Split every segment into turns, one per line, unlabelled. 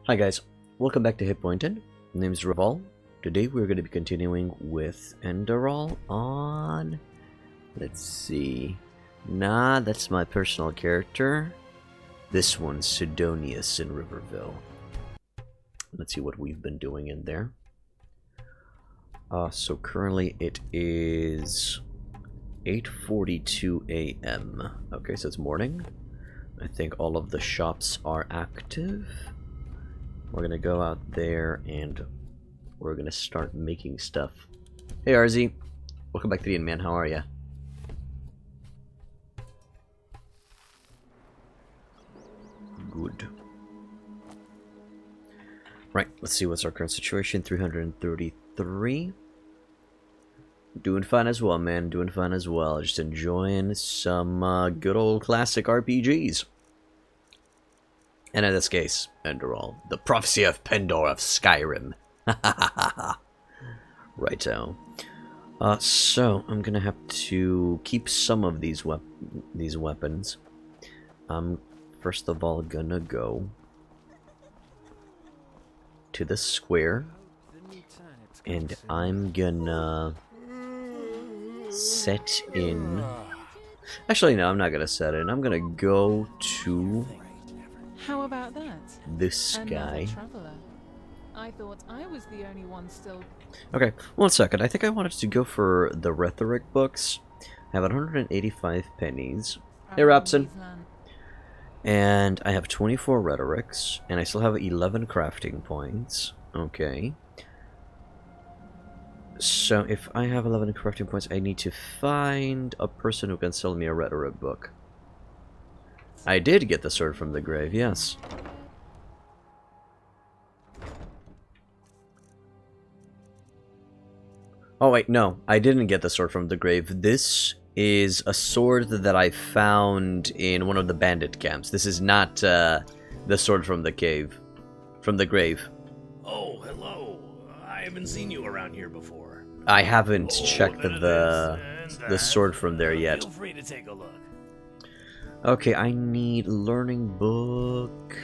Hi guys, welcome back to Hit Pointed. My name is Overhaul. Today we're going to be continuing with Enderal on... Let's see... Nah, that's my personal character. This one's Sidonius in Riverville. Let's see what we've been doing in there. So currently it is 8:42 a.m. Okay, so it's morning. I think all of the shops are active. We're gonna go out there and we're gonna start making stuff. Hey RZ, welcome back to the Inn, man. How are ya? Good. Right, let's see what's our current situation. 333. Doing fine as well, man. Doing fine as well. Just enjoying some good old classic RPGs. And in this case, Enderal, the Prophecy of Pendor of Skyrim. Righto. So I'm gonna have to keep some of these weapons. I'm first of all gonna go to the square, and I'm gonna set in. Actually, no, I'm not gonna set in. I'm gonna go to.
How about that?
This guy.
Traveler. I thought I was the only one still.
Okay, 1 second. I think I wanted to go for the rhetoric books. I have 185 pennies. Hey, Rapson. And I have 24 rhetorics, and I still have 11 crafting points. Okay. So if I have 11 crafting points, I need to find a person who can sell me a rhetoric book. I did get the sword from the grave, yes. Oh wait, no, I didn't get the sword from the grave. This is a sword that I found in one of the bandit camps. This is not the sword from the cave, from the grave.
Oh, hello. I haven't seen you around here before.
I haven't checked the sword from there yet.
Feel free to take a look.
Okay, I need learning book.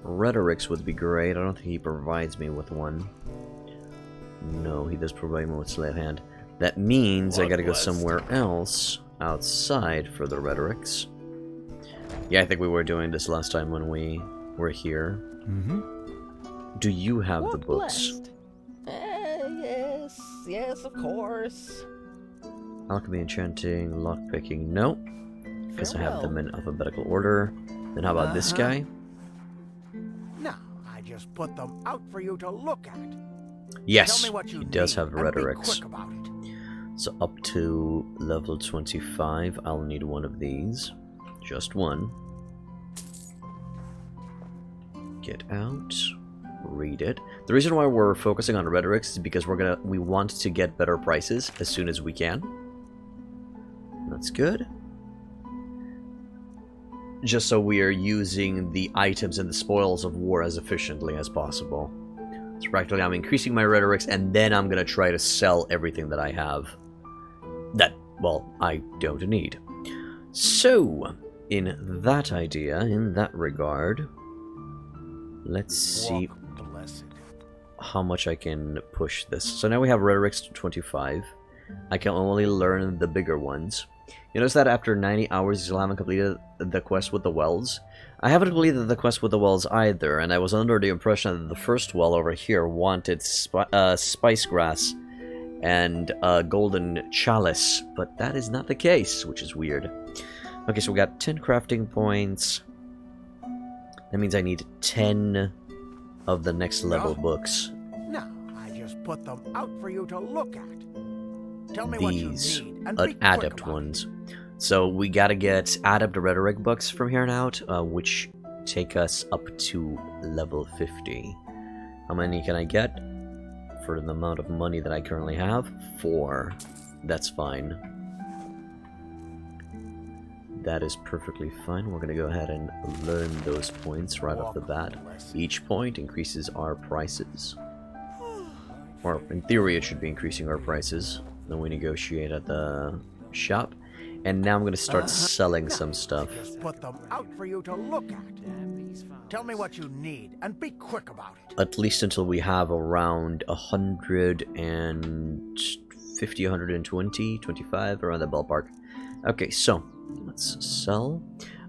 Rhetorics would be great. I don't think he provides me with one. No, he does provide me with sleight of hand. That means I gotta go somewhere else outside for the rhetorics. Yeah, I think we were doing this last time when we were here. Do you have the books?
Yes, of course.
Alchemy, enchanting, lockpicking. No, because I have them in alphabetical order. Then how about this guy?
No, I just put them out for you to look at.
Yes,
Tell me what you
he does
need,
have
and be
rhetorics.
quick about it.
So up to level 25, I'll need one of these. Just one. Get out. Read it. The reason why we're focusing on rhetorics is because we want to get better prices as soon as we can. That's good. Just so we are using the items and the spoils of war as efficiently as possible. So practically I'm increasing my rhetorics, and then I'm gonna try to sell everything that I have that, well, I don't need. So, in that idea, in that regard, let's see how much I can push this. So now we have rhetorics to 25. I can only learn the bigger ones. You notice that after 90 hours you still haven't completed the quest with the wells? I haven't completed the quest with the wells either, and I was under the impression that the first well over here wanted spice grass and golden chalice, but that is not the case, which is weird. Okay, so we got 10 crafting points. That means I need 10 of the next level books.
No, I just put them out for you to look at. Tell me
These
what you need, and be quick
adept
about
ones. So we gotta get adept rhetoric books from here on out, which take us up to level 50. How many can I get? For the amount of money that I currently have? 4. That's fine. That is perfectly fine. We're gonna go ahead and learn those points right off the bat. Each point increases our prices. Or in theory it should be increasing our prices. Then we negotiate at the shop. And now I'm gonna start selling some stuff.
Just put them out for you to look at. Tell me what you need, and be quick about it.
At least until we have around 150, 120, 25, around that ballpark. Okay, so let's sell.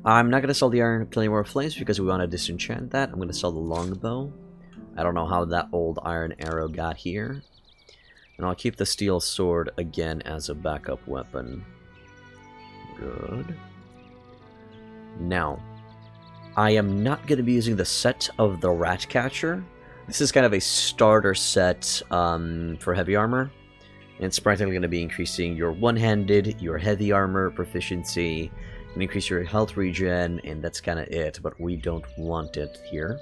I'm not going to sell the Iron Claymore of Flames because we want to disenchant that. I'm going to sell the longbow. I don't know how that old iron arrow got here. And I'll keep the steel sword again as a backup weapon. Good. Now, I am not going to be using the set of the Ratcatcher. This is kind of a starter set for heavy armor. And it's practically going to be increasing your one-handed, your heavy armor proficiency, and increase your health regen, and that's kind of it. But we don't want it here.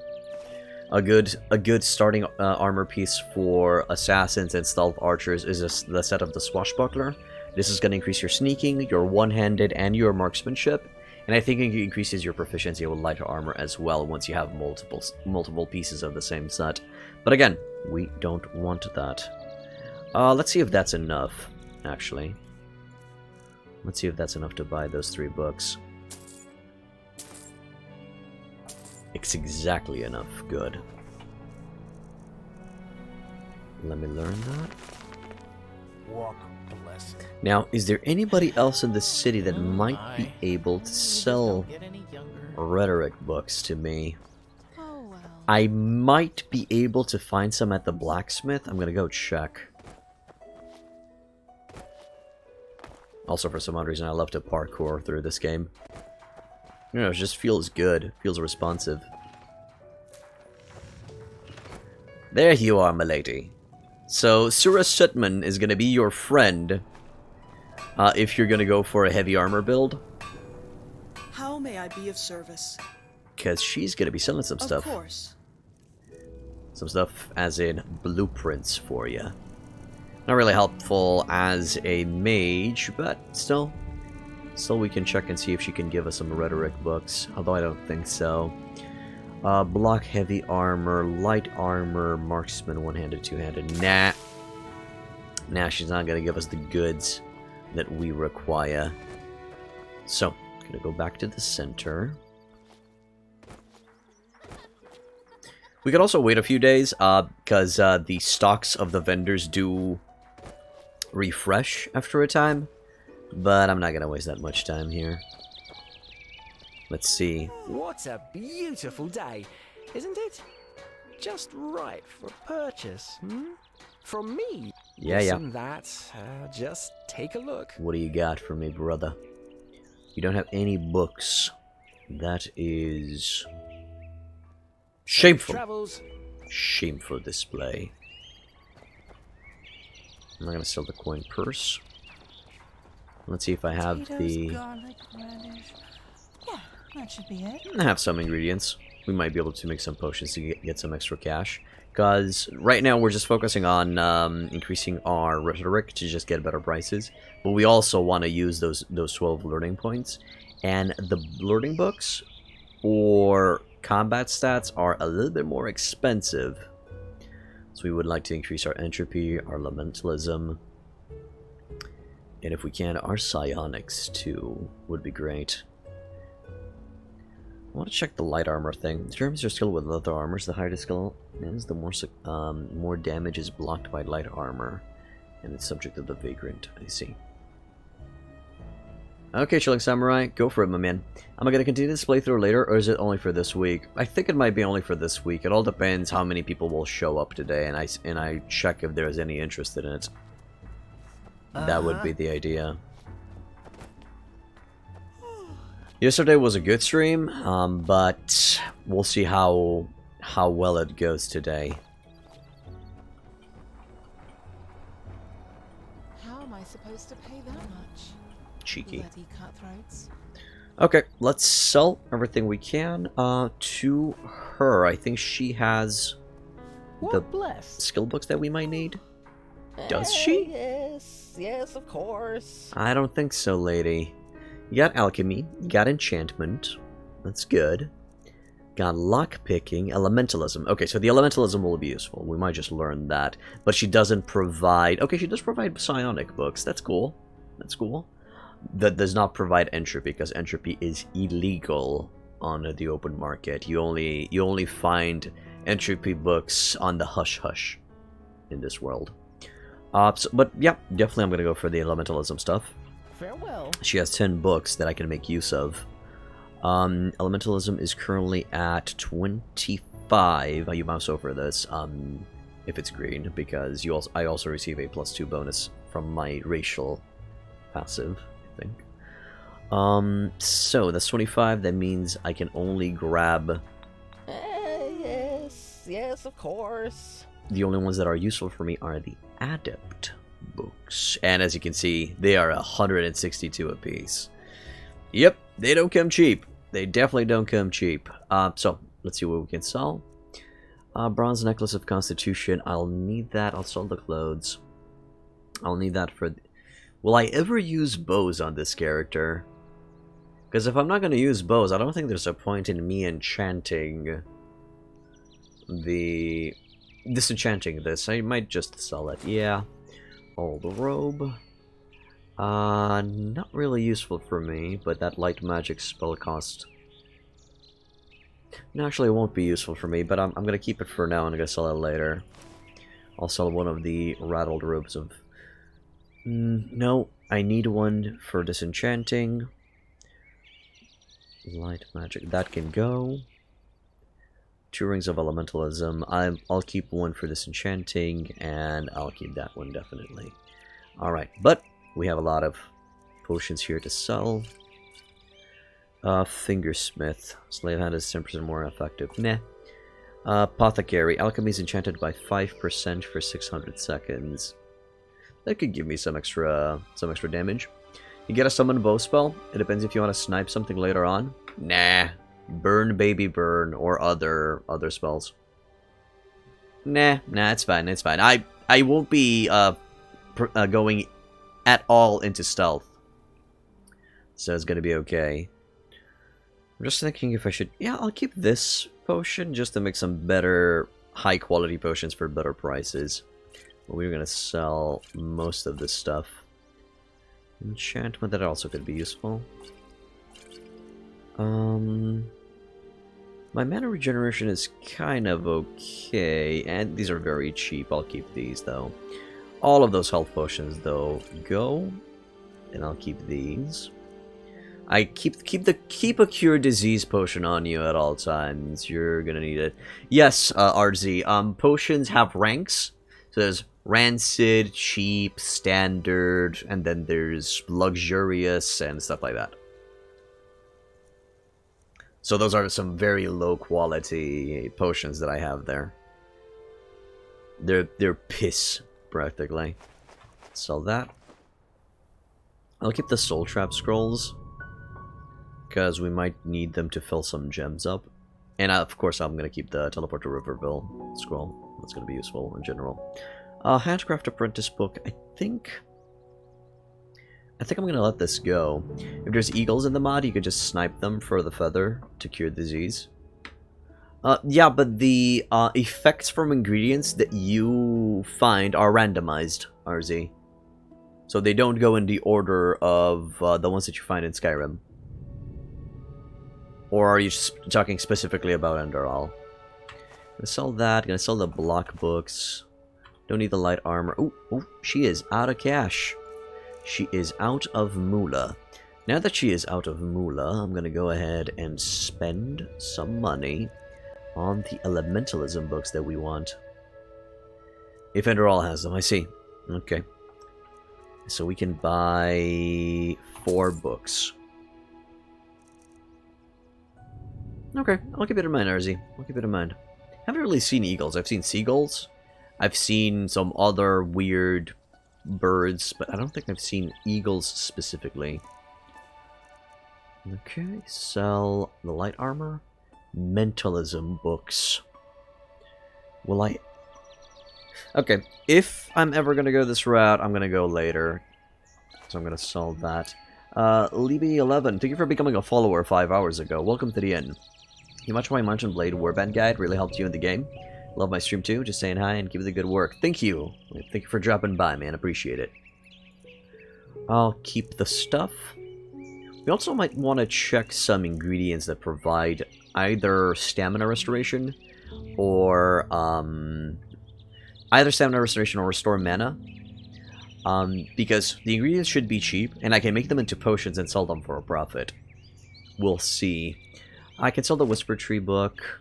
A good starting armor piece for assassins and stealth archers is the set of the Swashbuckler. This is going to increase your sneaking, your one-handed, and your marksmanship. And I think it increases your proficiency with lighter armor as well once you have multiple pieces of the same set. But again, we don't want that. Let's see if that's enough, actually. Let's see if that's enough to buy those 3 books. It's exactly enough. Good. Let me learn that.
Walk blessed.
Now, is there anybody else in the city that might be able to sell rhetoric books to me?
Oh well.
I might be able to find some at the blacksmith. I'm gonna go check. Also, for some odd reason, I love to parkour through this game. You know, it just feels good. Feels responsive. There you are, milady. So, Surah Sutman is going to be your friend if you're going to go for a heavy armor build.
How may I be of service?
Because she's going to be selling some stuff.
Of course.
Some stuff as in blueprints for you. Not really helpful as a mage, but still we can check and see if she can give us some rhetoric books, although I don't think so. Block heavy armor, light armor, marksman, one-handed, two-handed. Nah, she's not gonna give us the goods that we require. So, gonna go back to the center. We could also wait a few days, because the stocks of the vendors do refresh after a time. But I'm not gonna waste that much time here. Let's see.
What a beautiful day, isn't it? Just right for a purchase, hmm? From me.
Yeah.
Isn't that? Just take a look.
What do you got for me, brother? You don't have any books. That is shameful.
Travels.
Shameful display. I'm not gonna sell the coin purse. Let's see if I have
Potatoes, garlic, radish. Yeah, that should be it.
I have some ingredients. We might be able to make some potions to get some extra cash. Because right now we're just focusing on increasing our rhetoric to just get better prices. But we also want to use those 12 learning points. And the learning books or combat stats are a little bit more expensive. So we would like to increase our entropy, our elementalism. And if we can, our psionics too would be great. I want to check the light armor thing. Determines your skill with other armors. The higher the skill is, the more damage is blocked by light armor. And it's subject to the vagrant. I see. Okay, Chilling Samurai, go for it, my man. Am I going to continue this playthrough later, or is it only for this week? I think it might be only for this week. It all depends how many people will show up today, and I check if there's any interest in it. That would be the idea. Yesterday was a good stream, but we'll see how well it goes today.
How am I supposed to pay that much?
Cheeky.
Bloody cutthroats.
Okay, let's sell everything we can to her. I think she has the skill books that we might need. Does she?
Yes, of course.
I don't think so, lady. You got alchemy, you got enchantment. That's good. Got lockpicking, elementalism. Okay, so the elementalism will be useful. We might just learn that. But she doesn't provide... Okay, she does provide psionic books. That's cool. That's cool. That does not provide entropy, because entropy is illegal on the open market. You only find entropy books on the hush hush in this world. But yeah, definitely I'm gonna go for the elementalism stuff.
Farewell.
She has 10 books that I can make use of. Elementalism is currently at 25. You mouse over this if it's green, because I also receive a +2 bonus from my racial passive, I think. So that's 25. That means I can only grab.
Yes, of course.
The only ones that are useful for me are the adept books, and as you can see, they are 162 apiece. Yep, they don't come cheap. They definitely don't come cheap. So let's see what we can sell. Bronze necklace of constitution. I'll need that. I'll sell the clothes. I'll need that for. Will I ever use bows on this character? Because if I'm not going to use bows, I don't think there's a point in me enchanting disenchanting this. I might just sell it. Yeah. Oh, the robe. Not really useful for me, but that light magic spell cost. No, actually, it won't be useful for me, but I'm gonna keep it for now and I'm gonna sell it later. I'll sell one of the rattled robes of. No, I need one for disenchanting. Light magic, that can go. 2 rings of elementalism. I'll keep one for disenchanting, and I'll keep that one definitely. Alright, but we have a lot of potions here to sell. Fingersmith. Slave hand is 10% more effective. Nah. Apothecary. Alchemy is enchanted by 5% for 600 seconds. That could give me some extra damage. You get a summon bow spell. It depends if you want to snipe something later on. Nah. Burn, baby, burn, or other spells. Nah, it's fine. It's fine. I won't be going at all into stealth, so it's gonna be okay. I'm just thinking if I should. Yeah, I'll keep this potion just to make some better, high quality potions for better prices. But we're gonna sell most of this stuff. Enchantment, that also could be useful. My mana regeneration is kind of okay, and these are very cheap. I'll keep these though. All of those health potions though go, and I'll keep these. I keep a cure disease potion on you at all times. You're gonna need it. Yes, RZ. Potions have ranks. So there's rancid, cheap, standard, and then there's luxurious and stuff like that. So those are some very low quality potions that I have there. They're piss, practically. Sell that. I'll keep the soul trap scrolls, because we might need them to fill some gems up. And of course I'm going to keep the Teleport to Riverville scroll. That's going to be useful in general. Handcraft Apprentice book. I think I'm going to let this go. If there's eagles in the mod, you could just snipe them for the feather to cure disease. Yeah, but the effects from ingredients that you find are randomized, RZ. So they don't go in the order of the ones that you find in Skyrim. Or are you talking specifically about Enderal? Gonna sell that, gonna sell the block books. Don't need the light armor. Oh, she is out of cash. She is out of moolah. Now that she is out of moolah, I'm gonna go ahead and spend some money on the elementalism books that we want. If Enderal has them, I see. Okay. So we can buy 4 books. Okay, I'll keep it in mind, RZ. I'll keep it in mind. Haven't really seen eagles. I've seen seagulls. I've seen some other weird birds, but I don't think I've seen eagles specifically. Okay, sell the light armor. Mentalism books. Will I... Okay, if I'm ever going to go this route, I'm going to go later. So I'm going to sell that. Libby11, thank you for becoming a follower 5 hours ago. Welcome to the inn. You watched my Munch and Blade Warband guide, really helped you in the game. Love my stream too, just saying hi and keep the good work. Thank you. Thank you for dropping by, man. Appreciate it. I'll keep the stuff. We also might want to check some ingredients that provide either stamina restoration or restore mana. Because the ingredients should be cheap, and I can make them into potions and sell them for a profit. We'll see. I can sell the Whisper Tree book.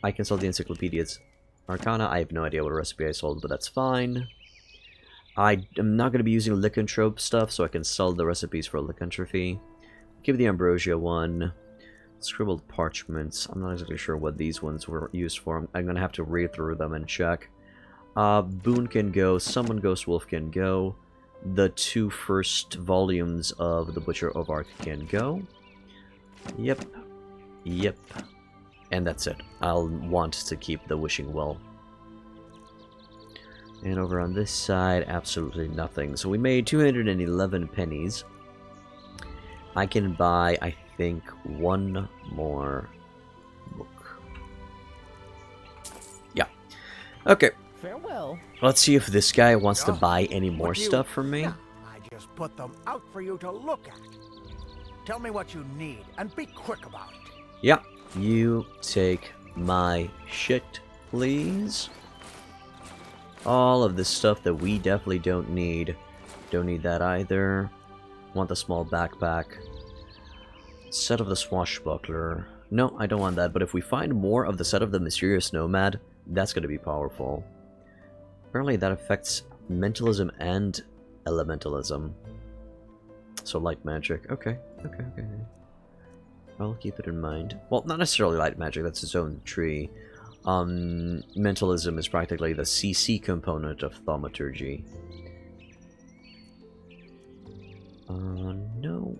I can sell the Encyclopedia's Arcana. I have no idea what recipe I sold, but that's fine. I am not going to be using lycanthrope stuff, so I can sell the recipes for lycanthropy. Give the Ambrosia one. Scribbled parchments. I'm not exactly sure what these ones were used for. I'm going to have to read through them and check. Boon can go. Summon Ghost Wolf can go. The 2 first volumes of The Butcher of Arc can go. Yep. Yep. And that's it. I'll want to keep the Wishing Well. And over on this side, absolutely nothing. So we made 211 pennies. I can buy, I think, 1 more book. Yeah. Okay.
Farewell.
Let's see if this guy wants to buy any more stuff from me.
I just put them out for you to look at. Tell me what you need, and be quick about it.
Yeah. You take my shit, please. All of this stuff that we definitely don't need. Don't need that either. Want the small backpack. Set of the Swashbuckler. No, I don't want that, but if we find more of the set of the Mysterious Nomad, that's going to be powerful. Apparently that affects Mentalism and Elementalism. So light magic. Okay. I'll keep it in mind. Well, not necessarily light magic, that's its own tree. Mentalism is practically the CC component of Thaumaturgy. No.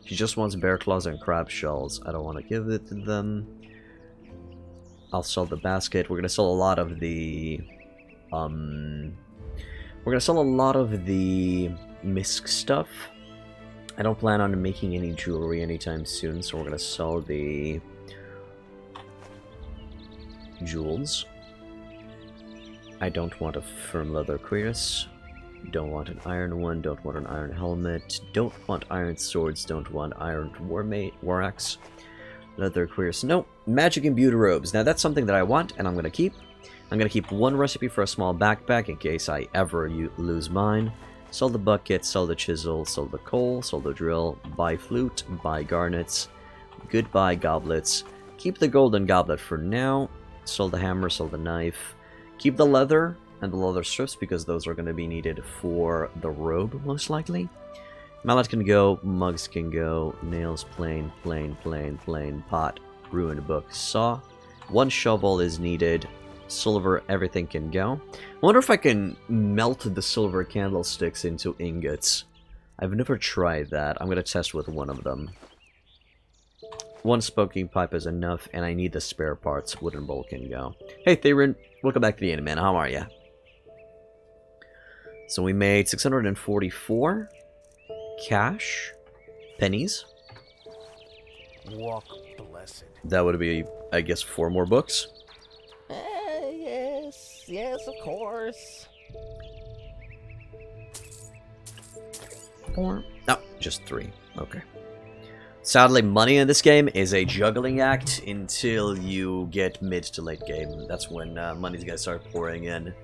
She just wants bear claws and crab shells. I don't want to give it to them. I'll sell the basket. We're gonna sell a lot of the misc stuff. I don't plan on making any jewelry anytime soon, so we're gonna sell the jewels. I don't want a firm leather cuirass. Don't want an iron one. Don't want an iron helmet. Don't want iron swords. Don't want iron war axe. Leather cuirass. No. Magic imbued robes. Now that's something that I want, and I'm gonna keep. I'm gonna keep 1 recipe for a small backpack in case I ever lose mine. Sell the bucket. Sell the chisel. Sell the coal. Sell the drill. Buy flute. Buy garnets. Goodbye goblets. Keep the golden goblet for now. Sell the hammer. Sell the knife. Keep the leather and the leather strips because those are going to be needed for the robe, most likely. Mallet can go, mugs can go, nails, plain, pot, ruined book, saw. 1 shovel is needed, silver, everything can go. I wonder if I can melt the silver candlesticks into ingots. I've never tried that. I'm going to test with 1 of them. 1 smoking pipe is enough, and I need the spare parts. Wooden bowl can go. Hey, Theron. Welcome back to the end, man. How are ya? So we made 644 cash pennies.
Walk blessed.
That would be, I guess, 4 more books.
Yes, of course.
4? No, just 3. Okay. Sadly, money in this game is a juggling act until you get mid to late game. That's when money's gonna start pouring in.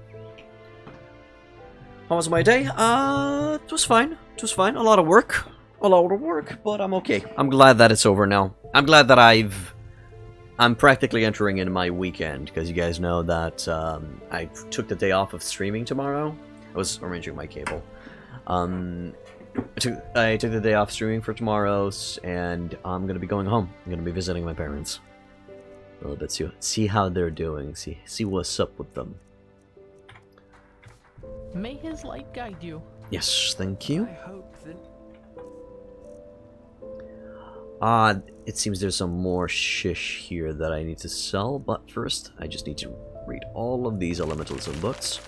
How was my day? It was fine. It was fine. A lot of work, but I'm okay. I'm glad that it's over now. I'm glad that I'm practically entering in my weekend, because you guys know that I took the day off of streaming tomorrow. I was arranging my cable. I took the day off streaming for tomorrow's, and I'm gonna be going home. I'm gonna be visiting my parents a little bit, see how they're doing, see what's up with them.
May his light guide you.
Yes, thank you.
I hope that...
It seems there's some more shish here that I need to sell, but first, I just need to read all of these Elementalism books.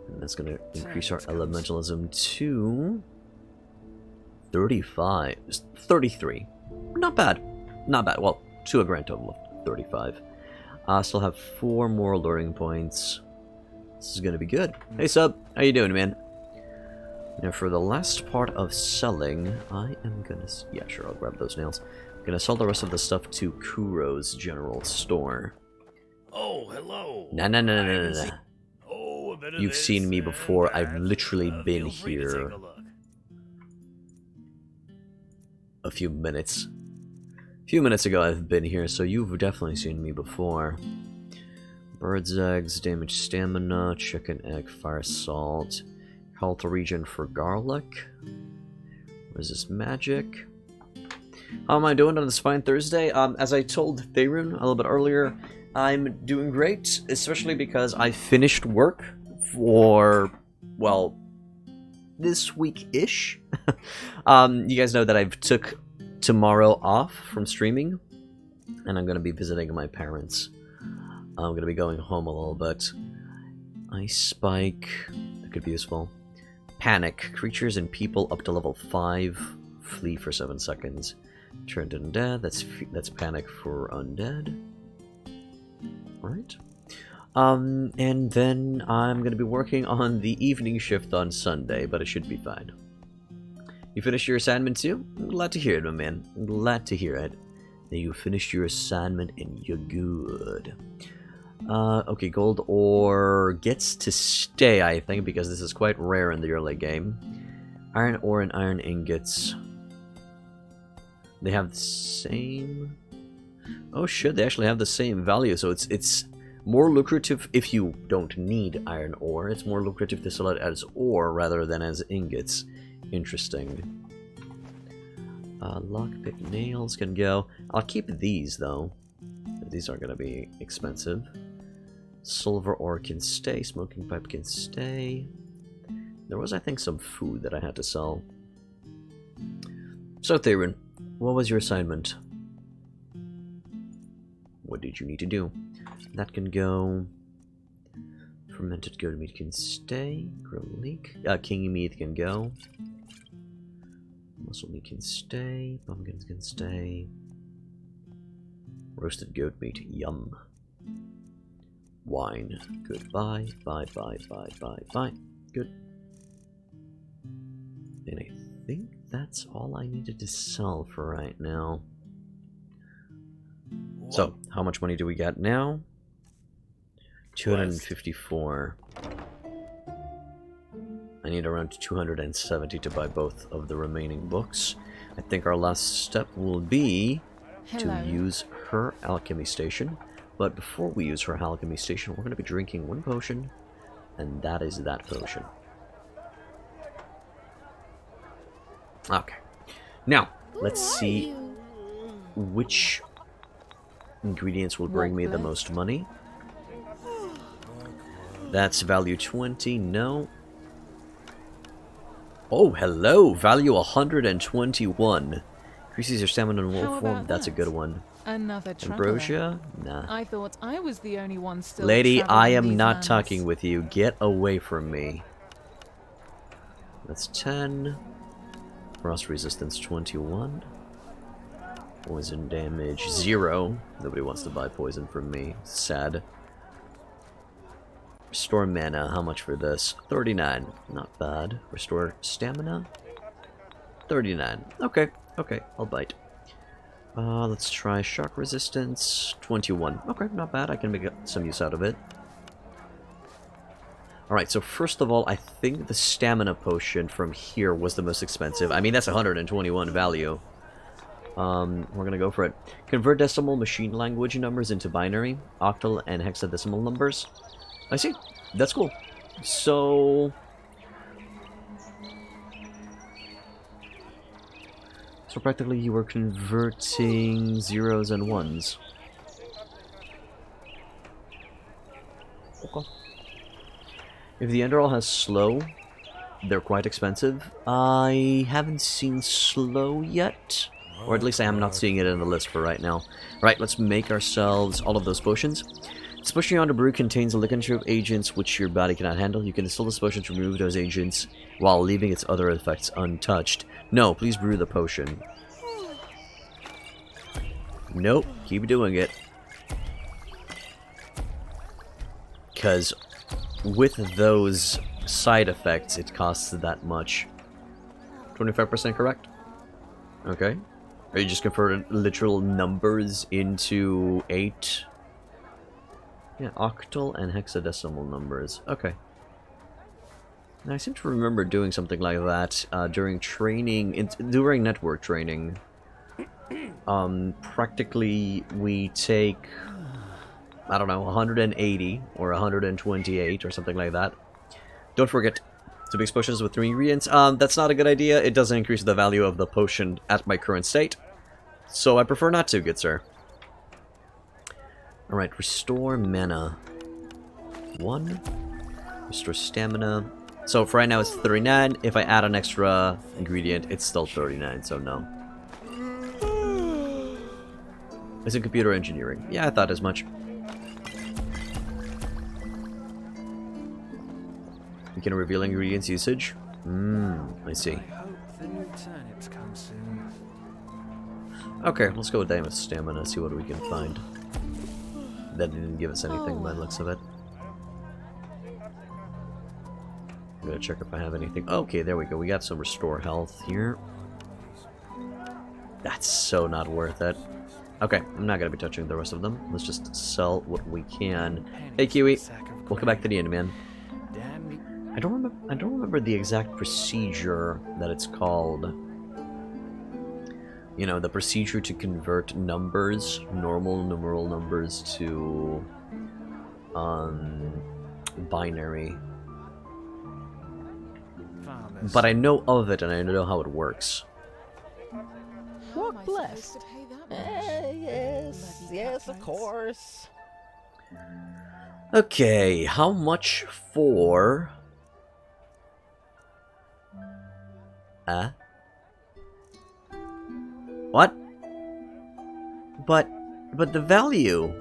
And that's going to increase our Elementalism to 35. 33. Not bad. Not bad. Well, to a grand total of 35. Still have 4 more luring points. This is going to be good. Hey, Sub. How you doing, man? Now for the last part of selling, I am gonna... Yeah, sure, I'll grab those nails. I'm gonna sell the rest of the stuff to Kuro's general store.
Oh, hello.
Nah.
Oh, a bit of
You've
this
seen me
and
before.
that.
I've literally been
Feel free to
here
take a look.
a few minutes. A few minutes ago I've been here, so you've definitely seen me before. Bird's eggs, damaged stamina, chicken egg, fire salt, health regen for garlic. Resist magic. How am I doing on this fine Thursday? As I told Faerun a little bit earlier, I'm doing great, especially because I finished work for, well, this week-ish. You guys know that I've took tomorrow off from streaming, and I'm going to be visiting my parents. I'm going to be going home a little bit. Ice Spike, that could be useful. Panic, creatures and people up to level 5 flee for 7 seconds. Turned undead, that's panic for undead. Alright. And then I'm going to be working on the evening shift on Sunday, but it should be fine. You finished your assignment too? I'm glad to hear it, my man. I'm glad to hear it. That you finished your assignment and you're good. Okay, gold ore gets to stay, I think, because this is quite rare in the early game. Iron ore and iron ingots. They have the same... Oh shit, they actually have the same value, so it's more lucrative if you don't need iron ore. It's more lucrative to sell it as ore rather than as ingots. Interesting. Lockpick nails can go. I'll keep these, though. These aren't going to be expensive. Silver ore can stay. Smoking pipe can stay. There was, I think, some food that I had to sell. So, Theron, what was your assignment? What did you need to do? That can go. Fermented goat meat can stay. Grilled leek. King meat can go. Muscle meat can stay. Pumpkins can stay. Roasted goat meat. Yum. Wine. Goodbye. Bye. Good. And I think that's all I needed to sell for right now. So, how much money do we got now? 254. I need around 270 to buy both of the remaining books. I think our last step will be to use her alchemy station. But before we use her alchemy station, we're going to be drinking one potion, and that is that potion. Okay. Now, let's see which ingredients will bring me the most money. That's value 20, no. Oh, hello! Value 121. Increases your stamina in wolf form, that's a good one.
Another
Ambrosia? Nah.
I thought I was the only one still.
Lady, I am
these
not
lands.
talking with you. Get away from me. That's 10. Frost resistance 21. Poison damage 0. Nobody wants to buy poison from me. Sad. Restore mana. How much for this? 39. Not bad. Restore stamina? 39. Okay. Okay. I'll bite. Let's try shock resistance. 21. Okay. Not bad. I can make some use out of it. Alright, so first of all, I think the stamina potion from here was the most expensive. I mean, that's 121 value. We're gonna go for it. Convert decimal machine language numbers into binary, octal, and hexadecimal numbers. I see. That's cool. So practically you were converting zeros and ones. Okay. If the Enderal has slow, they're quite expensive. I haven't seen slow yet. Or at least I am not seeing it in the list for right now. Right, let's make ourselves all of those potions. This potion on the brew contains a lycanthrope agents which your body cannot handle. You can install this potion to remove those agents while leaving its other effects untouched. No, please brew the potion. Nope, keep doing it. Because with those side effects, it costs that much. 25% correct? Okay. Are you just converting literal numbers into 8? Yeah, octal and hexadecimal numbers. Okay. Now, I seem to remember doing something like that during training, during network training. Practically, we take, I don't know, 180 or 128 or something like that. Don't forget to mix potions with 3 ingredients. That's not a good idea. It doesn't increase the value of the potion at my current state. So I prefer not to, good sir. Alright, restore mana. 1. Restore stamina. So for right now it's 39. If I add an extra ingredient, it's still 39, so no. Is it computer engineering? Yeah, I thought as much. You can reveal ingredients usage. I see.
I hope the new turnips come soon.
Okay, let's go with Diamond Stamina, see what we can find. That didn't give us anything by the looks of it. I'm gonna check if I have anything. Okay, there we go. We got some restore health here. That's so not worth it. Okay, I'm not gonna be touching the rest of them. Let's just sell what we can. Hey Kiwi, welcome back to the end, man. I don't remember the exact procedure that it's called. You know, the procedure to convert numbers, normal numeral numbers, to binary. But I know of it and I know how it works.
Walk blessed. Yes, of course.
Okay, how much for... What? But the value.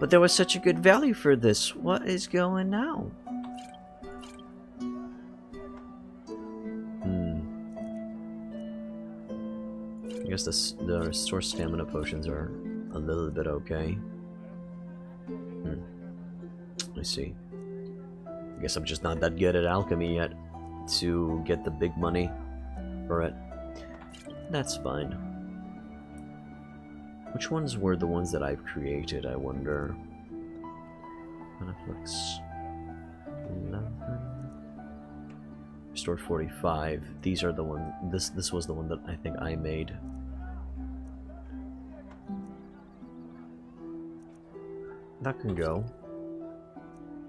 But there was such a good value for this. What is going now? I guess the restore stamina potions are a little bit okay. I see. I guess I'm just not that good at alchemy yet to get the big money for it. That's fine. Which ones were the ones that I've created, I wonder? Maniflex 11. Restore 45. These are the ones. This was the one that I think I made. That can go.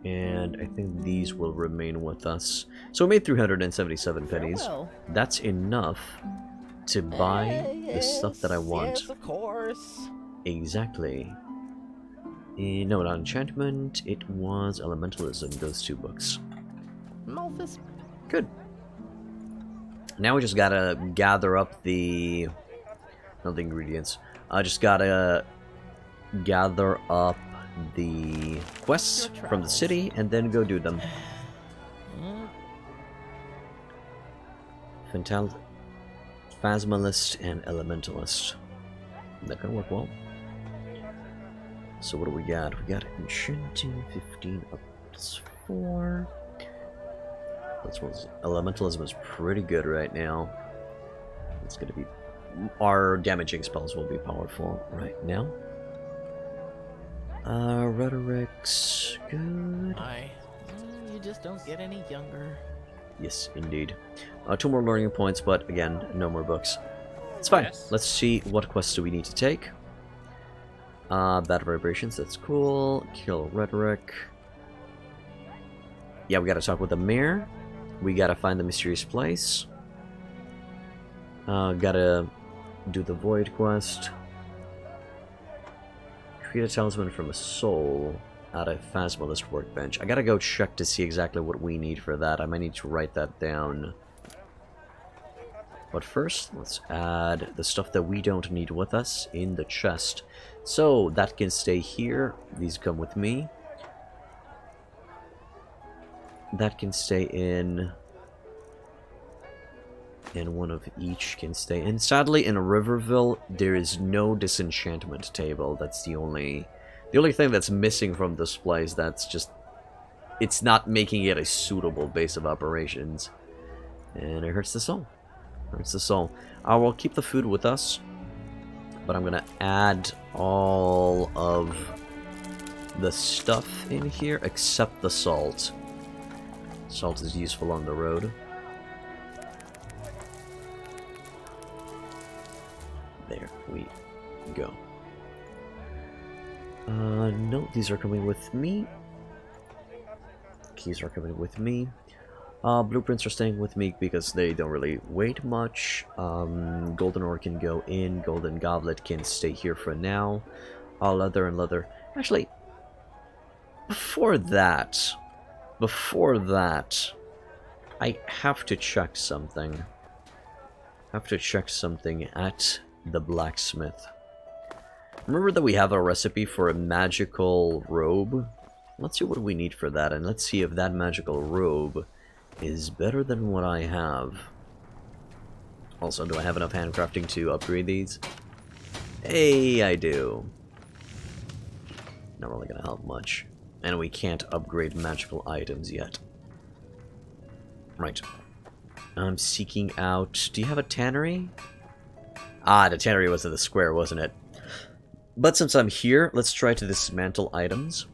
And I think these will remain with us. So we made 377 pennies.
Farewell.
That's enough to buy the stuff that I want.
Yes, of course.
Exactly. No, not Enchantment. It was Elementalism, those 2 books.
Malthus.
Good. Now we just gotta gather up the... not the ingredients. I just gotta gather up the quests from the city and then go do them. Phasmalist and Elementalist. That can work well. So what do we got? We got Enchanting 15 up to 4. This one's Elementalism is pretty good right now. It's gonna be our damaging spells will be powerful right now. Rhetoric's good.
You just don't get any younger.
Yes, indeed. 2 more learning points, but again, no more books. It's fine.
Yes.
Let's see what quests do we need to take. Bad vibrations, that's cool. Kill rhetoric. Yeah, we gotta talk with the mayor. We gotta find the mysterious place. Gotta do the void quest. Create a talisman from a soul at a Phasmalist workbench. I gotta go check to see exactly what we need for that. I might need to write that down. But first, let's add the stuff that we don't need with us in the chest. So, that can stay here. These come with me. That can stay in... and one of each can stay in. Sadly, in Riverville, there is no disenchantment table. That's the only thing that's missing from this place that's just it's not making it a suitable base of operations. And it hurts the soul. Hurts the soul. I will keep the food with us, but I'm gonna add all of the stuff in here except the salt. Salt is useful on the road. There we go. No, these are coming with me. Keys are coming with me. Blueprints are staying with me because they don't really weigh much. Golden ore can go in. Golden goblet can stay here for now. Leather and leather. Actually, before that, I have to check something. At the blacksmith. Remember that we have a recipe for a magical robe? Let's see what we need for that, and let's see if that magical robe is better than what I have. Also, do I have enough handcrafting to upgrade these? Hey, I do. Not really gonna help much. And we can't upgrade magical items yet. Right. I'm seeking out... Do you have a tannery? Ah, the tannery was in the square, wasn't it? But since I'm here, let's try to dismantle items.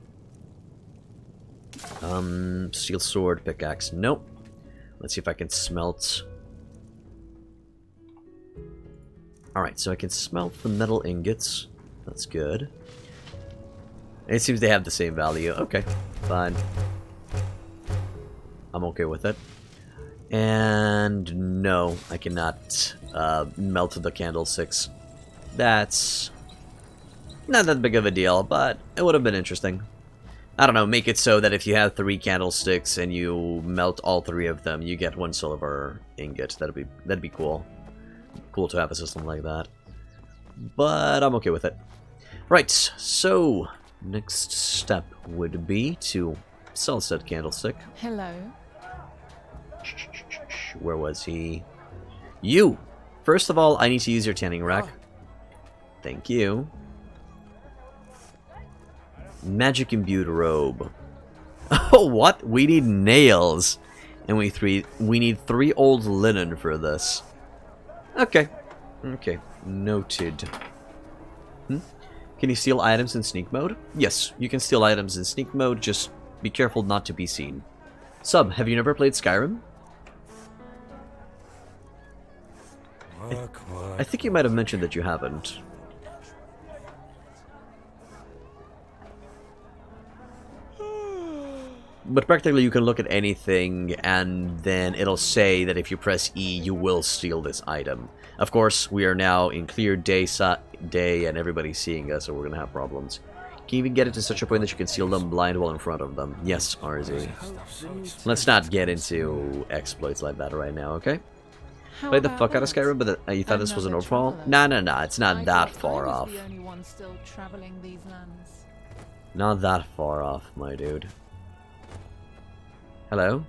Steel sword, pickaxe, nope. Let's see if I can smelt. Alright, so I can smelt the metal ingots. That's good. It seems they have the same value. Okay, fine. I'm okay with it. And no, I cannot melt the candlesticks. That's not that big of a deal, but it would have been interesting. I don't know, make it so that if you have 3 candlesticks and you melt all 3 of them, you get 1 silver ingot. That'd be cool. Cool to have a system like that. But I'm okay with it. Right, so next step would be to sell said candlestick.
Hello.
Where was he? You! First of all, I need to use your tanning rack. Thank you. Magic imbued robe. Oh, what? We need nails. And we need 3 old linen for this. Okay. Okay. Noted. Can you steal items in sneak mode? Yes, you can steal items in sneak mode, just be careful not to be seen. Sub, have you never played Skyrim? I think you might have mentioned that you haven't. But practically you can look at anything and then it'll say that if you press E you will steal this item. Of course, we are now in clear day and everybody's seeing us, so we're gonna have problems. Can you even get it to such a point that you can steal them blind while in front of them? Yes, RZ. Let's not get into exploits like that right now, okay? Played the fuck out of Skyrim, but you thought this was an overhaul? Nah, it's not that far off.
The only one still traveling these lands.
Not that far off, my dude. Hello?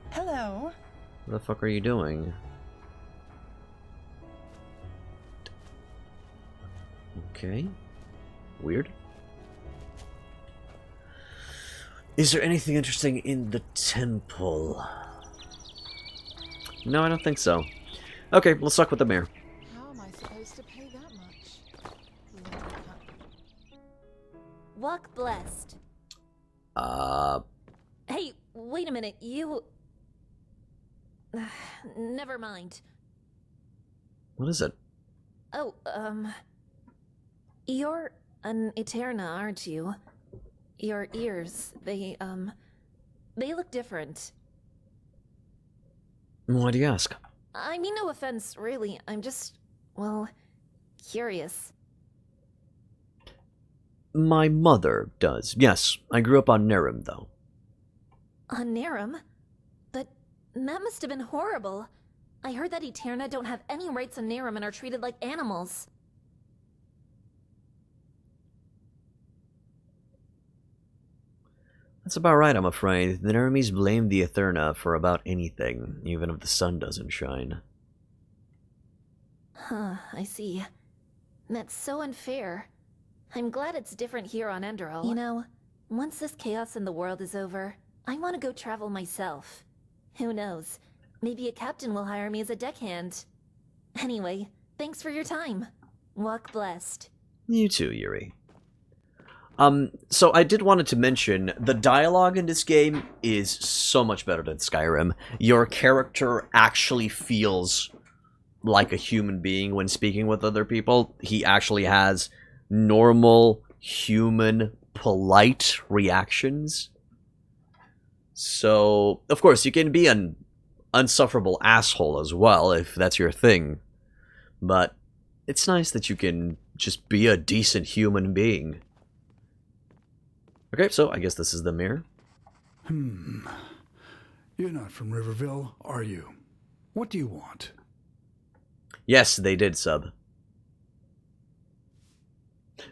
Hello.
What the fuck are you doing? Okay. Weird. Is there anything interesting in the temple? No, I don't think so. Okay, let's talk with the mayor.
How am I supposed to pay that much?
Walk blessed. Hey, wait a minute, you... Never mind.
What is it?
Oh, You're an Eterna, aren't you? Your ears, they look different.
Why do you ask?
I mean no offense, really. I'm just, well, curious.
My mother does. Yes, I grew up on Nerim, though.
On Nerim? But that must have been horrible. I heard that Eterna don't have any rights on Nerim and are treated like animals.
That's about right, I'm afraid. The Nerimies blame the Eterna for about anything, even if the sun doesn't shine.
Huh, I see. That's so unfair. I'm glad it's different here on Enderal. You know, once this chaos in the world is over, I want to go travel myself. Who knows? Maybe a captain will hire me as a deckhand. Anyway, thanks for your time. Walk blessed.
You too, Yuri. So I did wanted to mention, the dialogue in this game is so much better than Skyrim. Your character actually feels like a human being when speaking with other people. He actually has normal, human, polite reactions. So, of course, you can be an unsufferable asshole as well, if that's your thing. But it's nice that you can just be a decent human being. Okay, so I guess this is the mirror.
You're not from Riverville, are you? What do you want?
Yes, they did sub.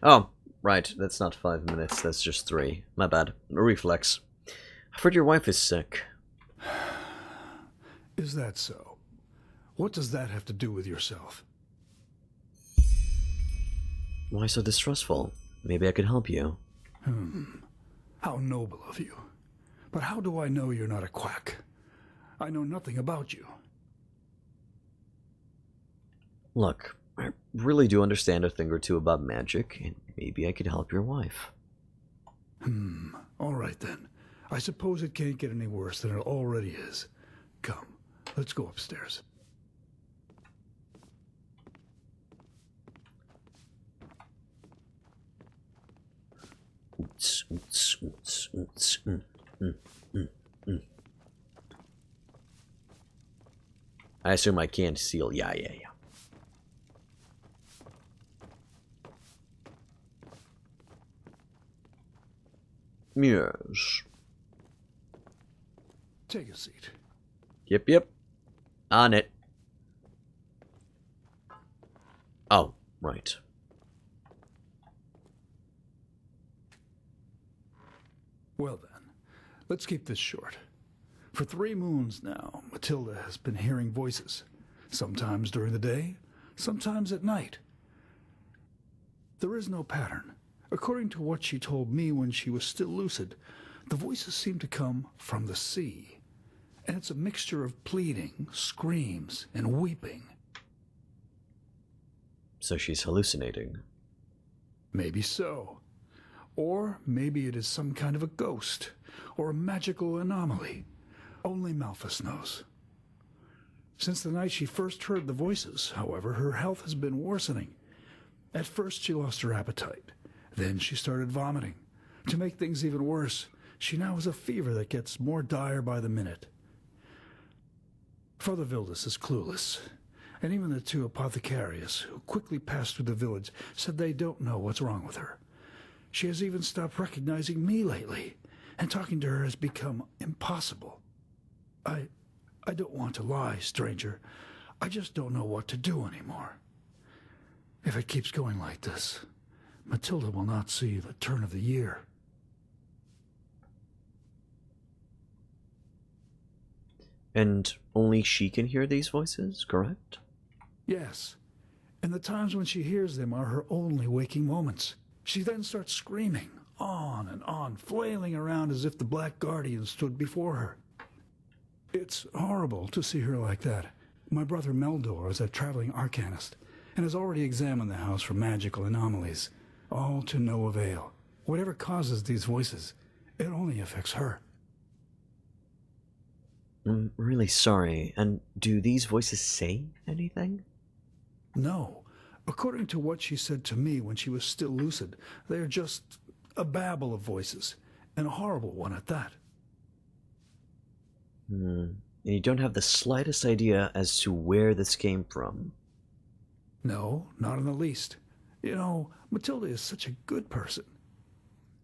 Oh, right, that's not 5 minutes, that's just 3. My bad. A reflex. I've heard your wife is sick.
Is that so? What does that have to do with yourself?
Why so distrustful? Maybe I could help you.
How noble of you. But how do I know you're not a quack? I know nothing about you.
Look, I really do understand a thing or two about magic, and maybe I could help your wife.
All right then. I suppose it can't get any worse than it already is. Come, let's go upstairs.
Oots, oots, oots, oots, I assume I can't seal. Yeah. Yes.
Take a seat.
Yep. On it. Oh, right.
Well then, let's keep this short. For 3 moons now, Matilda has been hearing voices. Sometimes during the day, sometimes at night. There is no pattern. According to what she told me when she was still lucid, the voices seem to come from the sea. And it's a mixture of pleading, screams, and weeping.
So she's hallucinating.
Maybe so. Or maybe it is some kind of a ghost, or a magical anomaly. Only Malphus knows. Since the night she first heard the voices, however, her health has been worsening. At first she lost her appetite. Then she started vomiting. To make things even worse, she now has a fever that gets more dire by the minute. Father Vildus is clueless, and even the 2 apothecarius who quickly passed through the village said they don't know what's wrong with her. She has even stopped recognizing me lately, and talking to her has become impossible. I don't want to lie, stranger. I just don't know what to do anymore. If it keeps going like this, Matilda will not see the turn of the year.
And only she can hear these voices, correct?
Yes, and the times when she hears them are her only waking moments. She then starts screaming, on and on, flailing around as if the Black Guardian stood before her. It's horrible to see her like that. My brother Meldor is a traveling arcanist, and has already examined the house for magical anomalies, all to no avail. Whatever causes these voices, it only affects her.
I'm really sorry. And do these voices say anything?
No. According to what she said to me when she was still lucid, they are just a babble of voices, and a horrible one at that.
And you don't have the slightest idea as to where this came from?
No, not in the least. You know, Matilda is such a good person.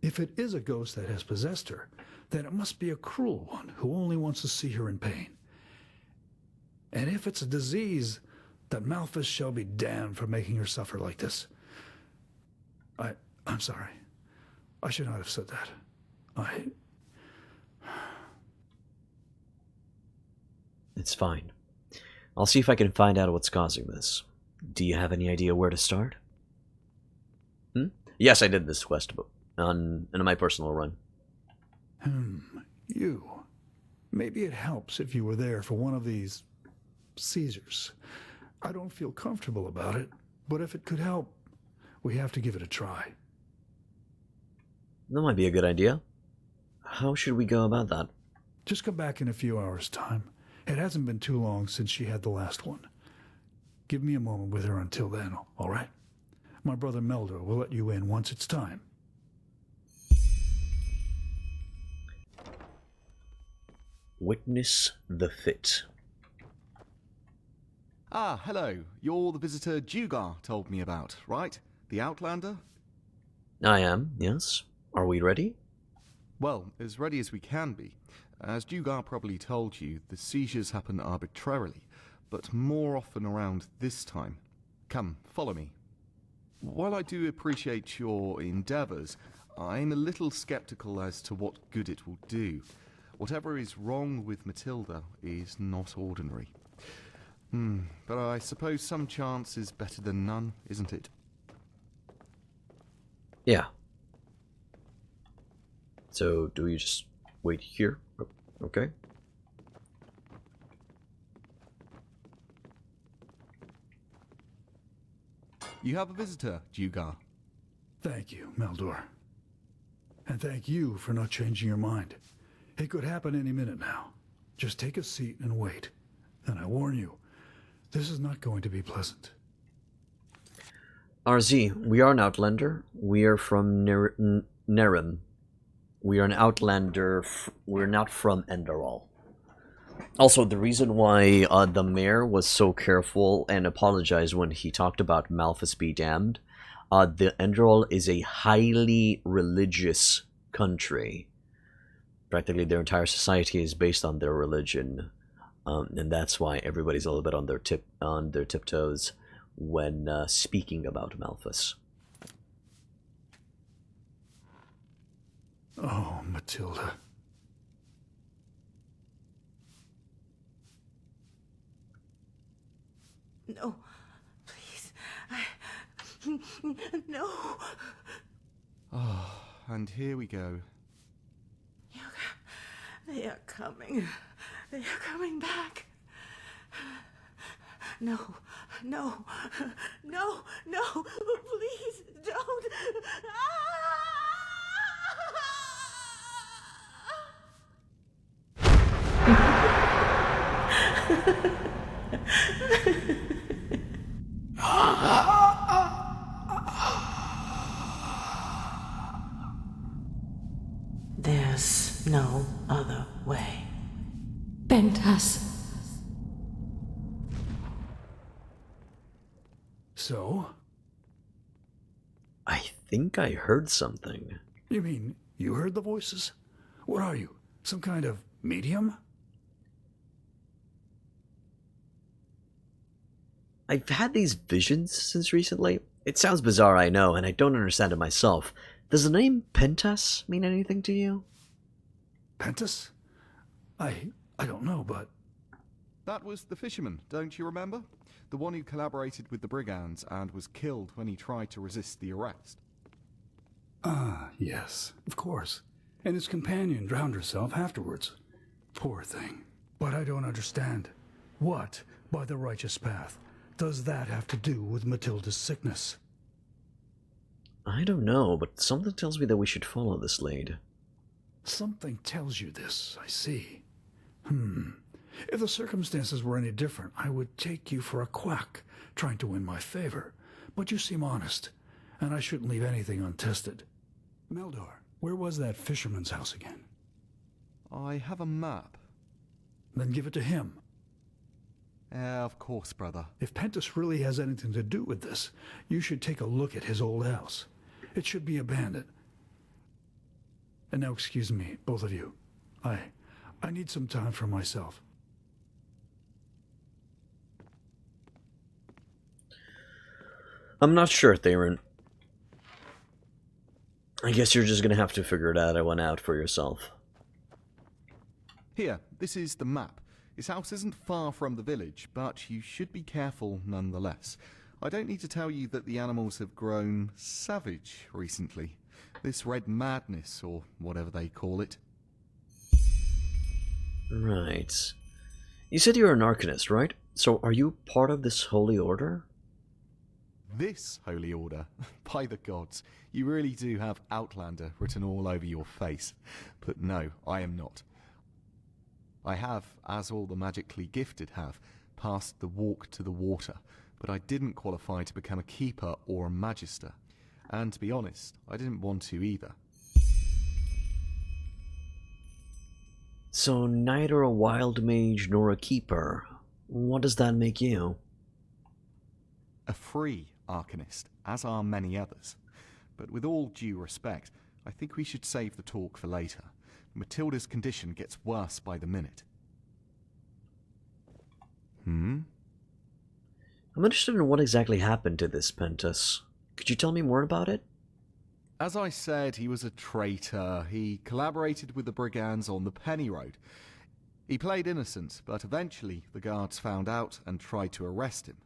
If it is a ghost that has possessed her, then it must be a cruel one who only wants to see her in pain. And if it's a disease, that Malphus shall be damned for making her suffer like this. I'm sorry. I should not have said that.
It's fine. I'll see if I can find out what's causing this. Do you have any idea where to start? Yes, I did this quest in my personal run.
You. Maybe it helps if you were there for one of these Caesars. I don't feel comfortable about it, but if it could help, we have to give it a try.
That might be a good idea. How should we go about that?
Just come back in a few hours' time. It hasn't been too long since she had the last one. Give me a moment with her until then, all right? My brother Meldor will let you in once it's time.
Witness the fit.
Ah, hello. You're the visitor Dugar told me about, right? The Outlander?
I am, yes. Are we ready?
Well, as ready as we can be. As Dugar probably told you, the seizures happen arbitrarily, but more often around this time. Come, follow me. While I do appreciate your endeavours, I'm a little sceptical as to what good it will do. Whatever is wrong with Matilda is not ordinary. But I suppose some chance is better than none, isn't it?
Yeah. So, do we just wait here? Okay.
You have a visitor, Dugar.
Thank you, Meldor. And thank you for not changing your mind. It could happen any minute now. Just take a seat and wait. And I warn you, this is not going to be pleasant.
RZ, we are an Outlander. We are from Nerim. We are an Outlander. We're not from Enderal. Also, the reason why the mayor was so careful and apologized when he talked about Malthus be damned, the Enderal is a highly religious country. Practically their entire society is based on their religion, and that's why everybody's a little bit on their tiptoes when speaking about Malthus.
Oh, Matilda.
No, please. No.
Oh, and here we go.
They are coming. They are coming back. No, no, no, no. Please don't. There's no other way.
Bentas.
So?
I think I heard something.
You mean you heard the voices? What are you? Some kind of medium?
I've had these visions since recently. It sounds bizarre, I know, and I don't understand it myself. Does the name Pentas mean anything to you?
Pentas? I don't know, but...
That was the fisherman, don't you remember? The one who collaborated with the brigands and was killed when he tried to resist the arrest.
Ah, yes, of course. And his companion drowned herself afterwards. Poor thing. But I don't understand. What, by the righteous path, does that have to do with Matilda's sickness?
I don't know, but something tells me that we should follow this lead.
Something tells you this, I see. If the circumstances were any different, I would take you for a quack, trying to win my favor. But you seem honest, and I shouldn't leave anything untested. Meldor, where was that fisherman's house again?
I have a map.
Then give it to him.
Of course, brother.
If Pentas really has anything to do with this, you should take a look at his old house. It should be abandoned. And now excuse me, both of you. I need some time for myself.
I'm not sure, Theron. I guess you're just gonna have to figure it out for yourself.
Here, this is the map. His house isn't far from the village, but you should be careful nonetheless. I don't need to tell you that the animals have grown savage recently. This red madness, or whatever they call it.
Right. You said you're an Arcanist, right? So are you part of this holy order?
This holy order? By the gods, you really do have Outlander written all over your face. But no, I am not. I have, as all the magically gifted have, passed the walk to the water, but I didn't qualify to become a keeper or a magister. And to be honest, I didn't want to either.
So neither a wild mage nor a keeper. What does that make you?
A free Arcanist, as are many others. But with all due respect, I think we should save the talk for later. Matilda's condition gets worse by the minute.
I'm interested in what exactly happened to this Pentus. Could you tell me more about it?
As I said, he was a traitor. He collaborated with the brigands on the Penny Road. He played innocent, but eventually the guards found out and tried to arrest him.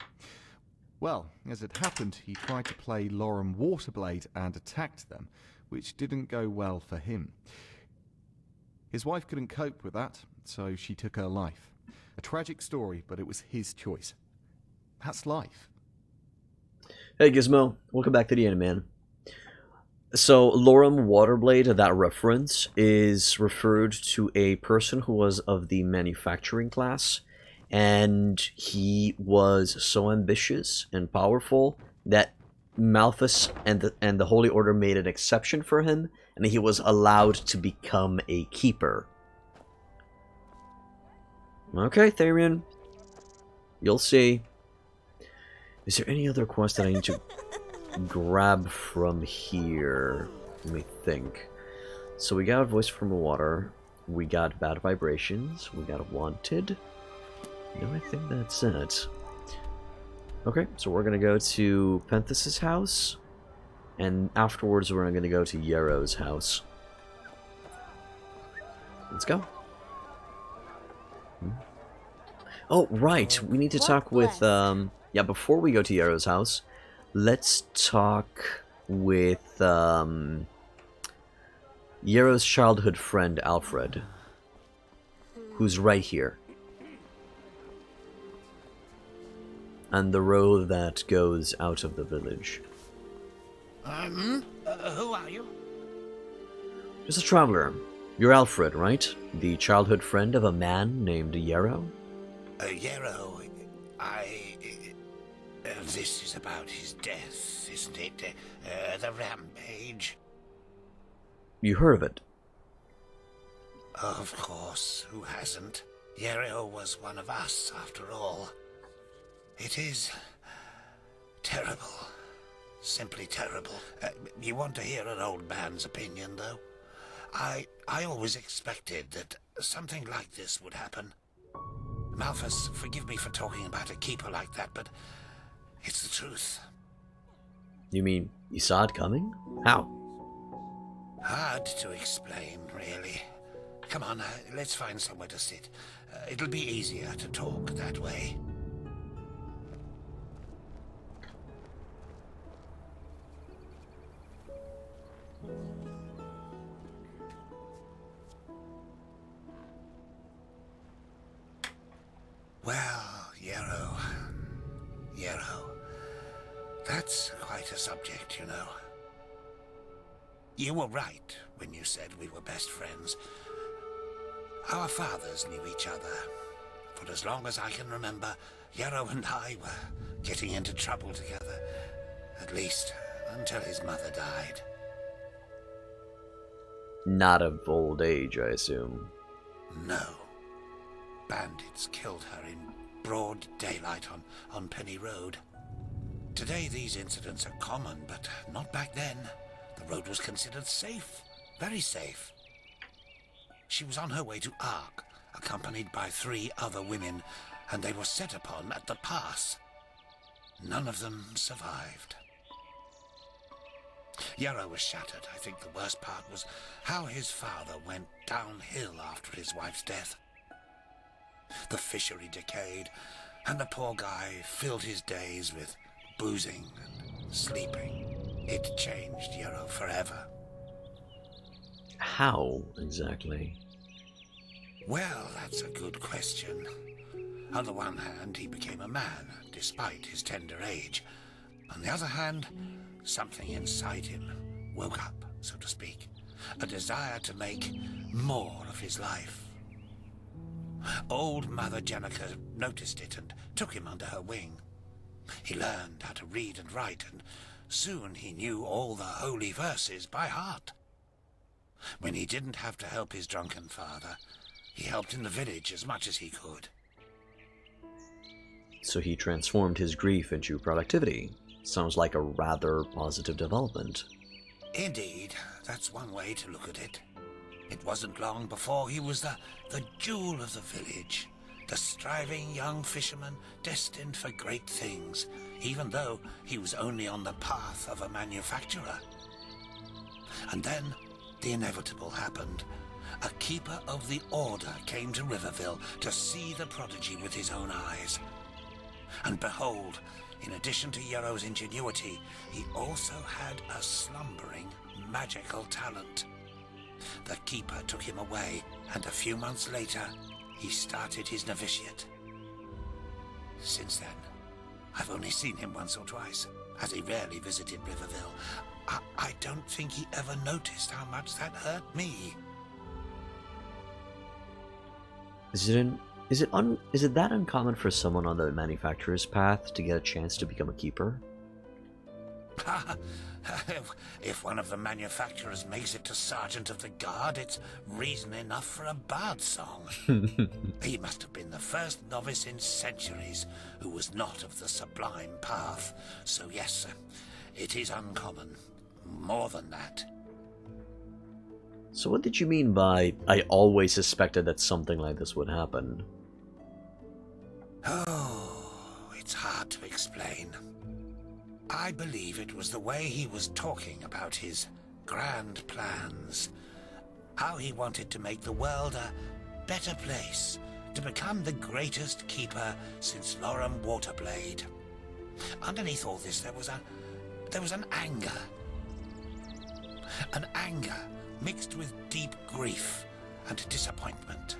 Well, as it happened, he tried to play Lorem Waterblade and attacked them, which didn't go well for him. His wife couldn't cope with that, so she took her life. A tragic story, but it was his choice. That's life.
Hey Gizmo, welcome back to the end, man. So, Lorem Waterblade, that reference, is referred to a person who was of the manufacturing class, and he was so ambitious and powerful that Malthus and the Holy Order made an exception for him, and he was allowed to become a keeper. Okay, Therian. You'll see. Is there any other quest that I need to grab from here? Let me think. So we got Voice from the Water. We got Bad Vibrations. We got Wanted. No, I think that's it. Okay, so we're gonna go to Penthus's house, and afterwards we're gonna go to Yarrow's house. Let's go. Oh, right, we need to talk with, yeah, before we go to Yarrow's house, let's talk with, Yarrow's childhood friend, Alfred, who's right here. And the road that goes out of the village.
Who are you?
Just a traveler. You're Alfred, right? The childhood friend of a man named Yarrow?
Yarrow, this is about his death, isn't it? The rampage.
You heard of it?
Of course, who hasn't? Yarrow was one of us, after all. It is terrible. Simply terrible. You want to hear an old man's opinion, though? I always expected that something like this would happen. Malthus, forgive me for talking about a keeper like that, but it's the truth.
You mean you saw it coming? How?
Hard to explain, really. Come on, let's find somewhere to sit. It'll be easier to talk that way. Well, Yarrow. That's quite a subject, you know. You were right when you said we were best friends. Our fathers knew each other. For as long as I can remember, Yarrow and I were getting into trouble together. At least, until his mother died.
Not of old age, I assume.
No. Bandits killed her in broad daylight on Penny Road. Today these incidents are common, but not back then. The road was considered safe, very safe. She was on her way to Ark, accompanied by 3 other women, and they were set upon at the pass. None of them survived. Yarrow was shattered. I think the worst part was how his father went downhill after his wife's death. The fishery decayed, and the poor guy filled his days with boozing and sleeping. It changed Yarrow forever.
How, exactly?
Well, that's a good question. On the one hand, he became a man, despite his tender age. On the other hand, something inside him woke up, so to speak. A desire to make more of his life. Old Mother Jenica noticed it and took him under her wing. He learned how to read and write, and soon he knew all the holy verses by heart. When he didn't have to help his drunken father, he helped in the village as much as he could.
So he transformed his grief into productivity. Sounds like a rather positive development.
Indeed, that's one way to look at it. It wasn't long before he was the jewel of the village, the striving young fisherman destined for great things, even though he was only on the path of a manufacturer. And then the inevitable happened. A keeper of the Order came to Riverville to see the prodigy with his own eyes. And behold, in addition to Yarrow's ingenuity, he also had a slumbering magical talent. The keeper took him away, and a few months later, he started his novitiate. Since then, I've only seen him once or twice, as he rarely visited Riverville. I don't think he ever noticed how much that hurt me.
Is it that uncommon for someone on the manufacturer's path to get a chance to become a keeper?
If one of the manufacturers makes it to Sergeant of the Guard, it's reason enough for a bard song. He must have been the first novice in centuries who was not of the sublime path. So yes, it is uncommon. More than that.
So what did you mean by, I always suspected that something like this would happen?
Oh, it's hard to explain. I believe it was the way he was talking about his grand plans. How he wanted to make the world a better place, to become the greatest keeper since Loram Waterblade. Underneath all this, there was an anger. An anger mixed with deep grief and disappointment.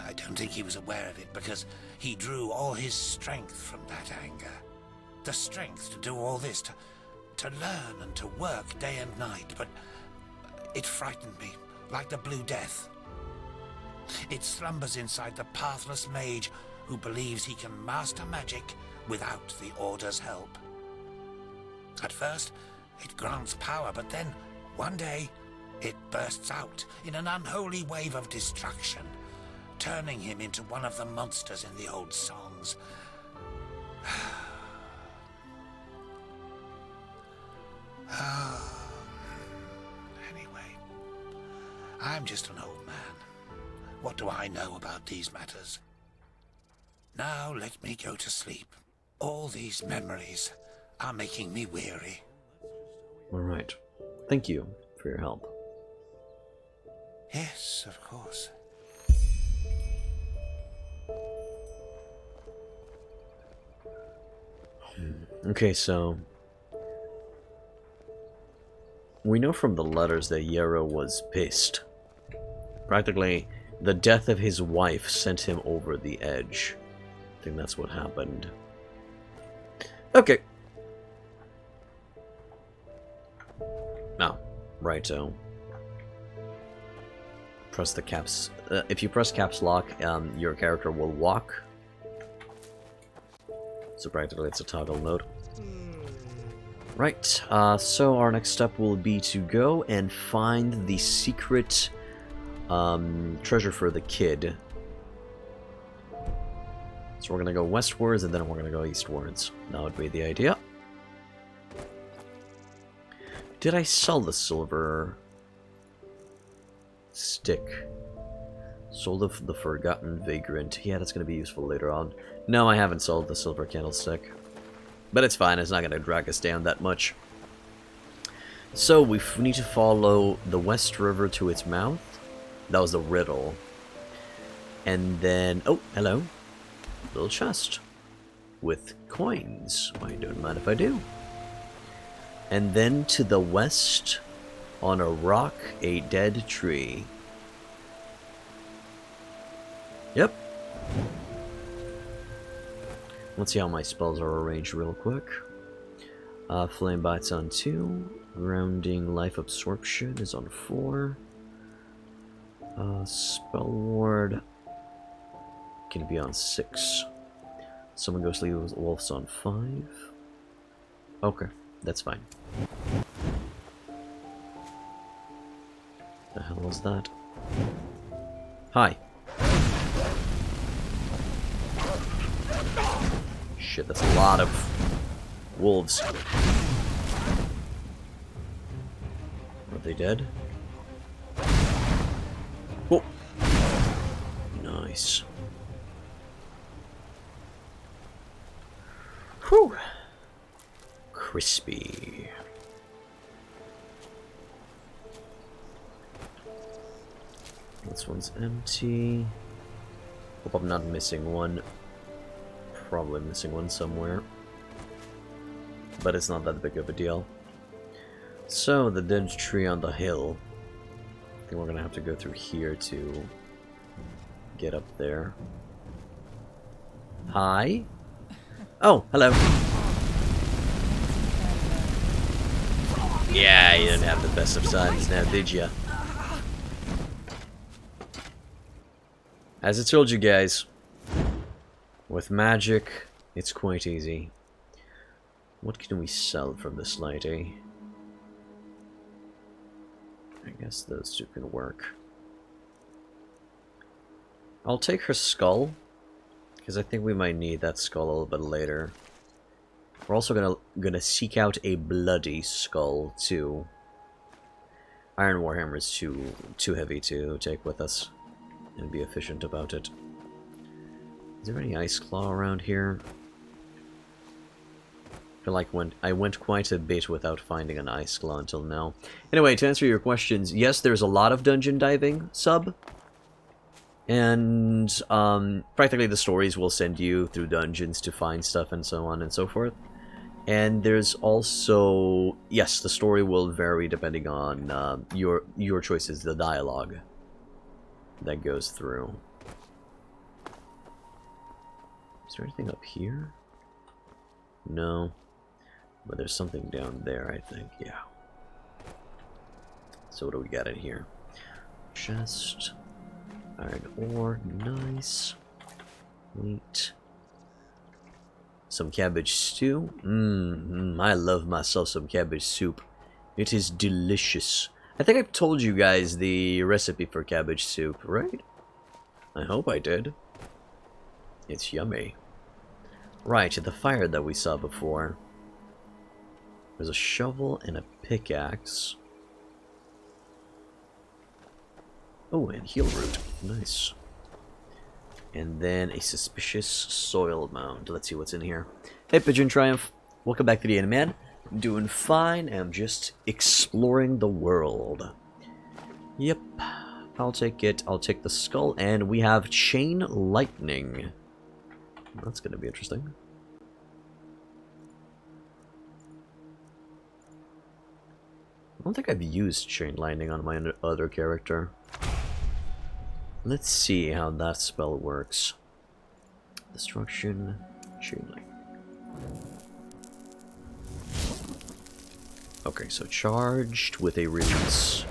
I don't think he was aware of it because he drew all his strength from that anger. The strength to do all this, to learn and to work day and night, but it frightened me, like the Blue Death. It slumbers inside the pathless mage who believes he can master magic without the Order's help. At first, it grants power, but then, one day, it bursts out in an unholy wave of destruction, turning him into one of the monsters in the old songs. Anyway, I'm just an old man. What do I know about these matters? Now let me go to sleep. All these memories are making me weary.
Alright. Thank you for your help.
Yes, of course.
Okay, so we know from the letters that Yarrow was pissed. Practically, the death of his wife sent him over the edge. I think that's what happened. Okay. Now, righto. Press the caps. If you press caps lock, your character will walk. So practically it's a toggle mode. Right, so our next step will be to go and find the secret treasure for the kid. So we're gonna go westwards and then we're gonna go eastwards. That would be the idea. Did I sell the silver stick? Sold the Forgotten Vagrant. Yeah, that's gonna be useful later on. No, I haven't sold the silver candlestick. But it's fine, it's not gonna drag us down that much. So we need to follow the West River to its mouth. That was the riddle. And then, oh, hello. Little chest. With coins. I don't mind if I do. And then to the west, on a rock, a dead tree. Yep. Let's see how my spells are arranged real quick. Flame Bite's on 2. Grounding Life Absorption is on 4. Spell Ward can be on 6. Summon Ghostly Wolves on 5. Okay, that's fine. The hell was that? Hi. Shit, that's a lot of wolves. Are they dead? Whoa. Nice. Whew. Crispy. This one's empty. Hope I'm not missing one. Probably missing one somewhere. But it's not that big of a deal. So, the dead tree on the hill. I think we're gonna have to go through here to get up there. Hi? Oh, hello. Yeah, you didn't have the best of times now, did ya? As I told you guys, with magic, it's quite easy. What can we sell from this lady? I guess those two can work. I'll take her skull, because I think we might need that skull a little bit later. We're also gonna seek out a bloody skull too. Iron Warhammer is too heavy to take with us and be efficient about it. Is there any Ice Claw around here? I feel like I went quite a bit without finding an Ice Claw until now. Anyway, to answer your questions, yes, there's a lot of dungeon diving sub. And practically the stories will send you through dungeons to find stuff and so on and so forth. And there's also, yes, the story will vary depending on your choices, the dialogue that goes through. Is there anything up here? No. But there's something down there, I think. Yeah. So what do we got in here? Chest. Iron ore. Nice. Wheat. Some cabbage stew. I love myself some cabbage soup. It is delicious. I think I've told you guys the recipe for cabbage soup, right? I hope I did. It's yummy. Right, the fire that we saw before. There's a shovel and a pickaxe. Oh, and heal root. Nice. And then a suspicious soil mound. Let's see what's in here. Hey, Pigeon Triumph. Welcome back to the end, man. I'm doing fine. I'm just exploring the world. Yep. I'll take it. I'll take the skull. And we have Chain Lightning. That's going to be interesting. I don't think I've used Chain Lightning on my other character. Let's see how that spell works. Destruction, Chain Lightning. Okay, so charged with a release.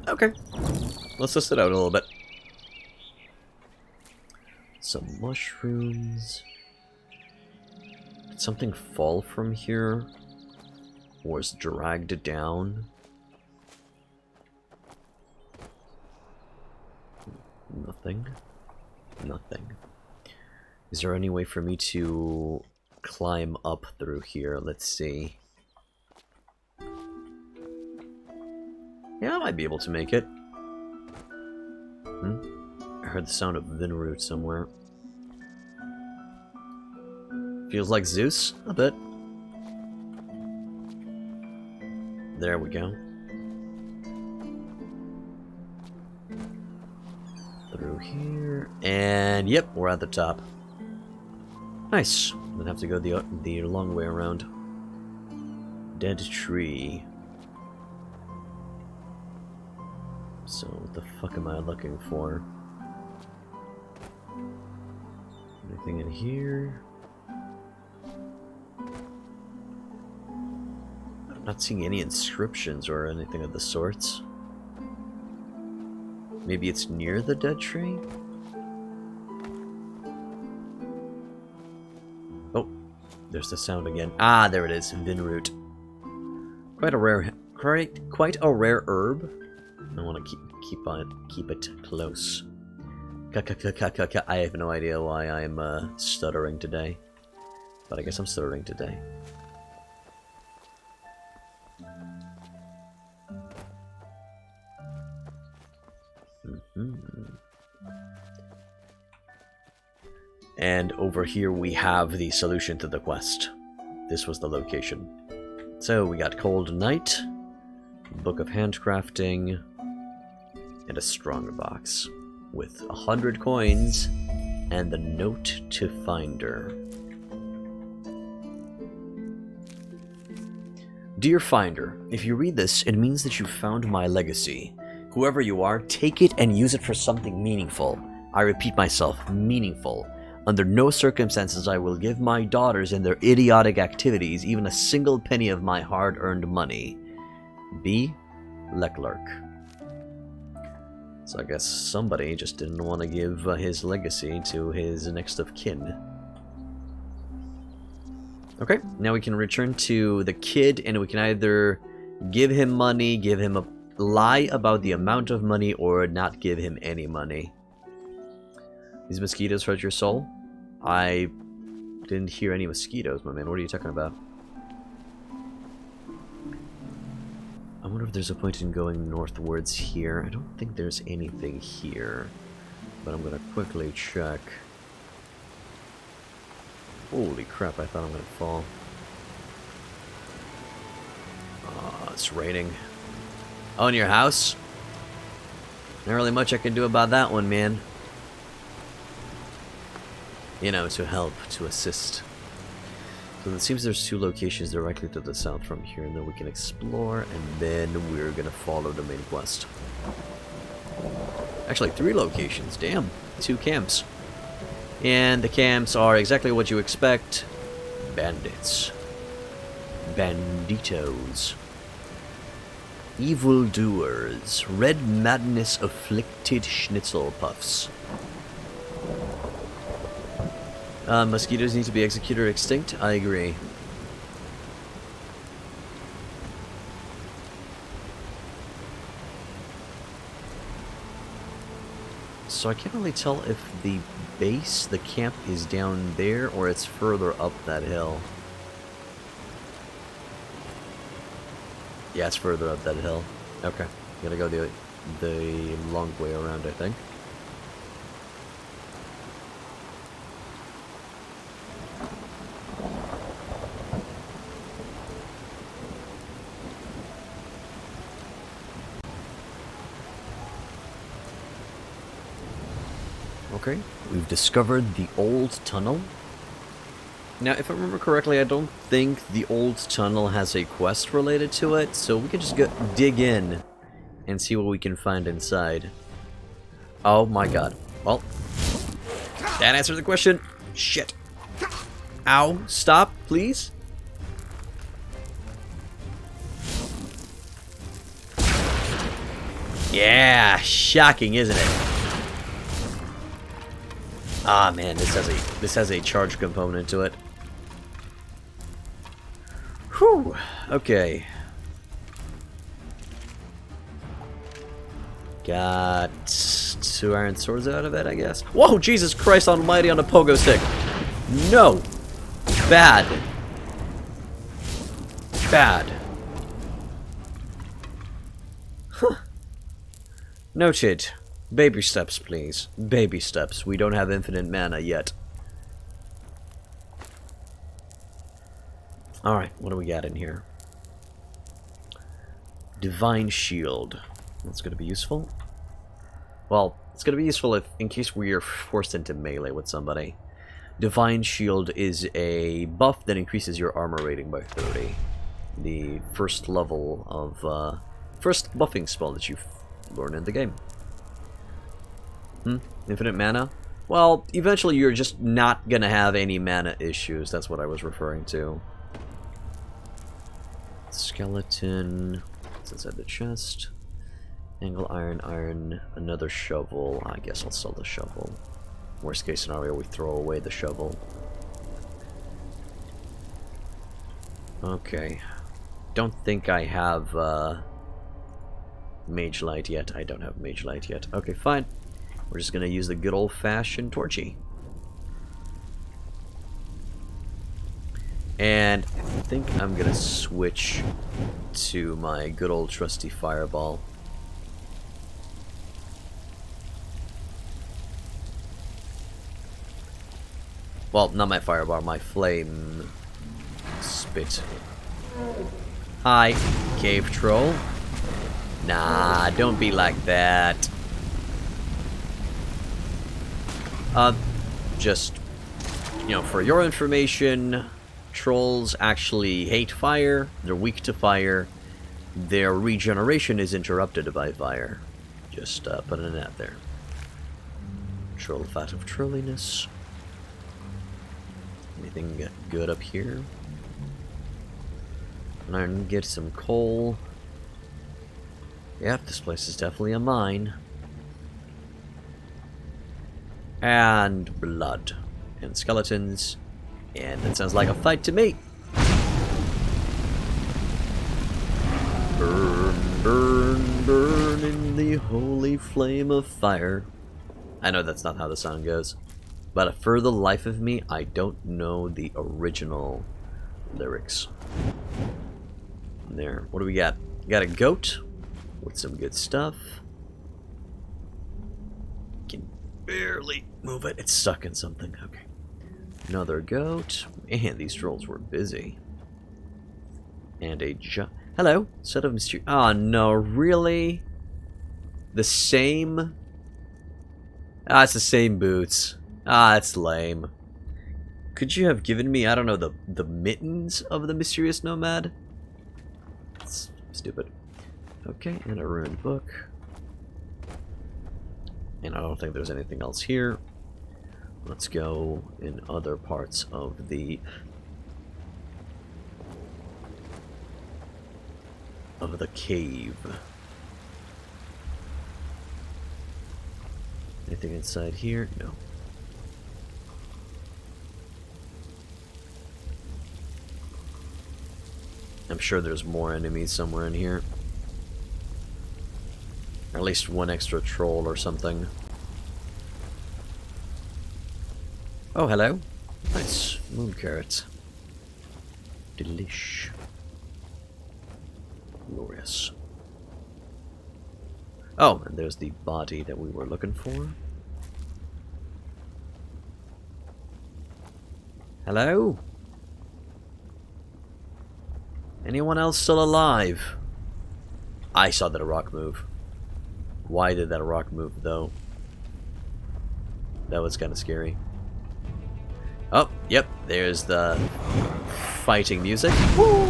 Okay, let's test it out a little bit. Some mushrooms. Did something fall from here? Or is dragged down? Nothing. Nothing. Is there any way for me to climb up through here? Let's see. Yeah, I might be able to make it. I heard the sound of Vinroot somewhere. Feels like Zeus, a bit. There we go. Through here, and yep, we're at the top. Nice. I'm gonna have to go the long way around. Dead tree. So what the fuck am I looking for? Anything in here? I'm not seeing any inscriptions or anything of the sorts. Maybe it's near the dead tree? Oh, there's the sound again. Ah, there it is, Vinroot. Quite a rare herb. I want to keep it close. I have no idea why I'm stuttering today, but I guess I'm stuttering today. And over here we have the solution to the quest. This was the location. So we got Cold Night, Book of Handcrafting, and a Stronger Box with 100 coins and the Note to Finder. Dear Finder, if you read this, it means that you found my legacy. Whoever you are, take it and use it for something meaningful. I repeat myself, meaningful. Under no circumstances I will give my daughters and their idiotic activities even a single penny of my hard-earned money. B. Leclerc. So I guess somebody just didn't want to give his legacy to his next of kin. Okay, now we can return to the kid, and we can either give him money, give him a lie about the amount of money, or not give him any money. These mosquitoes hurt your soul? I didn't hear any mosquitoes, my man. What are you talking about? I wonder if there's a point in going northwards here. I don't think there's anything here, but I'm gonna quickly check. Holy crap, I thought I'm gonna fall. It's raining. Oh, in your house? Not really much I can do about that one, man. You know, to help, to assist. So it seems there's 2 locations directly to the south from here, and then we can explore, and then we're gonna follow the main quest. Actually, 3 locations, damn. 2 camps. And the camps are exactly what you expect. Bandits. Banditos. Evildoers. Red madness afflicted schnitzel puffs. Mosquitoes need to be executed or extinct? I agree. So I can't really tell if the base, the camp, is down there or it's further up that hill. Yeah, it's further up that hill. Okay. Gotta go the long way around, I think. Okay, we've discovered the old tunnel. Now, if I remember correctly, I don't think the old tunnel has a quest related to it, so we can just go dig in and see what we can find inside. Oh my god. Well, that answers the question. Shit. Ow. Stop, please. Yeah, shocking, isn't it? Ah man, this has a charge component to it. Whew. Okay. Got 2 iron swords out of it, I guess. Whoa, Jesus Christ almighty on a pogo stick. No. Bad. Bad. Huh. Noted. Baby steps, please. Baby steps. We don't have infinite mana yet. Alright, what do we got in here? Divine Shield. That's going to be useful. Well, it's going to be useful if, in case we are forced into melee with somebody. Divine Shield is a buff that increases your armor rating by 30. The first level of, first buffing spell that you learning the game. Infinite mana? Well, eventually you're just not gonna have any mana issues. That's what I was referring to. Skeleton. It's inside the chest. Angle iron, another shovel. I guess I'll sell the shovel. Worst case scenario, we throw away the shovel. Okay. Don't think I have Mage Light yet. I don't have Mage Light yet. Okay, fine. We're just gonna use the good old-fashioned torchy. And I think I'm gonna switch to my good old trusty fireball. Well, not my fireball, my flame spit. Hi, cave troll. Nah, don't be like that. Just, you know, for your information, trolls actually hate fire, they're weak to fire, their regeneration is interrupted by fire. Just putting it out there. Troll fat of trolliness. Anything good up here? Iron, get some coal. Yep, this place is definitely a mine. And blood. And skeletons. And it sounds like a fight to me. Burn, burn, burn in the holy flame of fire. I know that's not how the song goes. But for the life of me, I don't know the original lyrics. There. What do we got? We got a goat with some good stuff. Can barely move it. It's stuck in something. Okay. Another goat. Man, these trolls were busy. And a hello. Set of mystery. Oh no, really? The same? Ah, it's the same boots. Ah, that's lame. Could you have given me, I don't know, the mittens of the mysterious nomad? It's stupid. Okay, and a ruined book. And I don't think there's anything else here. Let's go in other parts of the cave. Anything inside here? No. I'm sure there's more enemies somewhere in here. Or at least one extra troll or something. Oh, hello. Nice. Moon carrots. Delish. Glorious. Oh, and there's the body that we were looking for. Hello? Anyone else still alive? I saw that rock move. Why did that rock move, though? That was kind of scary. Oh, yep, there's the fighting music. Woo!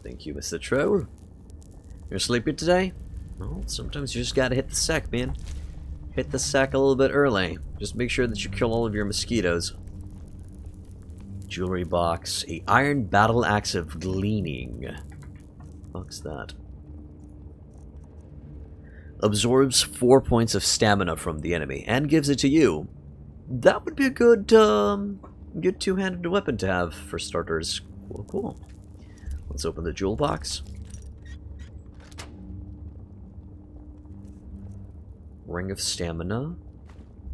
Thank you, Mr. Troll. You're sleepy today? Well, sometimes you just gotta hit the sack, man. Hit the sack a little bit early. Just make sure that you kill all of your mosquitoes. Jewelry box. A iron battle axe of gleaning. What's that? Absorbs 4 points of stamina from the enemy and gives it to you. That would be a good, good two-handed weapon to have for starters. Cool, cool. Let's open the jewel box. Ring of Stamina,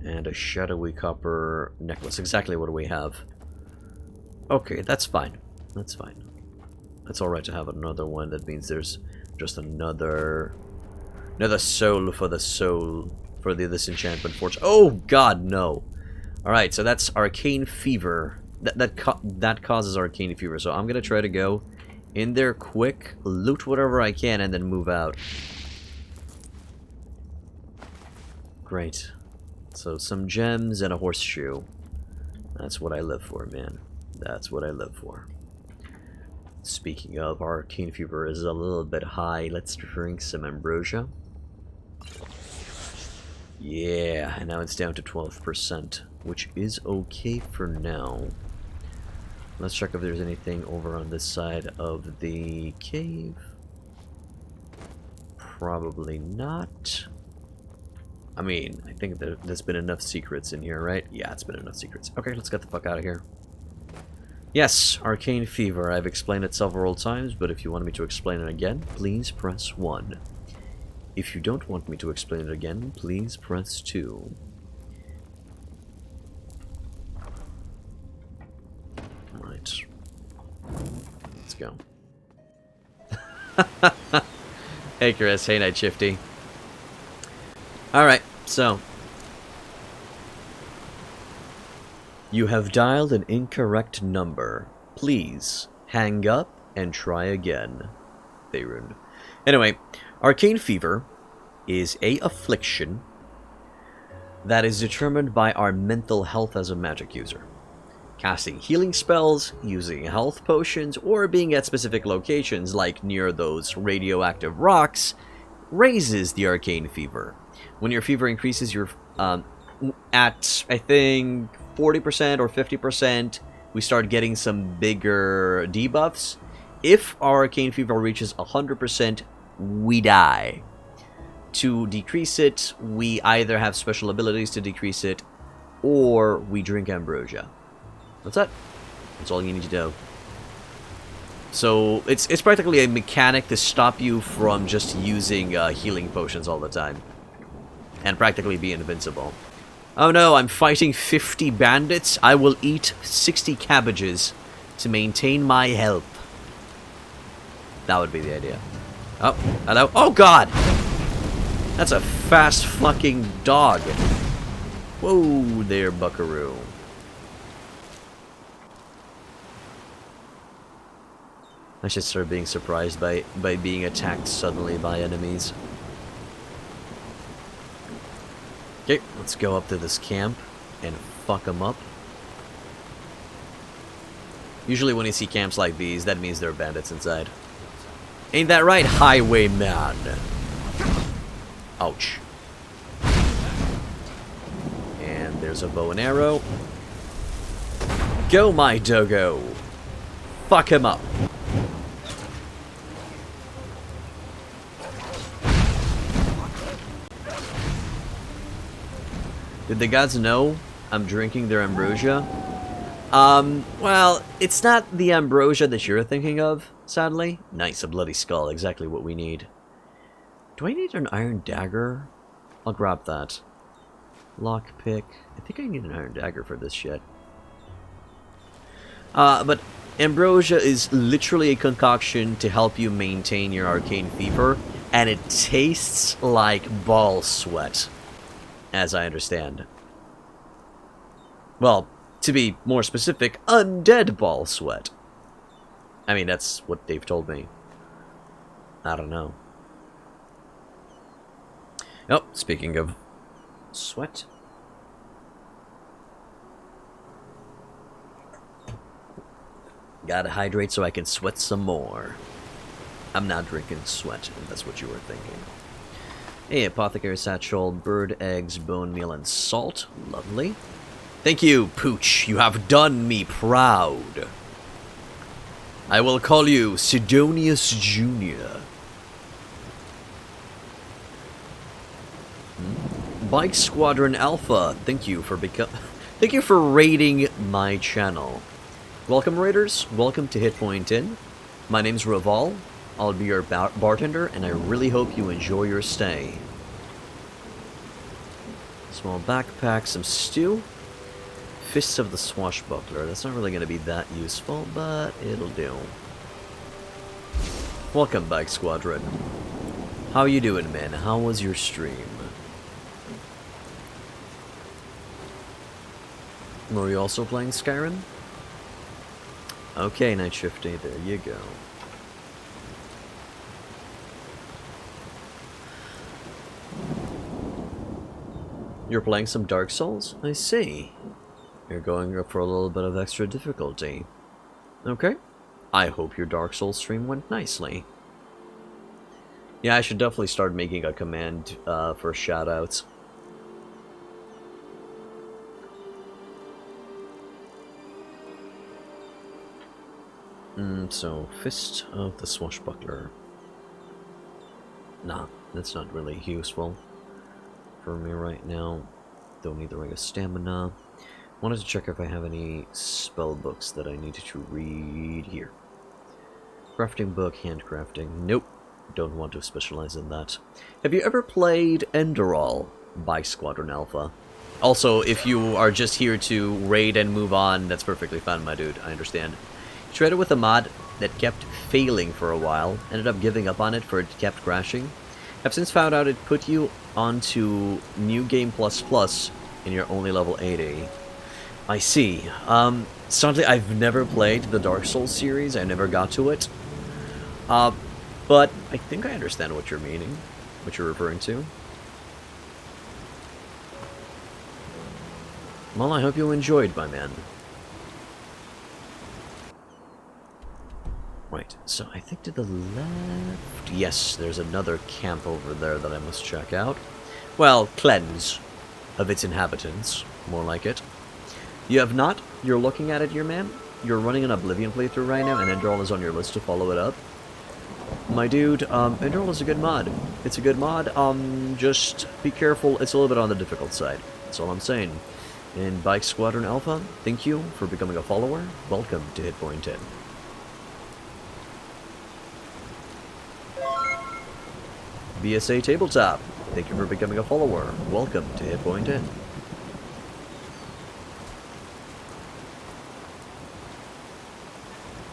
and a shadowy copper necklace. Exactly what do we have? Okay, that's fine. That's fine. It's alright to have another one. That means there's just another soul for this enchantment fortune. Oh god, no! Alright, so that's Arcane Fever. That causes Arcane Fever, so I'm gonna try to go in there quick, loot whatever I can, and then move out. Great. So some gems and a horseshoe. That's what I live for, man. That's what I live for. Speaking of, Arcane Fever is a little bit high. Let's drink some ambrosia. Yeah, and now it's down to 12%, which is okay for now. Let's check if there's anything over on this side of the cave. Probably not. I mean, I think there's been enough secrets in here, right? Yeah, it's been enough secrets. Okay, let's get the fuck out of here. Yes, Arcane Fever. I've explained it several times, but if you want me to explain it again, please press 1. If you don't want me to explain it again, please press 2. Right. Let's go. Hey Chris, hey Night Shifty. Alright, so. You have dialed an incorrect number. Please hang up and try again. Faerun. Anyway, Arcane Fever is a affliction that is determined by our mental health as a magic user. Casting healing spells, using health potions, or being at specific locations like near those radioactive rocks raises the Arcane Fever. When your fever increases, you're at, I think, 40% or 50%, we start getting some bigger debuffs. If our Arcane Fever reaches 100%, we die. To decrease it, we either have special abilities to decrease it, or we drink ambrosia. That's it. That's all you need to do. So, it's practically a mechanic to stop you from just using healing potions all the time. And practically be invincible. Oh no, I'm fighting 50 bandits. I will eat 60 cabbages to maintain my health. That would be the idea. Oh, hello. Oh god! That's a fast fucking dog. Whoa there, buckaroo. I should start being surprised by being attacked suddenly by enemies. Okay, let's go up to this camp and fuck them up. Usually when you see camps like these, that means there are bandits inside. Ain't that right, highwayman? Ouch. And there's a bow and arrow. Go, my doggo! Fuck him up! Did the gods know I'm drinking their ambrosia? Well, it's not the ambrosia that you're thinking of, sadly. Nice, a bloody skull, exactly what we need. Do I need an iron dagger? I'll grab that. Lockpick. I think I need an iron dagger for this shit. But ambrosia is literally a concoction to help you maintain your Arcane Fever, and it tastes like ball sweat. As I understand. Well, to be more specific, undead ball sweat. I mean, that's what they've told me. I don't know. Oh, speaking of sweat. Gotta hydrate so I can sweat some more. I'm not drinking sweat, if that's what you were thinking. Hey, apothecary satchel, bird eggs, bone meal, and salt. Lovely. Thank you, Pooch. You have done me proud. I will call you Sidonius Jr. Bike Squadron Alpha. Thank you for raiding my channel. Welcome, raiders. Welcome to Hit Point Inn. My name's Overhaul. I'll be your bartender, and I really hope you enjoy your stay. Small backpack, some stew. Fists of the Swashbuckler. That's not really going to be that useful, but it'll do. Welcome, Bike Squadron. How you doing, man? How was your stream? Were you also playing Skyrim? Okay, Night Shifty, there you go. You're playing some Dark Souls? I see. You're going up for a little bit of extra difficulty. Okay. I hope your Dark Souls stream went nicely. Yeah, I should definitely start making a command for shoutouts. So, Fist of the Swashbuckler. Nah, that's not really useful for me right now. Don't need the Ring of Stamina. Wanted to check if I have any spell books that I need to read here. Crafting book, handcrafting. Nope, don't want to specialize in that. Have you ever played Enderal by Squadron Alpha? Also, if you are just here to raid and move on, that's perfectly fine, my dude. I understand. Tried it with a mod that kept failing for a while, ended up giving up on it for it kept crashing. I've since found out it put you onto New Game Plus Plus and you're only level 80. I see. Sadly, I've never played the Dark Souls series. I never got to it. But I think I understand what you're meaning, what you're referring to. Well, I hope you enjoyed, my man. Right, so I think to the left... Yes, there's another camp over there that I must check out. Well, cleanse of its inhabitants, more like it. You have not? You're looking at it, your man? You're running an Oblivion playthrough right now, and Enderal is on your list to follow it up. My dude, Enderal is a good mod. It's a good mod, just be careful, it's a little bit on the difficult side. That's all I'm saying. And Bike Squadron Alpha, thank you for becoming a follower. Welcome to Hitpoint 10. BSA Tabletop, thank you for becoming a follower. Welcome to Hitpoint 10.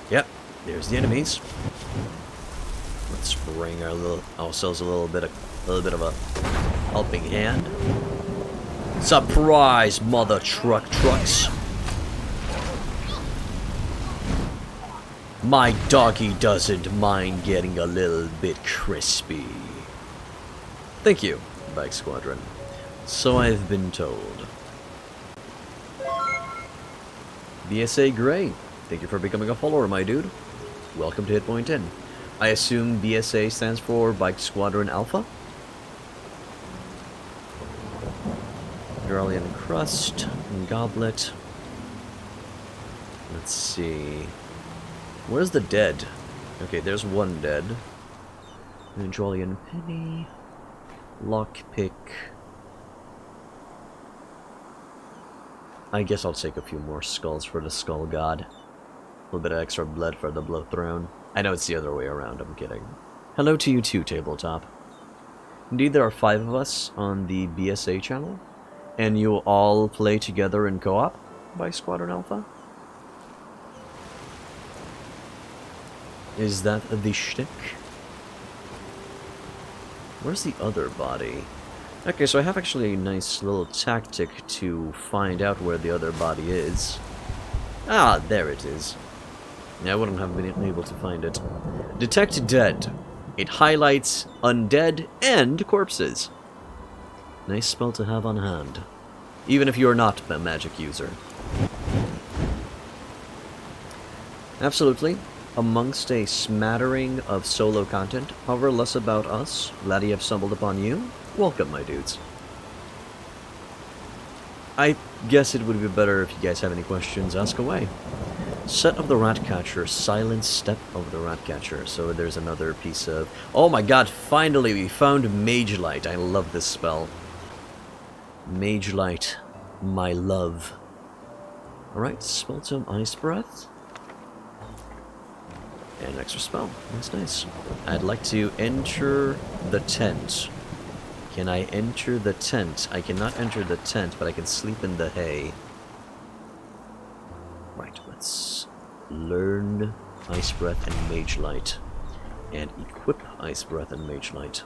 Yep, there's the enemies. Let's bring ourselves a little bit of a helping hand. Surprise, mother trucks! My doggy doesn't mind getting a little bit crispy. Thank you, Bike Squadron. So I've been told. BSA Gray, thank you for becoming a follower, my dude. Welcome to Hitpoint 10. I assume BSA stands for Bike Squadron Alpha? Dralian Crust, Goblet. Let's see. Where's the dead? Okay, there's one dead. Dralian Penny. Lockpick. I guess I'll take a few more skulls for the Skull God. A little bit of extra blood for the Blood Throne. I know it's the other way around, I'm kidding. Hello to you too, Tabletop. Indeed, there are 5 of us on the BSA channel, and you all play together in co-op by Squadron Alpha? Is that the shtick? Where's the other body? Okay, so I have actually a nice little tactic to find out where the other body is. Ah, there it is. Yeah, I wouldn't have been able to find it. Detect Dead. It highlights undead and corpses. Nice spell to have on hand. Even if you're not a magic user. Absolutely. Amongst a smattering of solo content, however less about us, glad you have stumbled upon you. Welcome, my dudes. I guess it would be better if you guys have any questions, ask away. Set of the Ratcatcher, Silent Step of the Ratcatcher. So there's another piece of... Oh my god, finally we found Mage Light. I love this spell. Mage Light, my love. Alright, spell some Ice Breath. And an extra spell. That's nice. I'd like to enter the tent. Can I enter the tent? I cannot enter the tent, but I can sleep in the hay. Right, let's learn Ice Breath and Mage Light. And equip Ice Breath and Mage Light.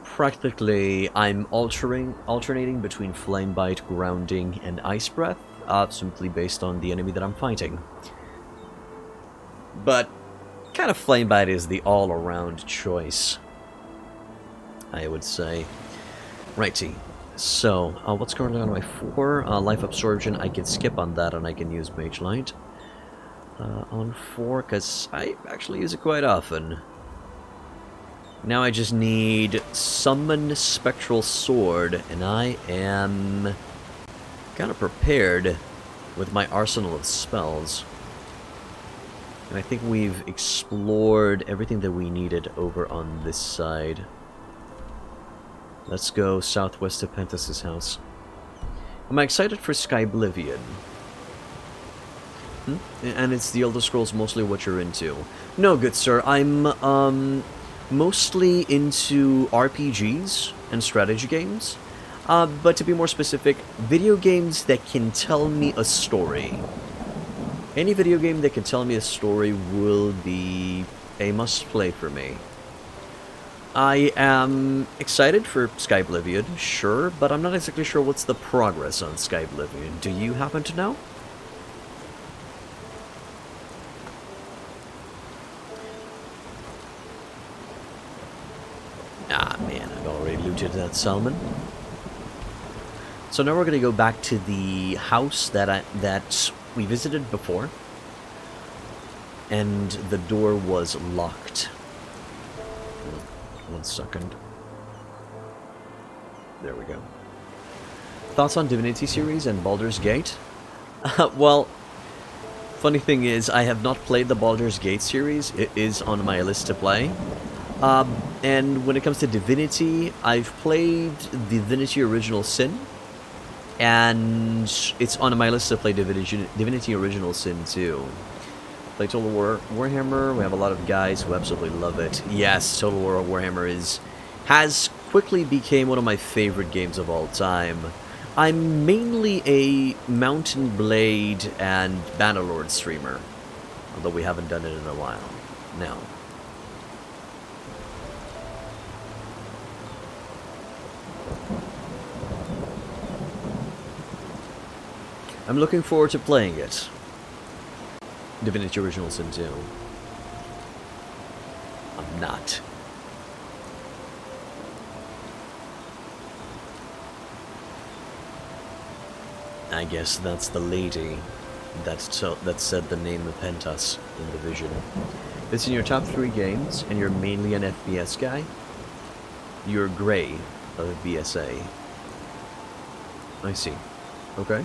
Practically, I'm alternating between Flame Bite, Grounding, and Ice Breath, simply based on the enemy that I'm fighting. But kind of Flamebite is the all-around choice, I would say. Righty. So, what's currently on my 4? Life Absorption, I can skip on that and I can use Mage Light. On 4, because I actually use it quite often. Now I just need Summon Spectral Sword, and I am kind of prepared with my arsenal of spells. And I think we've explored everything that we needed over on this side. Let's go southwest to Pentas' house. Am I excited for Skyblivion? And it's the Elder Scrolls mostly what you're into. No, good sir, I'm mostly into RPGs and strategy games. But to be more specific, video games that can tell me a story. Any video game that can tell me a story will be a must-play for me. I am excited for Skyblivion, sure, but I'm not exactly sure what's the progress on Skyblivion. Do you happen to know? Ah, man, I've already looted that salmon. So now we're going to go back to the house that we visited before. And the door was locked. 1 second. There we go. Thoughts on Divinity series and Baldur's Gate? Well, funny thing is, I have not played the Baldur's Gate series. It is on my list to play. And when it comes to Divinity, I've played Divinity Original Sin. And it's on my list to play Divinity Original Sin too. Play Total War Warhammer. We have a lot of guys who absolutely love it. Yes, Total War Warhammer has quickly became one of my favorite games of all time. I'm mainly a Mountain Blade and Bannerlord streamer, although we haven't done it in a while. Now, I'm looking forward to playing it. Divinity Original Sin 2. I'm not. I guess that's the lady that said the name of Pentas in the vision. It's in your top 3 games, and you're mainly an FPS guy. You're Gray of BSA. I see. Okay.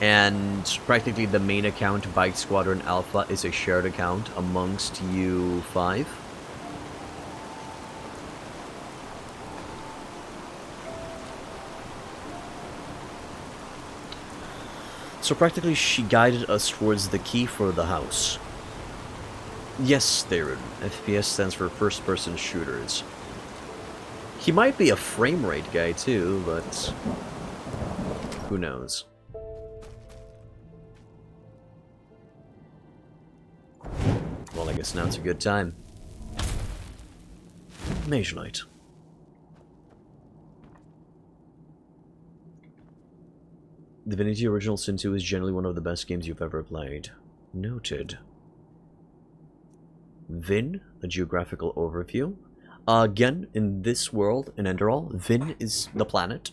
And practically the main account, Bike Squadron Alpha, is a shared account amongst you 5. So practically she guided us towards the key for the house. Yes, Theron. FPS stands for first person shooters. He might be a frame rate guy too, but who knows. Well, I guess now's a good time. Mage Light. Divinity Original Sin 2 is generally one of the best games you've ever played. Noted. Vin, a geographical overview. Again, in this world, in Enderal, Vin is the planet.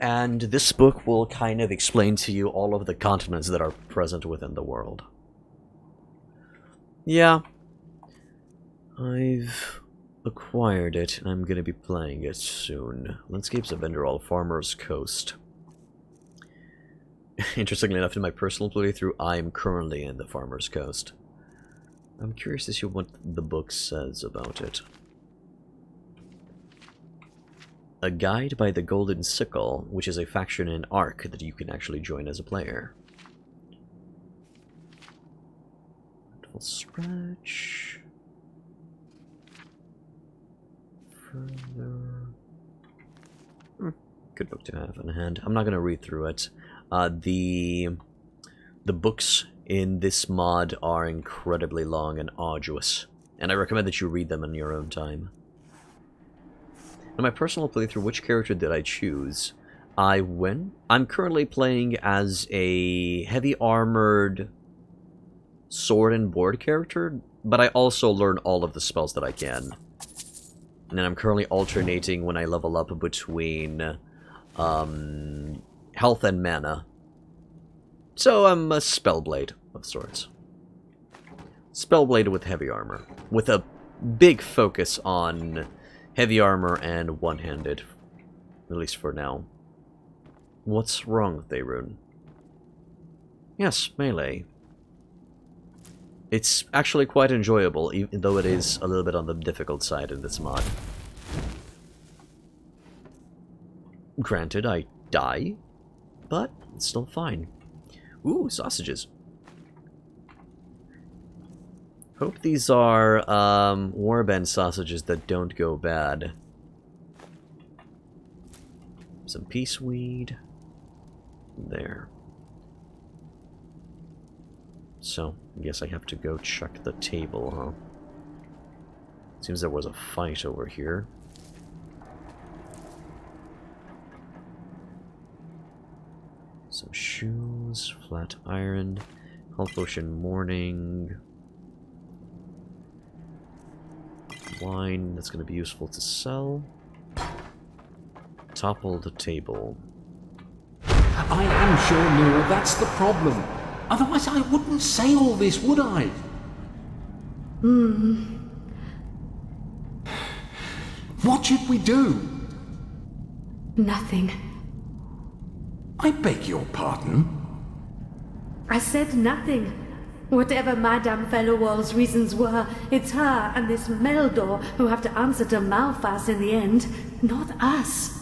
And this book will kind of explain to you all of the continents that are present within the world. Yeah, I've acquired it, and I'm going to be playing it soon. Landscapes of Enderal, Farmer's Coast. Interestingly enough, in my personal playthrough, I am currently in the Farmer's Coast. I'm curious to see what the book says about it. A guide by the Golden Sickle, which is a faction in Arc that you can actually join as a player. Full scratch. Further. Good book to have in hand. I'm not going to read through it. The books in this mod are incredibly long and arduous, and I recommend that you read them in your own time. In my personal playthrough, which character did I choose? I'm currently playing as a heavy armored sword and board character, but I also learn all of the spells that I can. And then I'm currently alternating when I level up between health and mana. So I'm a Spellblade of sorts. Spellblade with heavy armor, with a big focus on heavy armor and one-handed, at least for now. What's wrong with Daerun? Yes, melee. It's actually quite enjoyable, even though it is a little bit on the difficult side in this mod. Granted, I die, but it's still fine. Ooh, sausages. Hope these are warband sausages that don't go bad. Some peaceweed. There. So, I guess I have to go check the table, huh? Seems there was a fight over here. Some shoes, flat iron, health potion morning. Wine, that's going to be useful to sell. Topple the table.
I am sure, Nero, that's the problem. Otherwise I wouldn't say all this, would I? What should we do?
Nothing.
I beg your pardon?
I said nothing. Whatever Madame Fellowall's reasons were, it's her and this Meldor who have to answer to Malphas in the end, not us.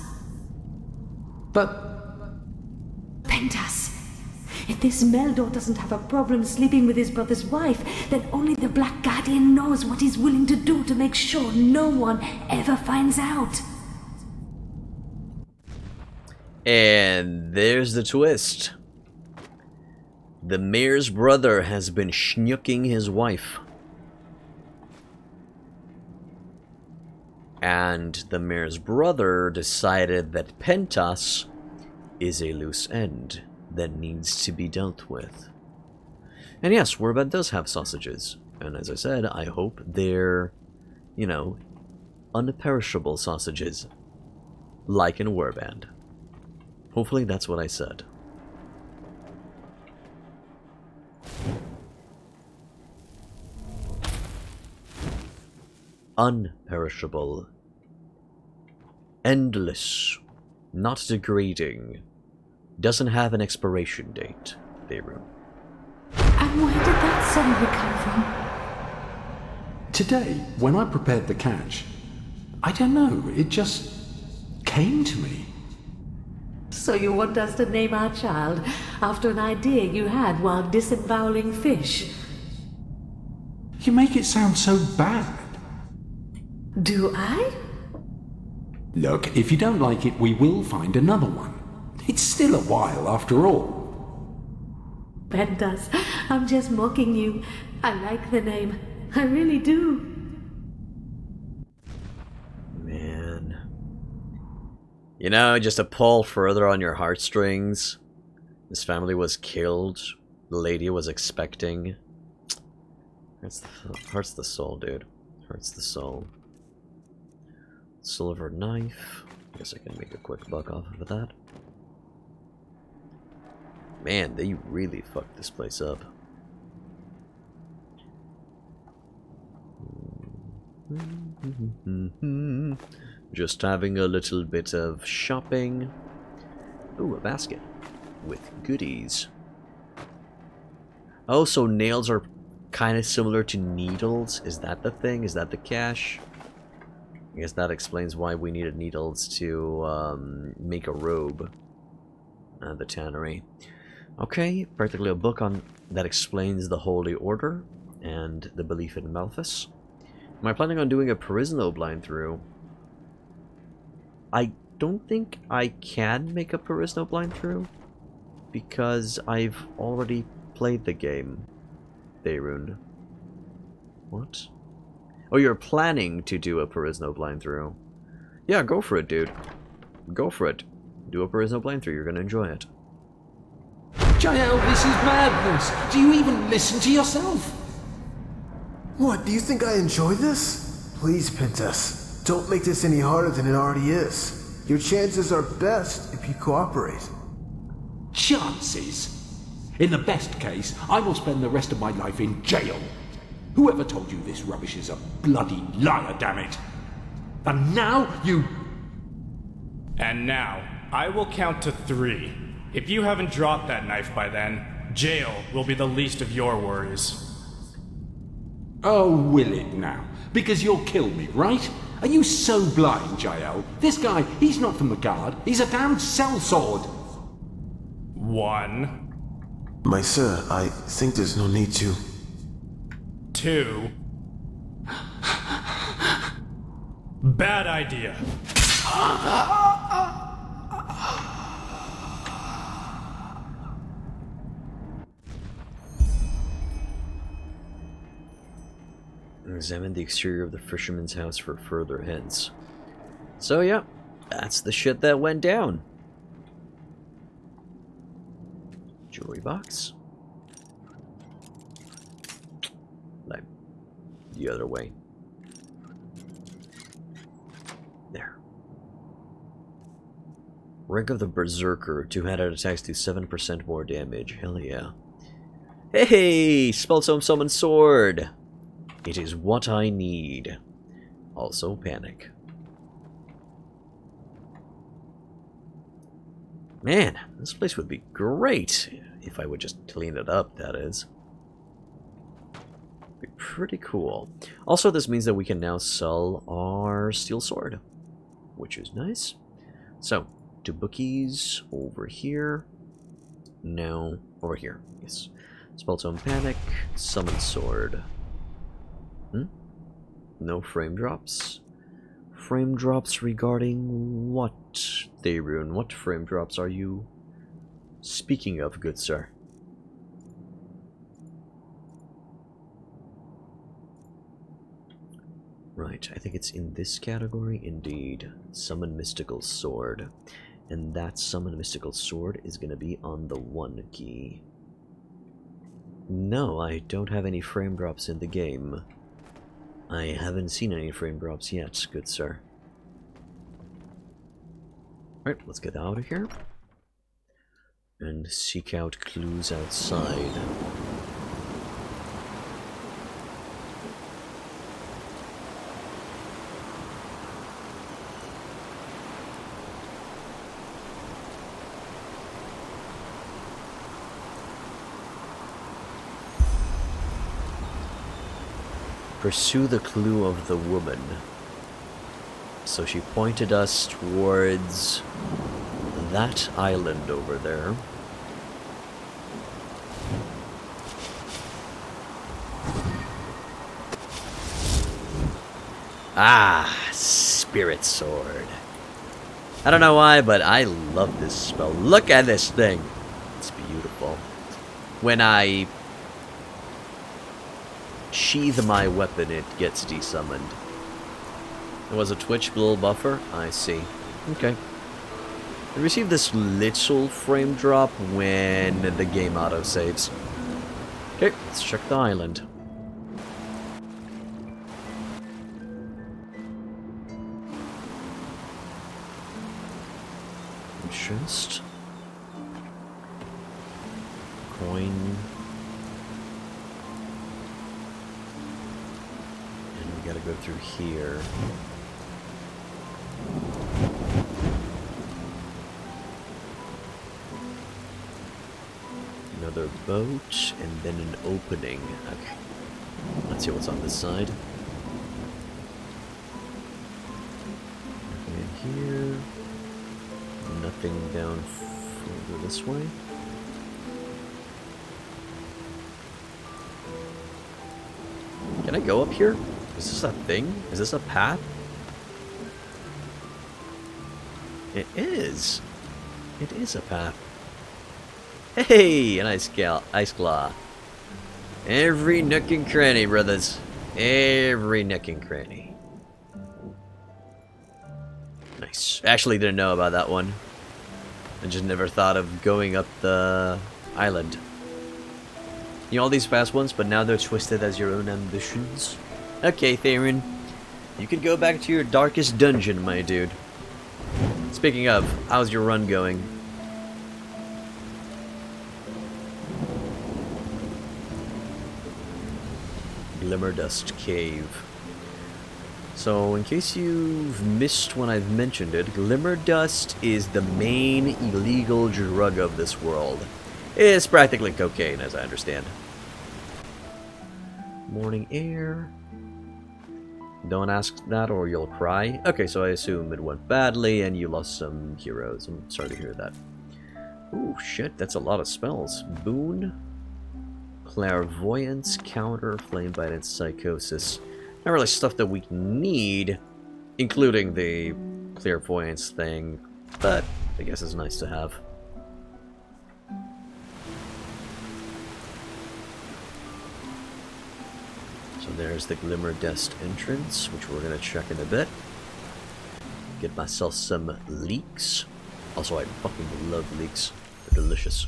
But...
Pentas, if this Meldor doesn't have a problem sleeping with his brother's wife, then only the Black Guardian knows what he's willing to do to make sure no one ever finds out.
And there's the twist. The mayor's brother has been schnooking his wife. And the mayor's brother decided that Pentas is a loose end that needs to be dealt with. And yes, Warband does have sausages. And as I said, I hope they're, you know, unperishable sausages. Like in Warband. Hopefully that's what I said. Unperishable. Endless. Not degrading. Doesn't have an expiration date, Daerun.
And where did that suddenly come from?
Today, when I prepared the catch, I don't know, it just came to me.
So you want us to name our child after an idea you had while disemboweling fish?
You make it sound so bad.
Do I?
Look, if you don't like it, we will find another one. It's still a while, after all.
Pentas, I'm just mocking you. I like the name. I really do.
Man. You know, just to pull further on your heartstrings. His family was killed. The lady was expecting. Hurts the soul, dude. Hurts the soul. Silver knife. Guess I can make a quick buck off of that. Man, they really fucked this place up. Just having a little bit of shopping. Ooh, a basket with goodies. Oh, so nails are kind of similar to needles? Is that the thing? Is that the cache? I guess that explains why we needed needles to make a robe. The tannery. Okay, practically a book on that explains the Holy Order and the belief in Malphas. Am I planning on doing a Perisno blind through? I don't think I can make a Perisno blind through because I've already played the game. Daerun. What? Oh, you're planning to do a Perisno blind through. Yeah, go for it, dude. Go for it. Do a Perisno blind through. You're gonna enjoy it.
Jael, this is madness. Do you even listen to yourself?
What, do you think I enjoy this? Please, Princess, don't make this any harder than it already is. Your chances are best if you cooperate.
Chances? In the best case, I will spend the rest of my life in jail. Whoever told you this rubbish is a bloody liar, damn it? And now you...
And now, I will count to 3. If you haven't dropped that knife by then, jail will be the least of your worries.
Oh, will it now? Because you'll kill me, right? Are you so blind, Jael? This guy, he's not from the guard. He's a damned sellsword.
1.
My sir, I think there's no need to.
2. Bad idea.
Examine the exterior of the fisherman's house for further hints. So yeah, that's the shit that went down. Jewelry box. Like the other way. There. Rank of the Berserker. 2-handed attacks do 7% more damage. Hell yeah. Hey! Spelltome Summon Sword! It is what I need. Also panic. Man, this place would be great if I would just clean it up, that is. Be pretty cool. Also, this means that we can now sell our steel sword, which is nice. So, 2 bookies over here. No, over here. Yes. Spelltome Panic, Summon Sword. No frame drops. Frame drops regarding what, Thaerun? What frame drops are you speaking of, good sir? Right, I think it's in this category, indeed. Summon Mystical Sword. And that Summon Mystical Sword is going to be on the 1 key. No, I don't have any frame drops in the game. I haven't seen any frame drops yet, good sir. Alright, let's get out of here. And seek out clues outside. Pursue the clue of the woman. So she pointed us towards that island over there. Ah, Spirit Sword. I don't know why, but I love this spell. Look at this thing. It's beautiful. When I sheath my weapon, it gets desummoned. It was a Twitch little buffer? I see. Okay. I received this little frame drop when the game autosaves. Okay, let's check the island. Interest. Coin. Gotta go through here. Another boat, and then an opening. Okay. Let's see what's on this side. Nothing in here. Nothing down further this way. Can I go up here? Is this a thing? Is this a path? It is. It is a path. Hey, an ice claw. Every nook and cranny, brothers. Every nook and cranny. Nice. Actually didn't know about that one. I just never thought of going up the island. You know all these fast ones, but now they're twisted as your own ambitions. Okay, Theron. You can go back to your darkest dungeon, my dude. Speaking of, how's your run going? Glimmerdust Cave. So, in case you've missed when I've mentioned it, Glimmerdust is the main illegal drug of this world. It's practically cocaine, as I understand. Morning air. Don't ask that or you'll cry. Okay, so I assume it went badly and you lost some heroes. I'm sorry to hear that. Ooh, shit, that's a lot of spells. Boon, Clairvoyance, Counter, Flame Bite, and Psychosis. Not really stuff that we need, including the Clairvoyance thing, but I guess it's nice to have. So there's the Glimmerdust entrance, which we're going to check in a bit. Get myself some leeks. Also, I fucking love leeks. They're delicious.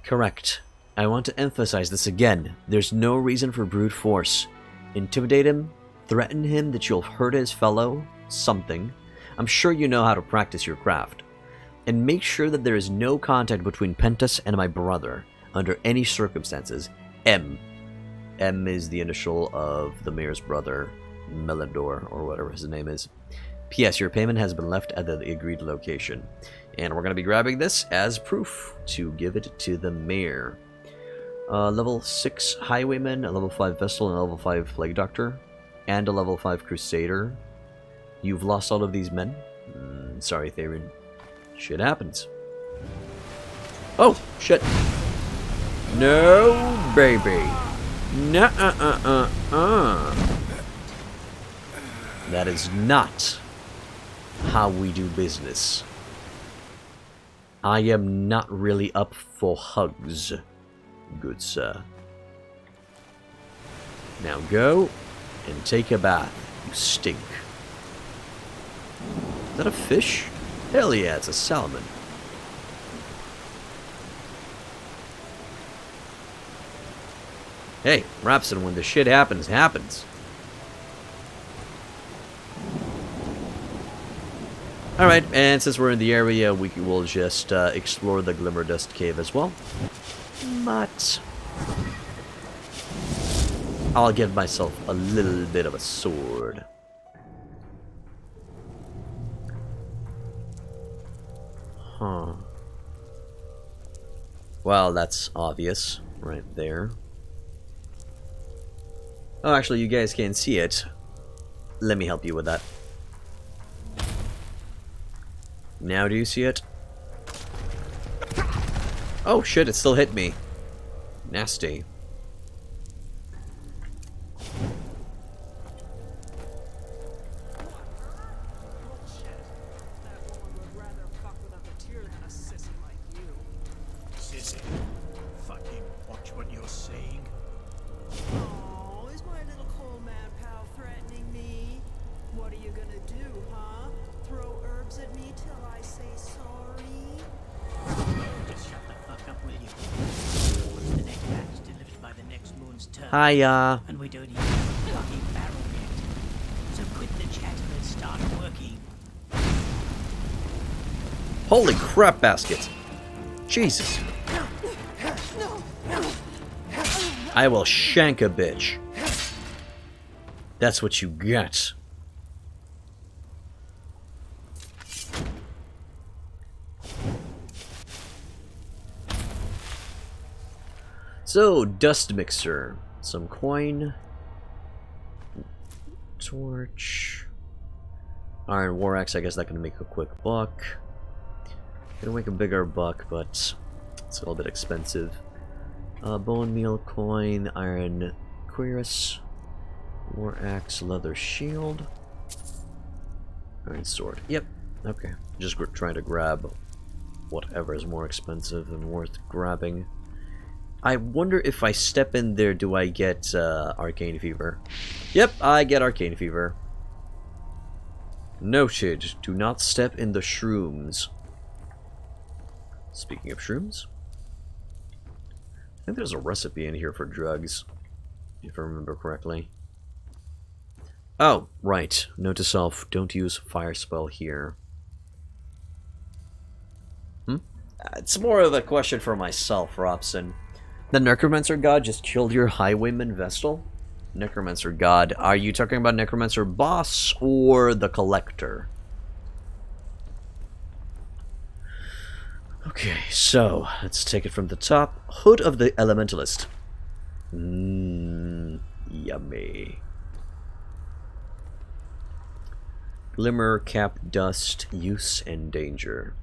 Correct. I want to emphasize this again. There's no reason for brute force. Intimidate him, threaten him that you'll hurt his fellow, something. I'm sure you know how to practice your craft. And make sure that there is no contact between Pentas and my brother, under any circumstances. M. M is the initial of the mayor's brother, Melidor, or whatever his name is. P.S. Your payment has been left at the agreed location. And we're going to be grabbing this as proof to give it to the mayor. Level 6 Highwayman, a level 5 Vestal, and a level 5 Plague Doctor, and a level 5 Crusader. You've lost all of these men? Sorry, Theron. Shit happens. Oh, shit. No, baby. Nuh-uh-uh-uh-uh. That is not how we do business. I am not really up for hugs, good sir. Now go and take a bath, you stink. Is that a fish? Hell yeah, it's a salmon. Hey, Rapson, when the shit happens, happens. Alright, and since we're in the area, we will just explore the Glimmerdust Cave as well. But I'll give myself a little bit of a sword. Huh. Well, that's obvious right there. Oh, actually, you guys can't see it. Let me help you with that. Now do you see it? Oh shit, it still hit me. Nasty.
Sissy, fucking watch what you're saying.
Oh, is my little coal man pal threatening me? What are you gonna do, huh? Throw herbs at me till I say sorry?
Just shut the fuck up, will you? The next batch delivered by the next moon's turn.
Hiya.
And we don't even have a fucking barrel yet. So quit the chatter and start working.
Holy crap, basket. Jesus. I will shank a bitch. That's what you get. So, dust mixer. Some coin. Torch. Iron war axe, I guess that can make a quick buck. Gonna make a bigger buck, but it's a little bit expensive. Bone meal coin, iron cuirass, war axe, leather shield, iron sword. Yep, okay. Just trying to grab whatever is more expensive and worth grabbing. I wonder if I step in there, do I get Arcane Fever? Yep, I get Arcane Fever. Noted, do not step in the shrooms. Speaking of shrooms, think there's a recipe in here for drugs, if I remember correctly. Oh, right. Note to self, don't use fire spell here. It's more of a question for myself, Robson. The Necromancer God just killed your Highwayman Vestal? Necromancer God. Are you talking about Necromancer Boss or the Collector? Okay, so let's take it from the top. Hood of the Elementalist. Yummy. Glimmer, cap, dust, use, and danger.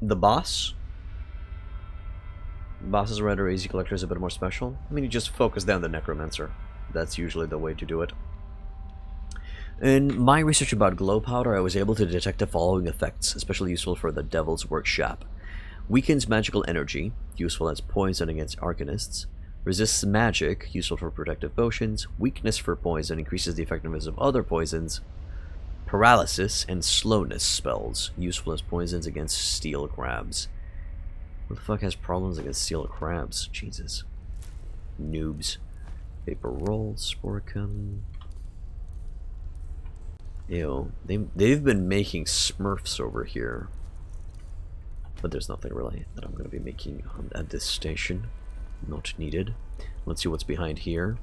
The boss? Boss is rather easy, collector is a bit more special. I mean, you just focus down the Necromancer. That's usually the way to do it. In my research about glow powder, I was able to detect the following effects, especially useful for the Devil's Workshop. Weakens magical energy, useful as poison against arcanists. Resists magic, useful for protective potions. Weakness for poison, increases the effectiveness of other poisons. Paralysis and slowness spells, useful as poisons against steel crabs. Who the fuck has problems against steel crabs? Jesus. Noobs. Paper roll, sporcum. Ew. They've been making Smurfs over here. But there's nothing really that I'm going to be making at this station. Not needed. Let's see what's behind here.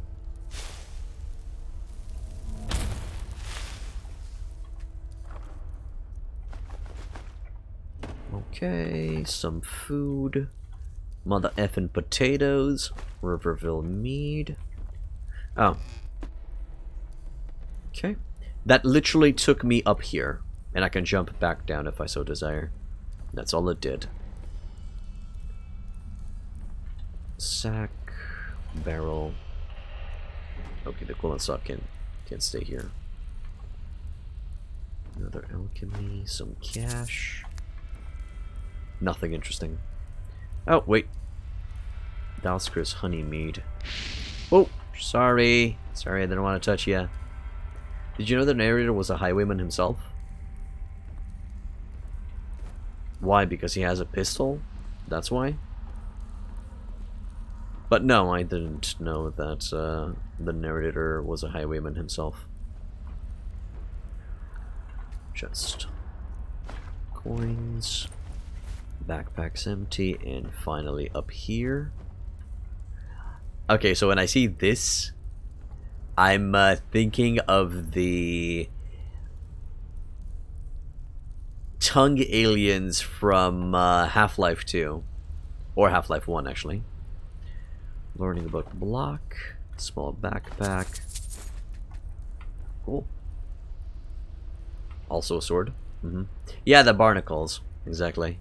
Okay, some food. Mother effing potatoes. Riverville mead. Oh. Okay. That literally took me up here. And I can jump back down if I so desire. That's all it did. Sack. Barrel. Okay, the coolant stock can stay here. Another alchemy. Some cash. Nothing interesting. Oh, wait. Dalsker's honey mead. Oh, sorry. Sorry, I didn't want to touch you. Did you know the narrator was a highwayman himself? Why? Because he has a pistol? That's why? But no, I didn't know that the narrator was a highwayman himself. Just coins. Backpack's empty, and finally up here. Okay, so when I see this, I'm thinking of the tongue aliens from Half-Life 2. Or Half-Life 1, actually. Learning about block. Small backpack. Cool. Also a sword. Yeah, the barnacles. Exactly.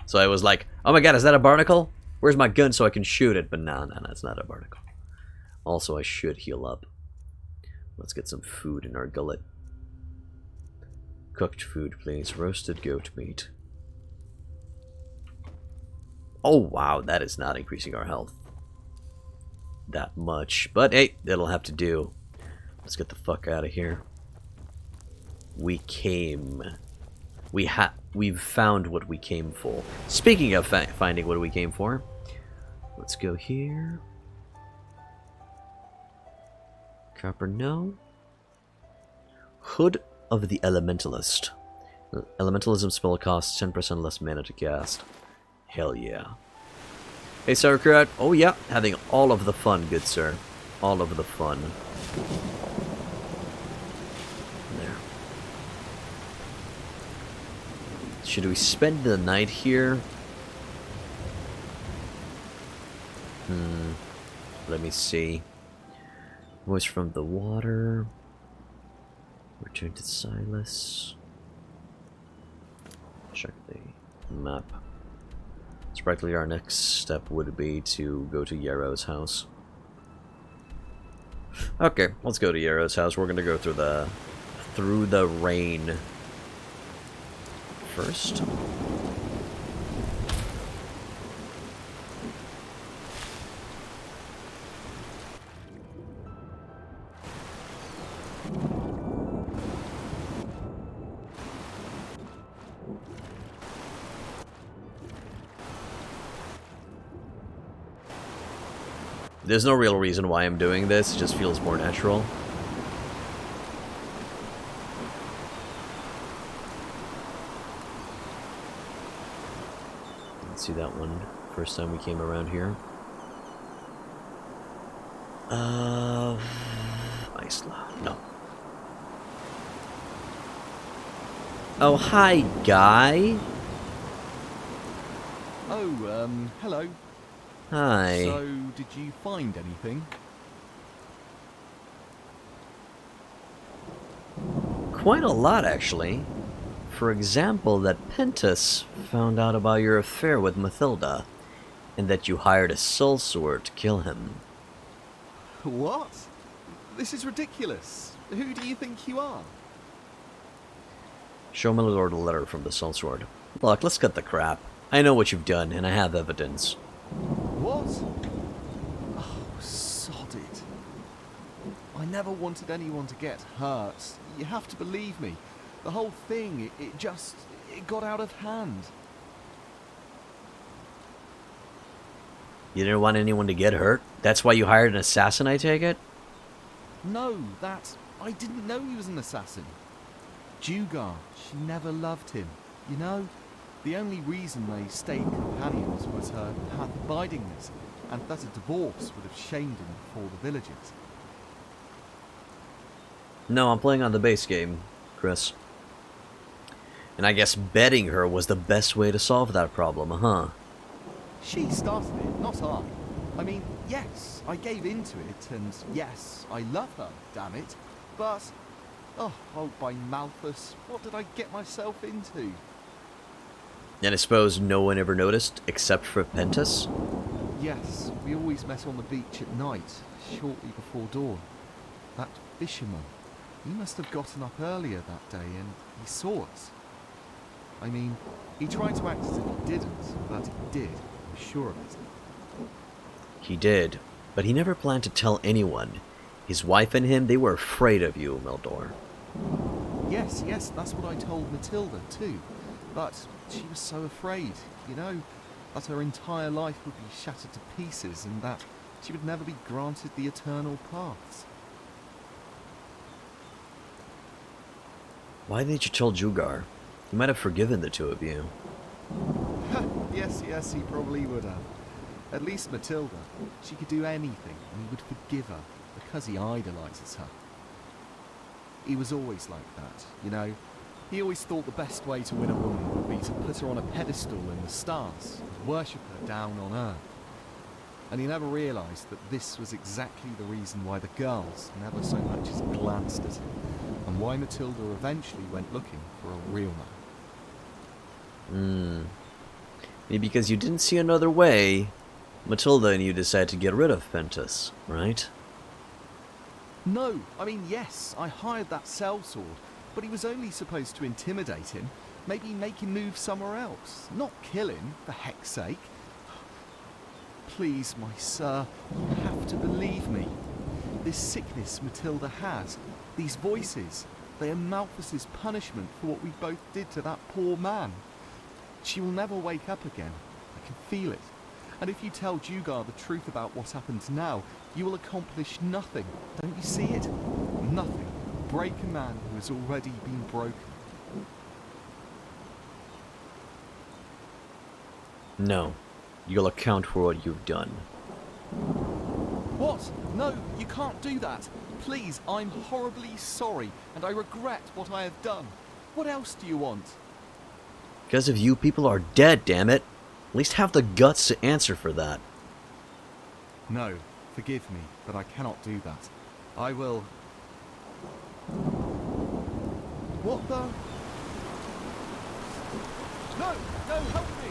So I was like, oh my god, is that a barnacle? Where's my gun so I can shoot it? But no, it's not a barnacle. Also, I should heal up. Let's get some food in our gullet. Cooked food, please. Roasted goat meat. Oh, wow, that is not increasing our health that much. But hey, that'll have to do. Let's get the fuck out of here. We've found what we came for. Speaking of finding what we came for, let's go here. Copper, no. Hood of the Elementalist. Elementalism spell costs 10% less mana to cast. Hell yeah. Hey, Sauerkraut. Oh yeah, having all of the fun, good sir. All of the fun. There. Should we spend the night here? Let me see. Voice from the water. Return to Silas. Check the map. So practically our next step would be to go to Yarrow's house. Okay, let's go to Yarrow's house. We're gonna go through the rain first. There's no real reason why I'm doing this, it just feels more natural. Let's see that one. First time we came around here. Isla. No. Oh, hi, guy.
Oh, hello.
Hi.
So, did you find anything?
Quite a lot, actually. For example, that Pentus found out about your affair with Mathilda, and that you hired a sellsword to kill him.
What? This is ridiculous. Who do you think you are?
Show my lord a letter from the sellsword. Look, let's cut the crap. I know what you've done, and I have evidence.
What? Oh, sod it. I never wanted anyone to get hurt. You have to believe me. The whole thing, it got out of hand.
You didn't want anyone to get hurt? That's why you hired an assassin, I take it?
No, I didn't know he was an assassin. Jugar, she never loved him. You know, the only reason they stayed companions was her path abidingness, and that a divorce would have shamed him before the villagers.
No, I'm playing on the base game, Chris. And I guess betting her was the best way to solve that problem, huh?
She started it, not I. I mean, yes, I gave into it, and yes, I love her, damn it. But, oh by Malthus, what did I get myself into?
And I suppose no one ever noticed, except for Pentus?
Yes, we always met on the beach at night, shortly before dawn. That fisherman, he must have gotten up earlier that day, and he saw us. I mean, he tried to act as if he didn't, but he did, I'm sure of it.
He did, but he never planned to tell anyone. His wife and him, they were afraid of you, Meldor.
Yes, that's what I told Matilda too. But she was so afraid, you know, that her entire life would be shattered to pieces and that she would never be granted the eternal paths.
Why didn't you tell Jugar? He might have forgiven the two of you.
Yes, he probably would have. At least Matilda, she could do anything and he would forgive her because he idolizes her. He was always like that, you know. He always thought the best way to win a woman would be to put her on a pedestal in the stars and worship her down on earth. And he never realized that this was exactly the reason why the girls never so much as glanced at him, and why Matilda eventually went looking for a real man.
Maybe because you didn't see another way, Matilda and you decided to get rid of Pentus, right?
No, I mean, yes, I hired that sellsword, but he was only supposed to intimidate him, maybe make him move somewhere else, not kill him, for heck's sake. Please, my sir, you have to believe me. This sickness Matilda has, these voices, they are Malthus's punishment for what we both did to that poor man. She will never wake up again, I can feel it. And if you tell Jugar the truth about what happens now, you will accomplish nothing. Don't you see it? Nothing. Break a man who has already been broken.
No. You'll account for what you've done.
What? No, you can't do that. Please, I'm horribly sorry, and I regret what I have done. What else do you want?
Because of you, people are dead, damn it. At least have the guts to answer for that.
No, forgive me, but I cannot do that. I will... What the... No, help me,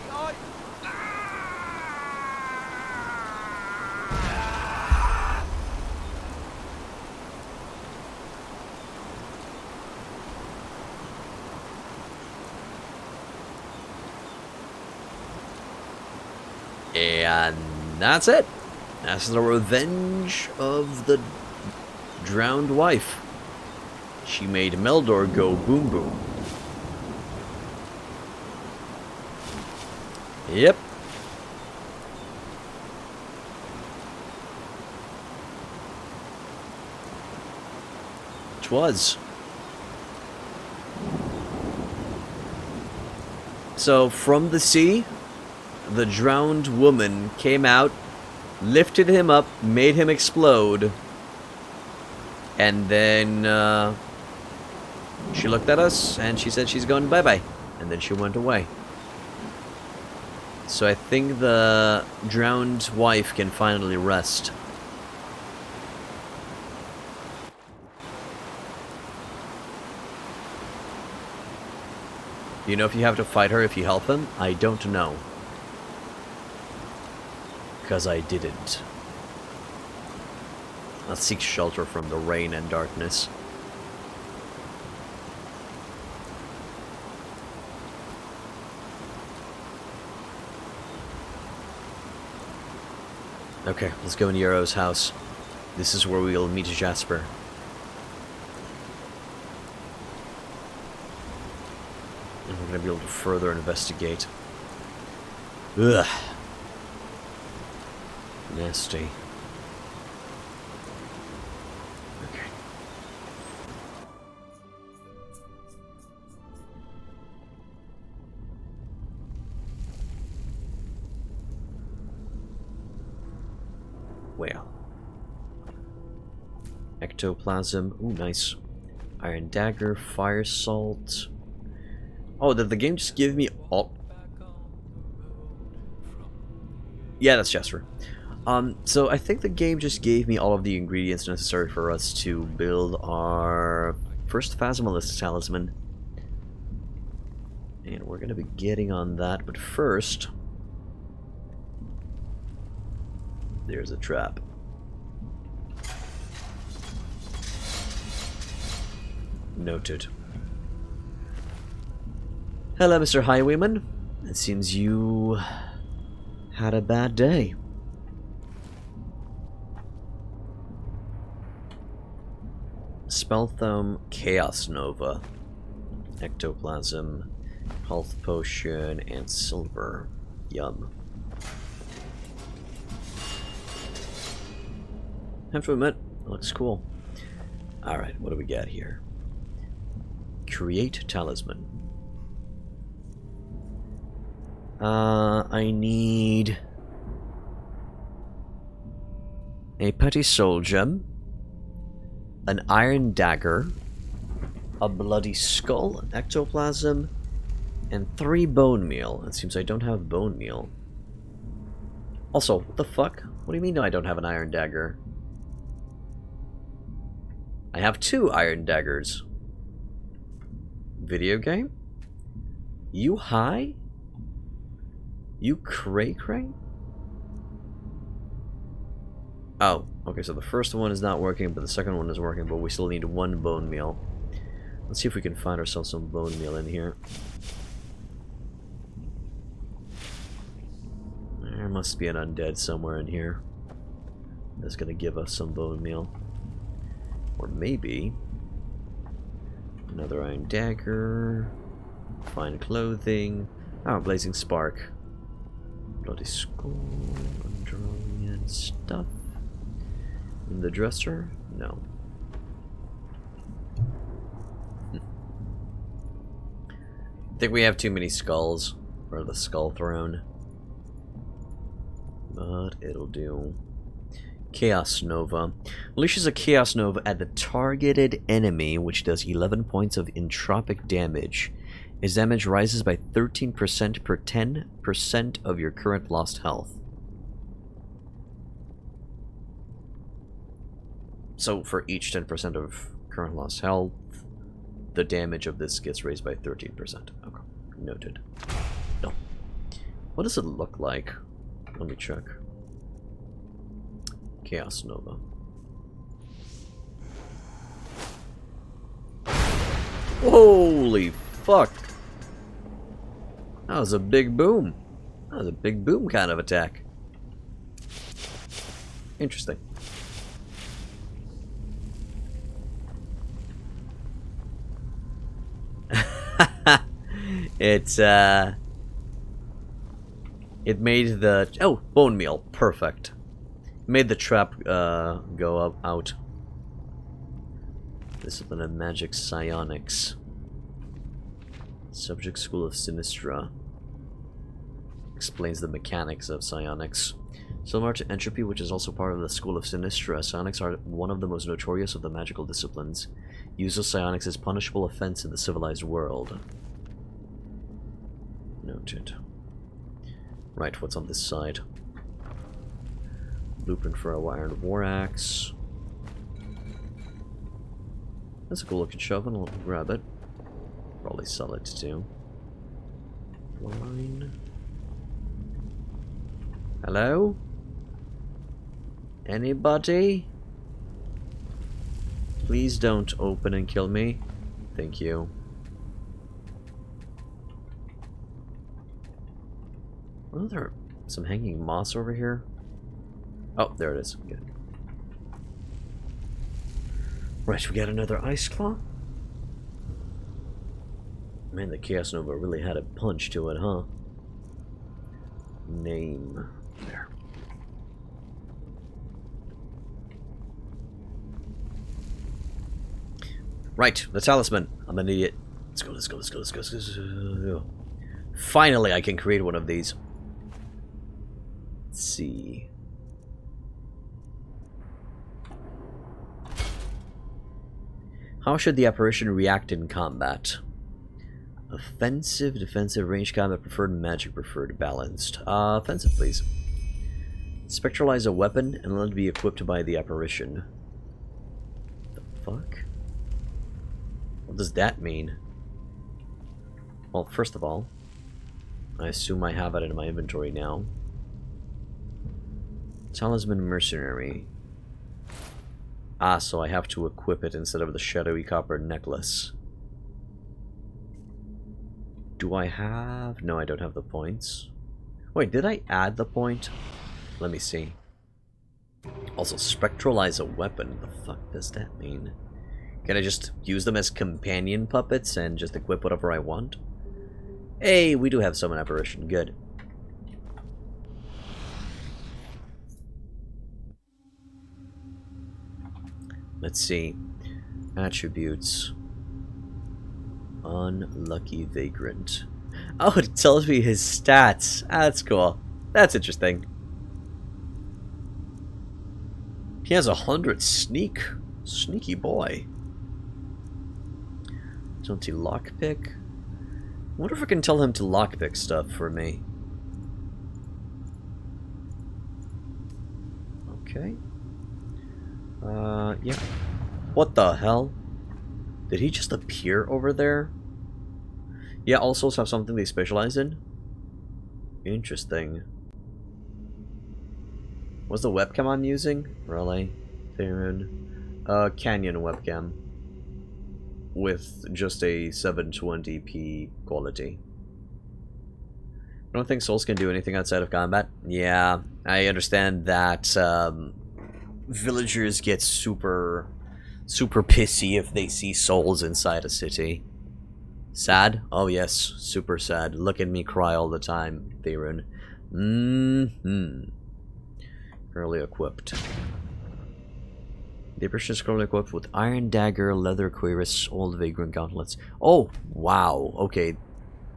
And that's it. That's the revenge of the drowned wife. She made Meldor go boom boom. Yep. it was. So, from the sea, the drowned woman came out, lifted him up, made him explode, and then she looked at us and she said she's going bye-bye, and then she went away. So I think the drowned wife can finally rest. Do you know if you have to fight her if you help him? I don't know. Because I didn't. Let's seek shelter from the rain and darkness. Okay, let's go in Yarrow's house. This is where we'll meet Jasper. And we're gonna be able to further investigate. Ugh. Nasty. Okay. Well. Ectoplasm. Ooh, nice. Iron Dagger, Fire Salt. Oh, did the game just give me all... Yeah, that's Jasper. So I think the game just gave me all of the ingredients necessary for us to build our first Phasmalist talisman. And we're going to be getting on that, but first... There's a trap. Noted. Hello, Mr. Highwayman. It seems you had a bad day. Spellthome, Chaos Nova, Ectoplasm, Health Potion, and Silver. Yum. Have to admit, it looks cool. Alright, what do we got here? Create Talisman. I need a Petty Soul Gem, an Iron Dagger, a Bloody Skull, an Ectoplasm, and 3 Bone Meal. It seems I don't have Bone Meal. Also, what the fuck? What do you mean I don't have an Iron Dagger? I have 2 Iron Daggers. Video game? You high? You cray-cray? Oh, okay, so the first one is not working, but the second one is working, but we still need 1 bone meal. Let's see if we can find ourselves some bone meal in here. There must be an undead somewhere in here that's gonna give us some bone meal. Or maybe another iron dagger, fine clothing. Oh, blazing spark. Bloody skull, Andronian stuff. In the dresser? No. I think we have too many skulls for the skull throne. But it'll do. Chaos Nova. Unleashes a Chaos Nova at the targeted enemy, which does 11 points of entropic damage. Its damage rises by 13% per 10% of your current lost health. So for each 10% of current lost health, the damage of this gets raised by 13%. Okay, noted. No. What does it look like? Let me check. Chaos Nova. Holy fuck! That was a big boom. That was a big boom kind of attack. Interesting. It made the... Oh, bone meal. Perfect. Made the trap go out. Discipline of Magic Psionics. Subject School of Sinistra. Explains the mechanics of psionics. Similar to entropy, which is also part of the School of Sinistra, psionics are one of the most notorious of the magical disciplines. Use of psionics is punishable offense in the civilized world. Noted. Right, what's on this side? Blueprint for a Iron War Axe. That's a cool looking shovel, I'll grab it. Probably sell it too. Line. Hello? Anybody? Please don't open and kill me. Thank you. Oh, there are some hanging moss over here. Oh, there it is. Good. Right, we got another Ice Claw. Man, the Chaos Nova really had a punch to it, huh? Name. There. Right, the talisman. I'm an idiot. Let's go, let's go, let's go, let's go, let's go. Finally, I can create one of these. Let's see. How should the apparition react in combat? Offensive, defensive, range combat preferred, magic preferred, balanced. Offensive, please. Spectralize a weapon and let it be equipped by the apparition. The fuck? What does that mean? Well, first of all, I assume I have it in my inventory now. Talisman Mercenary. Ah, so I have to equip it instead of the shadowy copper necklace. Do I have... No, I don't have the points. Wait, did I add the point? Let me see. Also, spectralize a weapon. The fuck does that mean? Can I just use them as companion puppets and just equip whatever I want? Hey, we do have summon apparition. Good. Let's see. Attributes. Unlucky Vagrant. Oh, it tells me his stats. Ah, that's cool. That's interesting. He has 100 sneak. Sneaky boy. Don't he lockpick? I wonder if I can tell him to lockpick stuff for me. Okay. Yeah. What the hell? Did he just appear over there? Yeah, also have something they specialize in? Interesting. What's the webcam I'm using? Really? Theron. Canyon webcam. With just a 720p quality. I don't think souls can do anything outside of combat. Yeah, I understand that villagers get super pissy if they see souls inside a city. Sad? Oh yes, super sad. Look at me cry all the time, Theron. Early equipped. The apparition is currently equipped with Iron Dagger, Leather Cuirass, Old Vagrant Gauntlets. Oh, wow. Okay.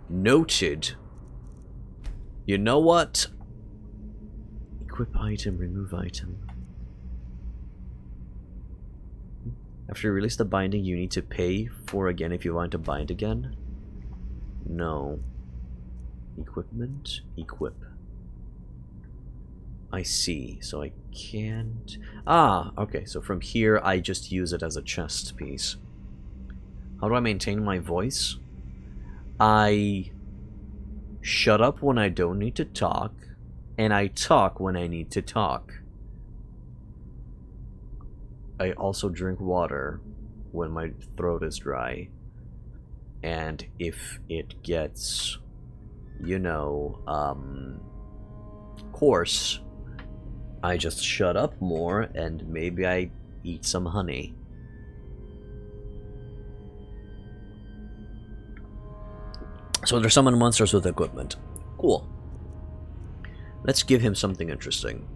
Noted. You know what? Equip item, remove item. After you release the binding, you need to pay for again if you want to bind again. No. Equipment, equip. I see, so I can't... Ah, okay, so from here I just use it as a chest piece. How do I maintain my voice? I shut up when I don't need to talk, and I talk when I need to talk. I also drink water when my throat is dry. And if it gets, you know, coarse, I just shut up more and maybe I eat some honey. So there's summon monsters with equipment. Cool. Let's give him something interesting.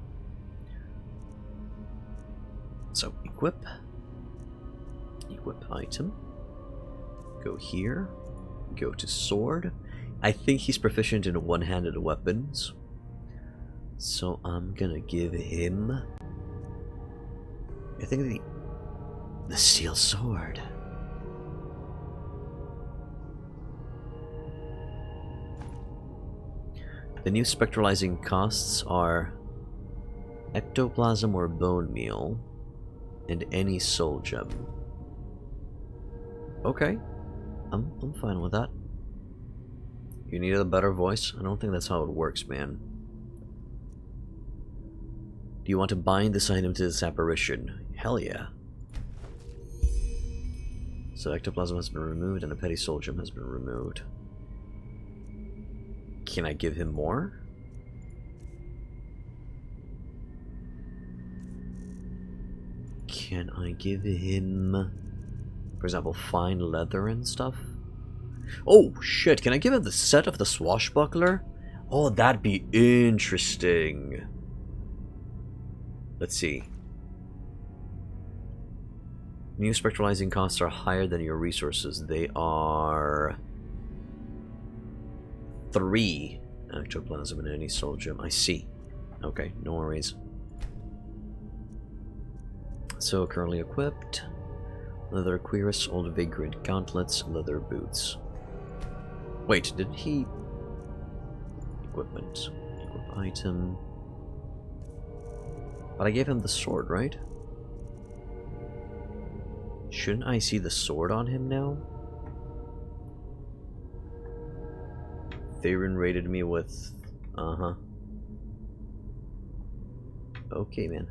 So equip. Equip item. Go here. Go to sword. I think he's proficient in one-handed weapons. So I'm gonna give him... I think the steel sword. The new spectralizing costs are ectoplasm or bone meal, and any soul gem. Okay, I'm fine with that. You need a better voice? I don't think that's how it works, man. Do you want to bind this item to this apparition? Hell yeah. So ectoplasm has been removed and a petty soul gem has been removed. Can I give him more? Can I give him, for example, fine leather and stuff? Oh shit, can I give him the set of the Swashbuckler? Oh, that'd be interesting. Let's see. New spectralizing costs are higher than your resources. They are 3 ectoplasm and any soul gem. I see. Okay, no worries. So currently equipped. Leather cuirass, old vagrant gauntlets, leather boots. Wait, did he... Equipment. Equip item. But I gave him the sword, right? Shouldn't I see the sword on him now? Theron rated me with... Uh-huh. Okay, man.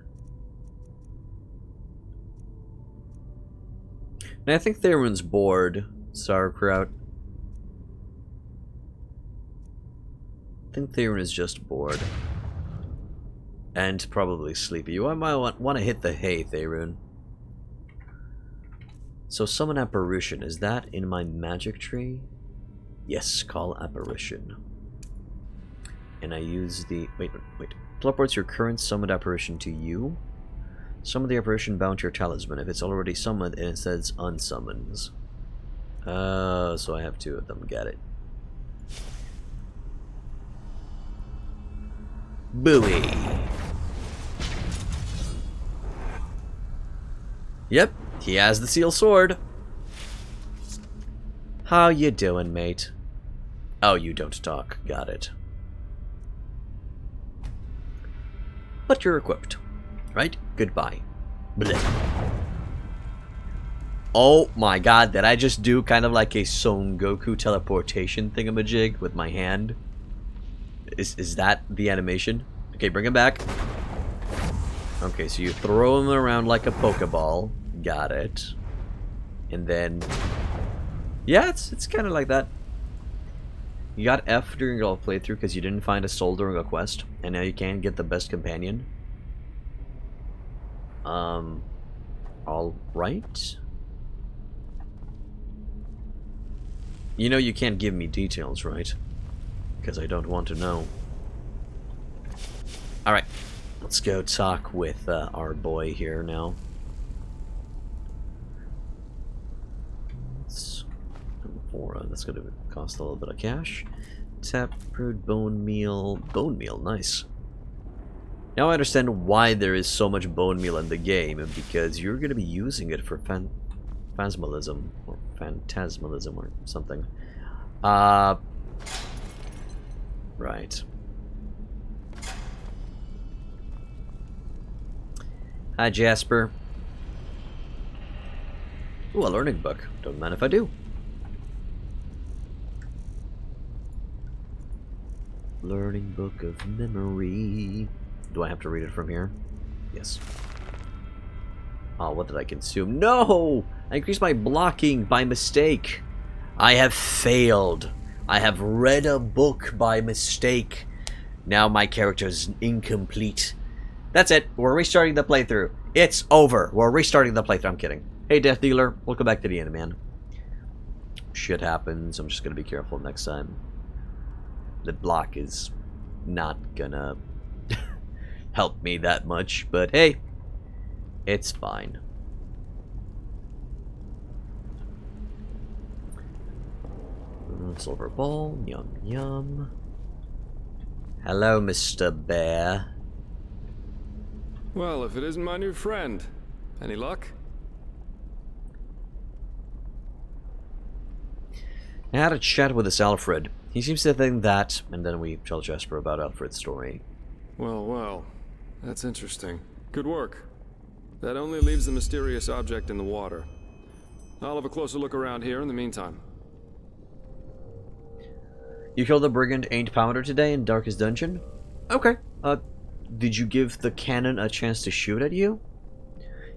And I think Theron's bored, Sauerkraut. I think Theron is just bored. And probably sleepy. You might want to hit the hay, Theron. So summon Apparition. Is that in my magic tree? Yes, call Apparition. And I use the... Wait. Teleports your current summoned Apparition to you. Summon the Apparition bound to your talisman. If it's already summoned, and it says unsummons. So I have 2 of them. Got it. Buoy. Yep, he has the seal sword. How you doing, mate? Oh, you don't talk. Got it. But you're equipped. Right? Goodbye. Blech. Oh my god, did I just do kind of like a Son Goku teleportation thingamajig with my hand? Is that the animation? Okay, bring him back. Okay, so you throw him around like a Pokeball. Got it. And then... Yeah, it's kind of like that. You got F during your playthrough because you didn't find a soul during a quest. And now you can't get the best companion. Alright. You know you can't give me details, right? Because I don't want to know. Alright. Let's go talk with our boy here now. That's going to cost a little bit of cash. Taproot, bone meal. Bone meal, nice. Now I understand why there is so much bone meal in the game, because you're going to be using it for phantasmalism or something. Right. Hi, Jasper. Ooh, a learning book. Don't mind if I do. Learning book of memory. Do I have to read it from here? Yes. Oh, what did I consume? No! I increased my blocking by mistake. I have failed. I have read a book by mistake. Now my character is incomplete. That's it. We're restarting the playthrough. It's over. We're restarting the playthrough. I'm kidding. Hey, Death Dealer. Welcome back to the end, man. Shit happens. I'm just going to be careful next time. The block is not gonna help me that much, but hey, it's fine. Silver bowl. Yum yum. Hello, Mr. Bear.
Well, if it isn't my new friend. Any luck?
I had a chat with this Alfred. He seems to think that, and then we tell Jesper about Alfred's story.
Well, well. That's interesting. Good work. That only leaves the mysterious object in the water. I'll have a closer look around here in the meantime.
You killed the brigand Ain't Powder today in Darkest Dungeon? Okay. Did you give the cannon a chance to shoot at you?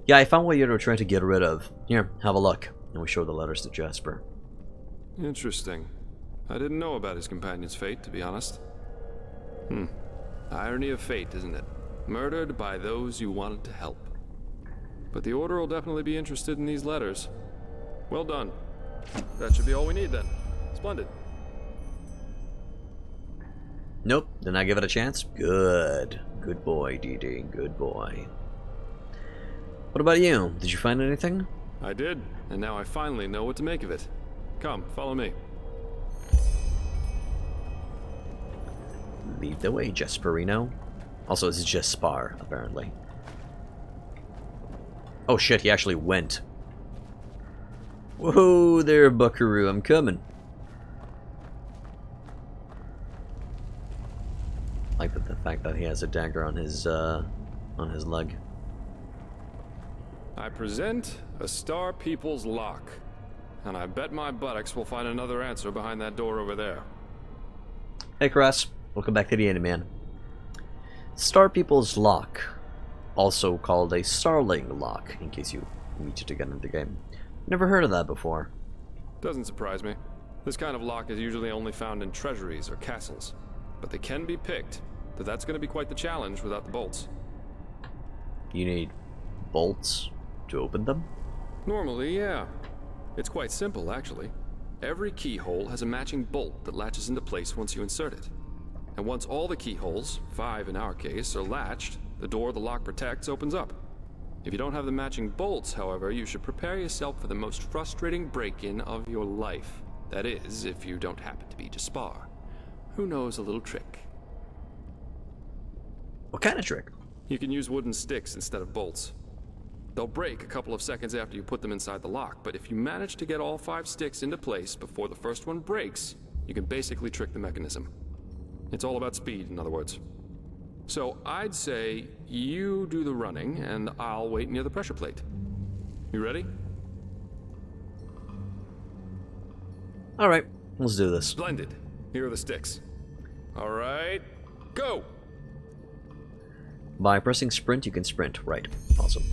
Yeah, I found what you were trying to get rid of. Here, have a look. And we show the letters to Jasper.
Interesting. I didn't know about his companion's fate, to be honest. Irony of fate, isn't it? Murdered by those you wanted to help. But the Order will definitely be interested in these letters. Well done. That should be all we need then. Splendid.
Nope, did not give it a chance? Good. Good boy, DD. Good boy. What about you? Did you find anything?
I did, and now I finally know what to make of it. Come, follow me.
Lead the way, Jesperino. Also, this is just Spar, apparently. Oh shit, he actually went. Whoa there, buckaroo, I'm coming. I like the fact that he has a dagger on his leg.
I present a Star People's Lock. And I bet my buttocks will find another answer behind that door over there.
Hey Cross, welcome back to the End Man. Star People's Lock, also called a Starling Lock, in case you need it again in the game. Never heard of that before.
Doesn't surprise me. This kind of lock is usually only found in treasuries or castles. But they can be picked, though that's going to be quite the challenge without the bolts.
You need bolts to open them?
Normally, yeah. It's quite simple, actually. Every keyhole has a matching bolt that latches into place once you insert it. And once all the keyholes, 5 in our case, are latched, the door the lock protects opens up. If you don't have the matching bolts, however, you should prepare yourself for the most frustrating break-in of your life. That is, if you don't happen to be Jaspar. Who knows a little trick?
What kind of trick?
You can use wooden sticks instead of bolts. They'll break a couple of seconds after you put them inside the lock, but if you manage to get all 5 sticks into place before the first one breaks, you can basically trick the mechanism. It's all about speed, in other words. So I'd say you do the running, and I'll wait near the pressure plate. You ready?
Alright, let's do this.
Splendid. Here are the sticks. Alright, go!
By pressing sprint, you can sprint. Right. Awesome.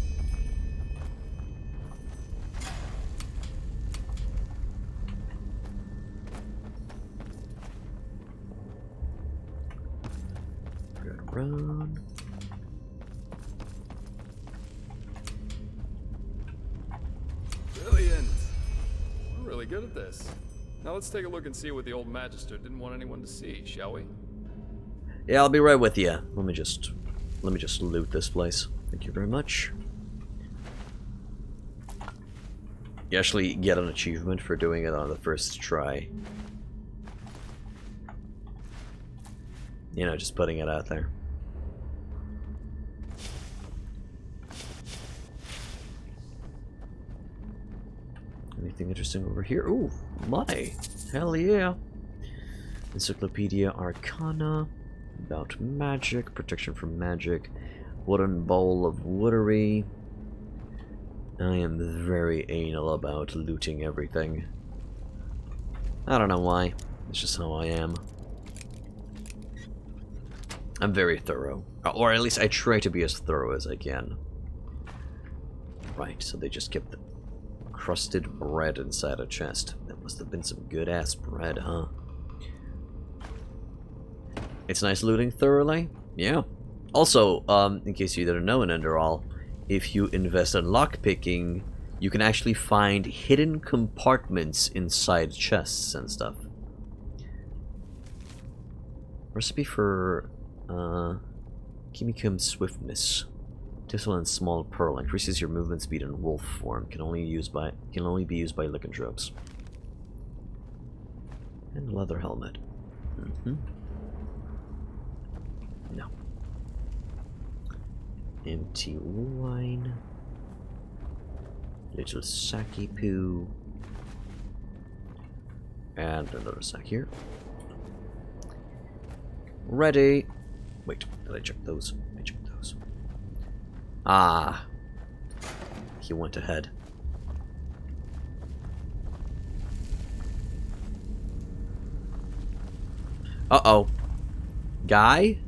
Good run.
Brilliant! We're really good at this. Now let's take a look and see what the old Magister didn't want anyone to see, shall we?
Yeah, I'll be right with you. Let me just loot this place. Thank you very much. You actually get an achievement for doing it on the first try. You know, just putting it out there. Anything interesting over here? Ooh, money! Hell yeah! Encyclopedia Arcana. About magic, protection from magic, wooden bowl of woodery. I am very anal about looting everything. I don't know why, it's just how I am. I'm very thorough, or at least I try to be as thorough as I can. Right, so they just kept the crusted bread inside a chest. That must have been some good ass bread, huh? It's nice looting thoroughly. Yeah. Also, in case you didn't know in Enderal, if you invest in lockpicking, you can actually find hidden compartments inside chests and stuff. Recipe for Kimicum Swiftness. Thistle and Small Pearl increases your movement speed in wolf form. Can only be used by lycanthropes. And a leather helmet. No. Empty wine. Little sake poo. And another sack here. Ready. Wait, did I check those? I checked those. Ah. He went ahead. Uh-oh. Guy?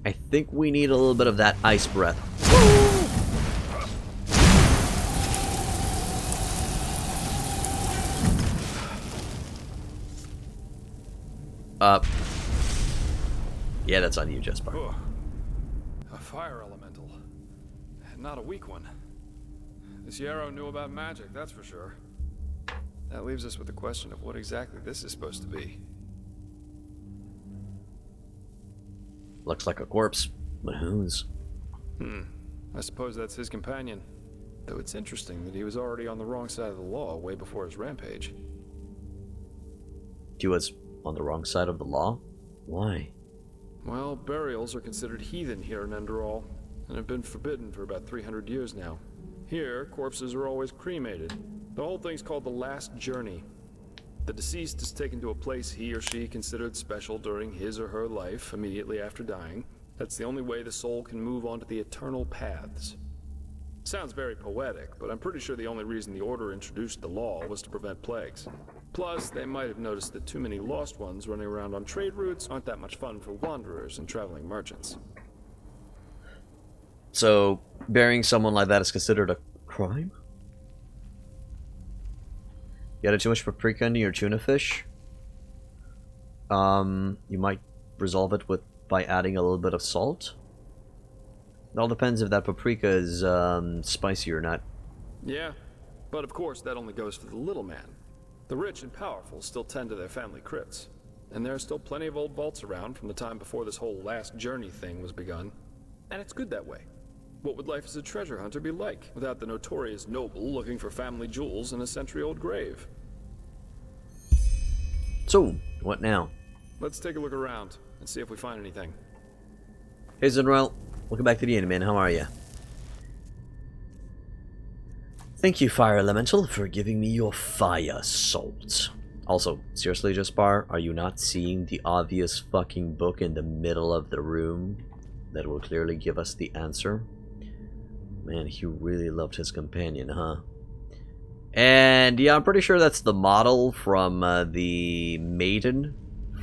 I think we need a little bit of that ice breath. Yeah, that's on you, Jesper.
Ugh. A fire elemental. Not a weak one. This Yarrow knew about magic, that's for sure. That leaves us with the question of what exactly this is supposed to be.
Looks like a corpse, but whose?
I suppose that's his companion. Though it's interesting that he was already on the wrong side of the law way before his rampage.
He was on the wrong side of the law? Why?
Well, burials are considered heathen here in Enderal, and have been forbidden for about 300 years now. Here, corpses are always cremated. The whole thing's called the Last Journey. The deceased is taken to a place he or she considered special during his or her life, immediately after dying. That's the only way the soul can move on to the eternal paths. Sounds very poetic, but I'm pretty sure the only reason the Order introduced the law was to prevent plagues. Plus, they might have noticed that too many lost ones running around on trade routes aren't that much fun for wanderers and traveling merchants.
So, burying someone like that is considered a crime? You added too much paprika into your tuna fish? You might resolve it by adding a little bit of salt? It all depends if that paprika is spicy or not.
Yeah, but of course that only goes for the little man. The rich and powerful still tend to their family crypts. And there are still plenty of old vaults around from the time before this whole last journey thing was begun. And it's good that way. What would life as a treasure hunter be like without the notorious noble looking for family jewels in a century-old grave?
So, what now?
Let's take a look around and see if we find anything.
Hey Enderal, welcome back to the inn, man. How are you? Thank you, Fire Elemental, for giving me your fire salt. Also, seriously, Jaspar, are you not seeing the obvious fucking book in the middle of the room that will clearly give us the answer? Man, he really loved his companion, huh? And yeah, I'm pretty sure that's the model from the maiden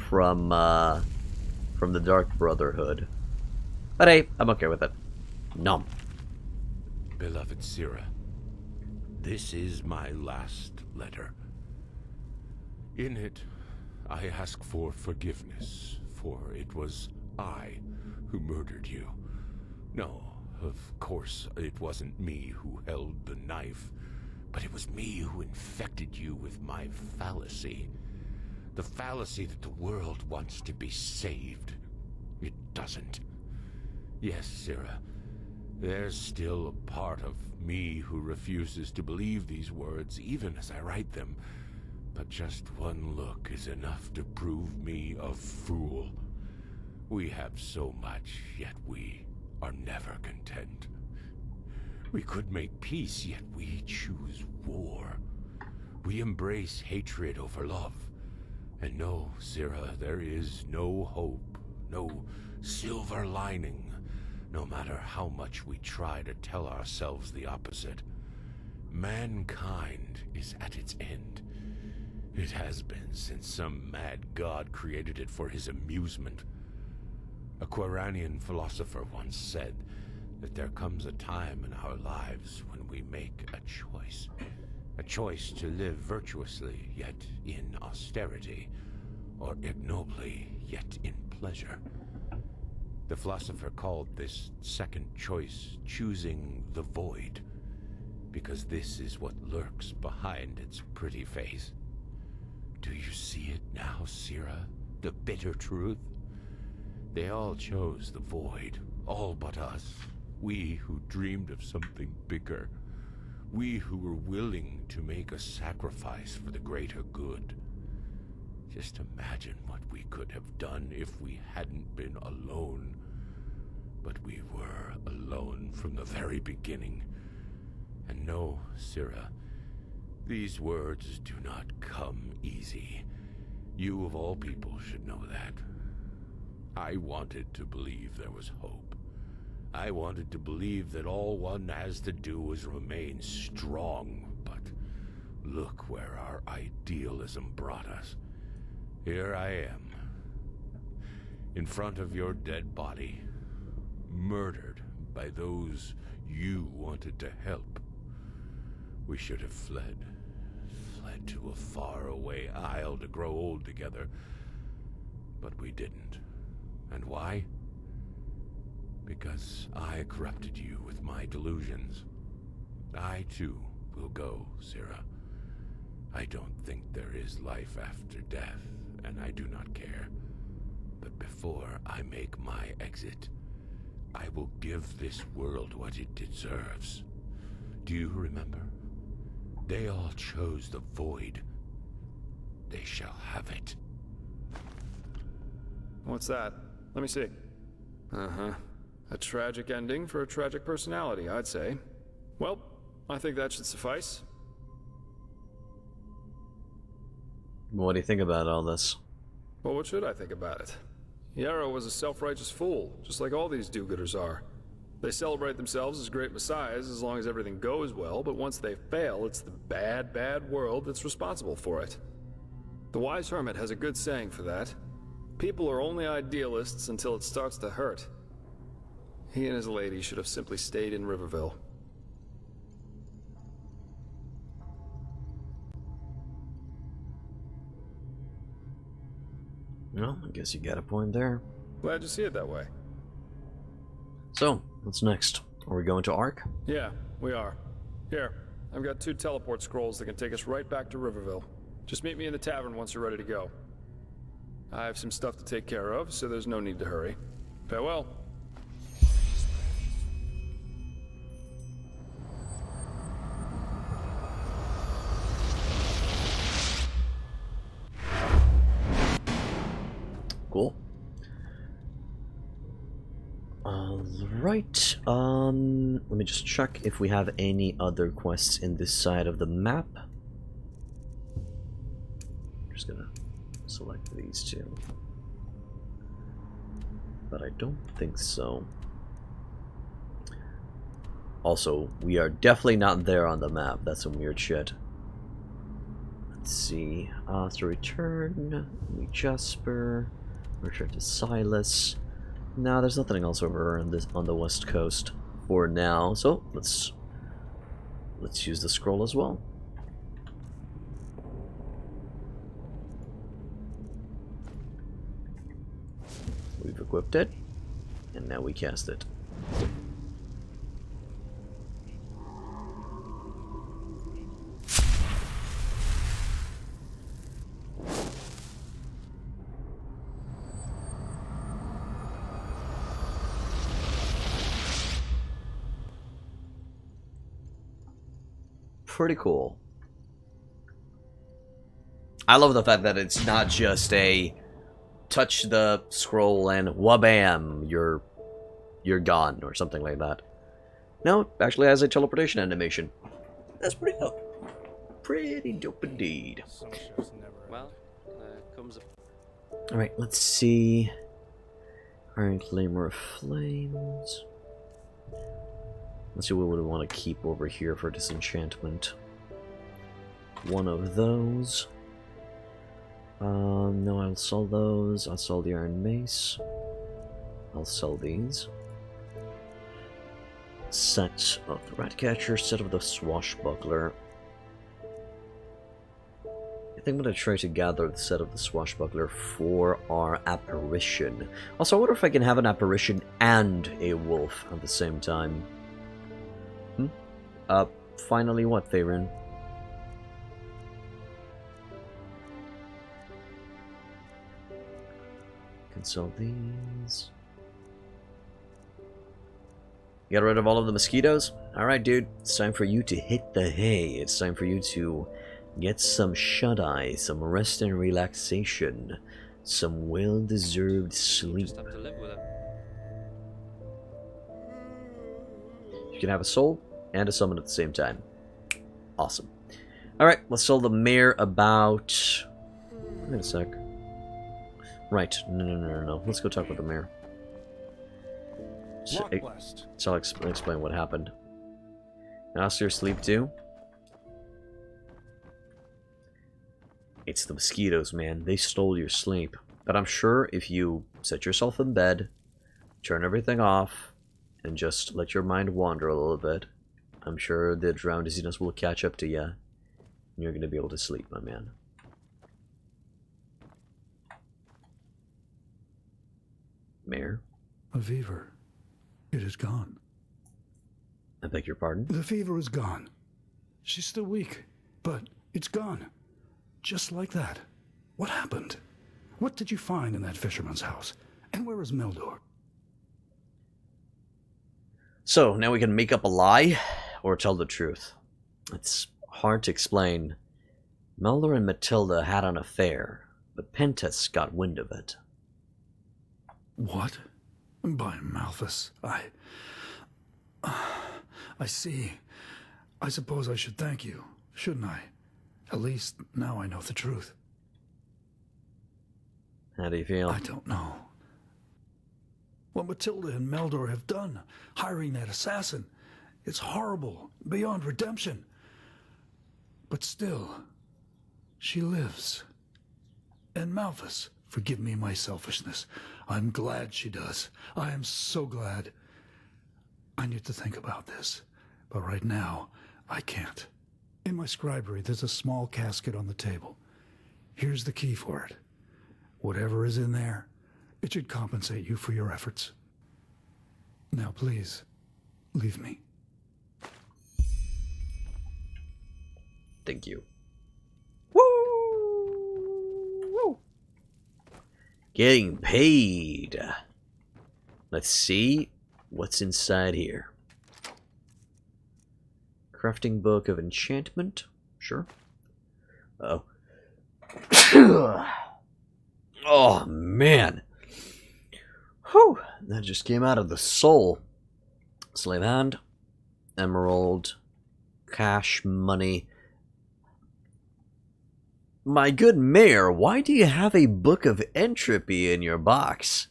from the Dark Brotherhood. But hey, I'm okay with it. Nom.
Beloved Sira, this is my last letter. In it, I ask for forgiveness, for it was I who murdered you. No, of course, it wasn't me who held the knife, but it was me who infected you with my fallacy. The fallacy that the world wants to be saved. It doesn't. Yes, Sira, there's still a part of me who refuses to believe these words, even as I write them. But just one look is enough to prove me a fool. We have so much, yet we are never content. We could make peace, yet we choose war. We embrace hatred over love. And no, Sira, there is no hope, no silver lining, no matter how much we try to tell ourselves the opposite. Mankind is at its end. It has been since some mad god created it for his amusement. A Quiranian philosopher once said that there comes a time in our lives when we make a choice. A choice to live virtuously, yet in austerity, or ignobly, yet in pleasure. The philosopher called this second choice choosing the void, because this is what lurks behind its pretty face. Do you see it now, Sira? The bitter truth? They all chose the void, all but us. We who dreamed of something bigger. We who were willing to make a sacrifice for the greater good.
Just imagine what we could have done if we hadn't been alone. But we were alone from the very beginning. And no, Syrah, these words do not come easy. You of all people should know that. I wanted to believe there was hope. I wanted to believe that all one has to do is remain strong, but look where our idealism brought us. Here I am, in front of your dead body, murdered by those you wanted to help. We should have fled to a faraway isle to grow old together, but we didn't. And why? Because I corrupted you with my delusions. I, too, will go, Syrah. I don't think there is life after death, and I do not care. But before I make my exit, I will give this world what it deserves. Do you remember? They all chose the void. They shall have it.
What's that? Let me see. Uh-huh. A tragic ending for a tragic personality, I'd say. Well, I think that should suffice.
What do you think about all this?
Well, what should I think about it? Yarrow was a self-righteous fool, just like all these do-gooders are. They celebrate themselves as great messiahs as long as everything goes well, but once they fail, it's the bad, bad world that's responsible for it. The wise hermit has a good saying for that. People are only idealists until it starts to hurt. He and his lady should have simply stayed in Riverville.
Well, I guess you got a point there.
Glad you see it that way.
So, what's next? Are we going to Ark?
Yeah, we are. Here, I've got 2 teleport scrolls that can take us right back to Riverville. Just meet me in the tavern once you're ready to go. I have some stuff to take care of, so there's no need to hurry. Farewell.
Cool. Alright, let me just check if we have any other quests in this side of the map. I'm just gonna select these 2. But I don't think so. Also, we are definitely not there on the map. That's some weird shit. Let's see. So return, meet Jasper, return to Silas. No, there's nothing else over on the west coast for now. So let's use the scroll as well. We've equipped it, and now we cast it. Pretty cool. I love the fact that it's not just a touch the scroll and wabam, you're gone or something like that. No, it actually has a teleportation animation. That's pretty dope. Pretty dope indeed.
Well, comes up.
Alright, let's see. Iron Claymore of Flames. Let's see what we want to keep over here for disenchantment. One of those. No, I'll sell those. I'll sell the Iron Mace. I'll sell these. Set of the Ratcatcher, set of the Swashbuckler. I think I'm going to try to gather the set of the Swashbuckler for our Apparition. Also, I wonder if I can have an Apparition and a Wolf at the same time. Finally what, Faerun? Can sell these. Get rid of all of the mosquitoes? Alright, dude. It's time for you to hit the hay. It's time for you to Get some shut-eye, some rest and relaxation, some well-deserved sleep.
Just have to live with it.
You can have a soul and a summon at the same time. Awesome. Alright, let's tell the mayor about... Wait a sec. Right, no. Let's go talk with the mayor. So I'll explain what happened. Lost your sleep too? It's the mosquitoes, man. They stole your sleep. But I'm sure if you set yourself in bed, turn everything off, and just let your mind wander a little bit, I'm sure the drowsiness will catch up to you, and you're going to be able to sleep, my man. Mayor?
A fever. It is gone.
I beg your pardon?
The fever is gone. She's still weak, but it's gone. Just like that. What happened? What did you find in that fisherman's house? And where is Meldor?
So, now we can make up a lie, or tell the truth. It's hard to explain. Meldor and Matilda had an affair, but Pentas got wind of it.
What? By Malthus, I see. I suppose I should thank you, shouldn't I? At least, now I know the truth.
How do you feel?
I don't know. What Matilda and Meldor have done, hiring that assassin, it's horrible, beyond redemption. But still, she lives. And Malthus, forgive me my selfishness, I'm glad she does. I am so glad. I need to think about this, but right now, I can't. In my scribery, there's a small casket on the table. Here's the key for it. Whatever is in there, it should compensate you for your efforts. Now, please, leave me.
Thank you. Woo! Getting paid. Let's see what's inside here. Crafting book of enchantment. Sure. Uh oh. Oh, man. Whew. That just came out of the soul. Slave hand. Emerald. Cash. Money. My good mayor, why do you have a book of entropy in your box?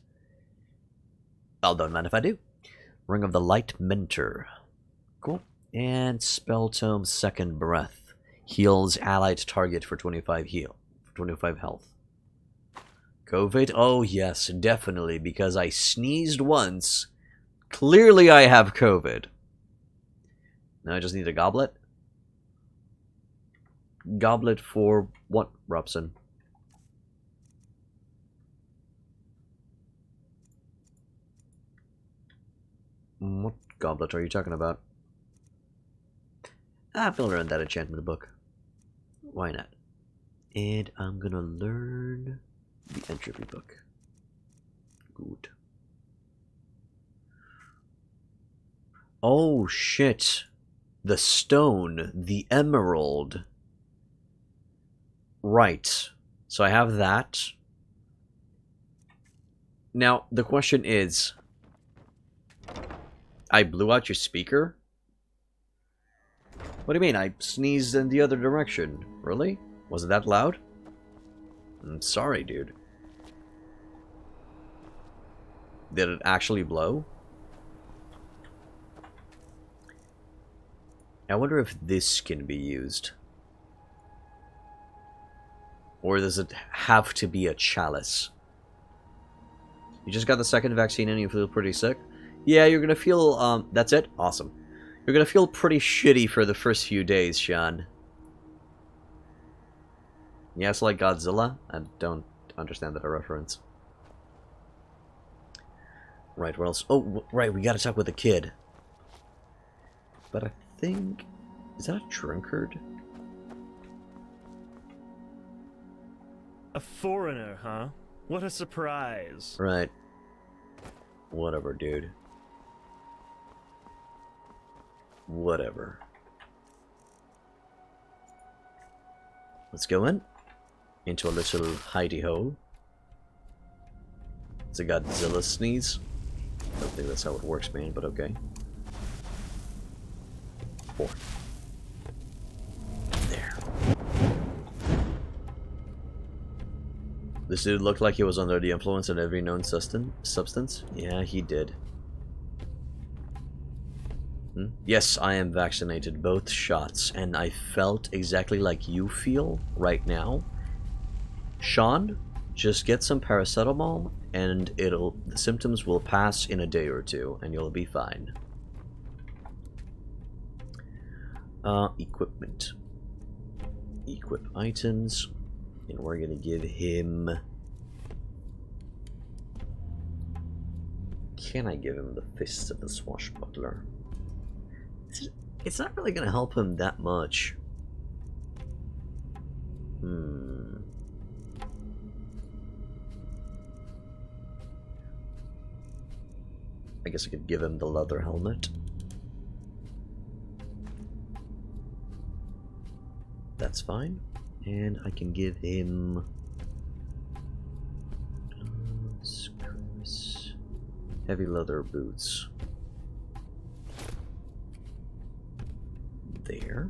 Well, don't mind if I do. Ring of the Light Mentor. Cool. And Spell Tome Second Breath. Heals allied target for 25 health. COVID? Oh yes, definitely, because I sneezed once. Clearly I have COVID. Now I just need a goblet. Goblet for what, Robson? What goblet are you talking about? I've learned that enchantment book. Why not? And I'm gonna learn the entropy book. Good. Oh shit. The stone, the emerald. Right. So I have that. Now, the question is, I blew out your speaker? What do you mean? I sneezed in the other direction. Really? Was it that loud? I'm sorry, dude. Did it actually blow? I wonder if this can be used. Or does it have to be a chalice? You just got the second vaccine and you feel pretty sick? Yeah, you're gonna feel, that's it? Awesome. You're gonna feel pretty shitty for the first few days, Sean. Yes, like Godzilla? I don't understand that reference. Right, where else? Oh, right, we gotta talk with the kid. But I think... Is that a drunkard?
A foreigner, huh? What a surprise.
Right. Whatever, dude. Whatever. Let's go in. Into a little hidey hole. It's a Godzilla sneeze. I don't think that's how it works, man, but okay. 4. There. This dude looked like he was under the influence of every known substance. Yeah, he did. Yes, I am vaccinated, both shots, and I felt exactly like you feel right now. Sean, just get some paracetamol, and the symptoms will pass in a day or two, and you'll be fine. Equipment. Equip items, and we're gonna give him... Can I give him the Fists of the Swashbuckler? It's not really gonna help him that much. I guess I could give him the leather helmet. That's fine. And I can give him... heavy leather boots. There.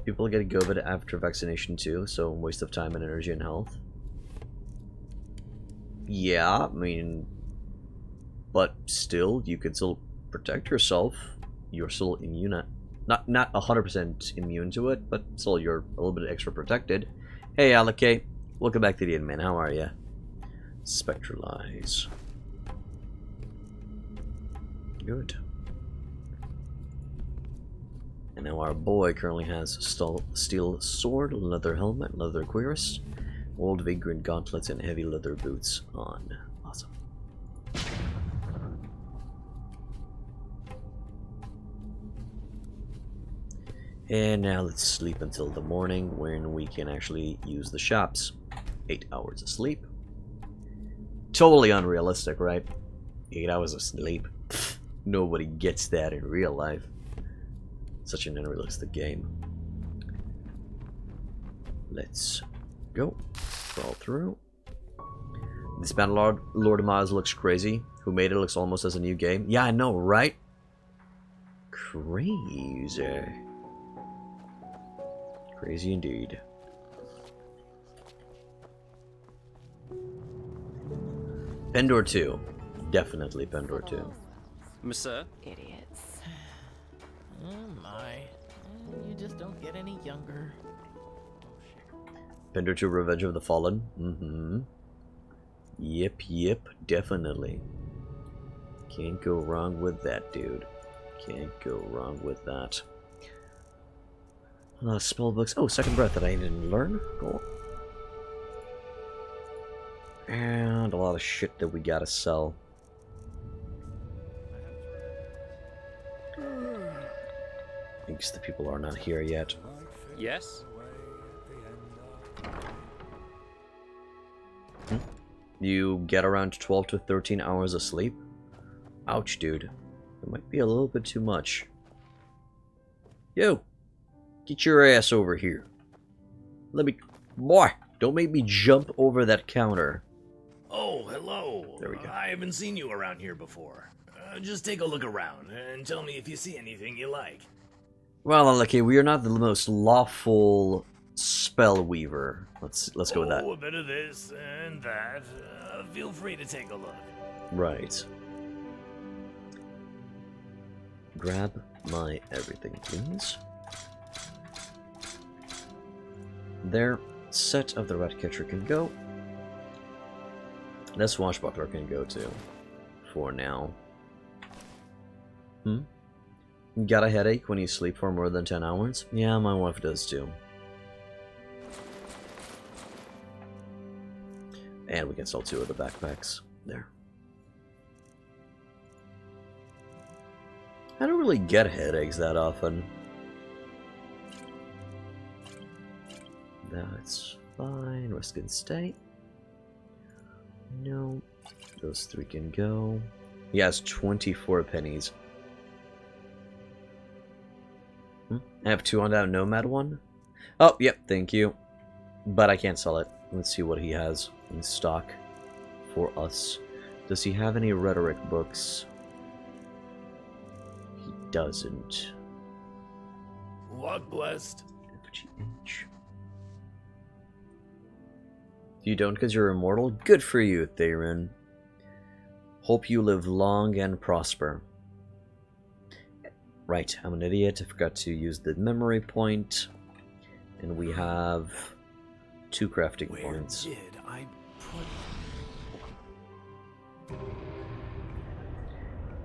People get COVID after vaccination too, so waste of time and energy and health. Yeah, I mean, but still, you can still protect yourself. You're still immune, not 100% immune to it, but still you're a little bit extra protected. Hey, Alakay, welcome back to the inn, man. How are ya? Spectralize. Good. And now our boy currently has steel sword, leather helmet, leather cuirass, old vagrant gauntlets, and heavy leather boots on. Awesome. And now let's sleep until the morning when we can actually use the shops. 8 hours of sleep. Totally unrealistic, right? 8 hours of sleep. Nobody gets that in real life. Such an unrealistic game. Let's go. Crawl through. This Bannerlord Lord of Miles looks crazy. Who made it looks almost as a new game. Yeah, I know, right? Crazy. Crazy indeed. Pendor 2. Definitely Pendor 2.
Monsieur?
Idiots. Oh my. You just don't get any younger.
Pendor 2 Revenge of the Fallen. Yep, definitely. Can't go wrong with that, dude. Can't go wrong with that. A lot of spell books. Oh, Second Breath that I didn't learn. Cool. And a lot of shit that we gotta sell. I guess the people are not here yet.
Yes?
You get around 12 to 13 hours of sleep? Ouch, dude. It might be a little bit too much. Yo! Get your ass over here. Let me... Boy! Don't make me jump over that counter.
Oh, hello.
There we go.
I haven't seen you around here before. Just take a look around and tell me if you see anything you like.
Well, okay, we are not the most lawful spell weaver. Let's go with that.
Oh, a bit of this and that. Feel free to take a look.
Right. Grab my everything, please. There. Set of the Ratcatcher can go. That Swashbuckler can go too. For now. Got a headache when you sleep for more than 10 hours? Yeah, my wife does too. And we can sell 2 of the backpacks. There. I don't really get headaches that often. That's fine. Rest can stay. No. Those 3 can go. He has 24 pennies. I have 2 on that Nomad one. Oh, yep, thank you. But I can't sell it. Let's see what he has in stock for us. Does he have any rhetoric books? He doesn't.
Walk blessed.
You don't because you're immortal? Good for you, Theron. Hope you live long and prosper. Right, I'm an idiot. I forgot to use the memory point. And we have 2 crafting points.
Did I put...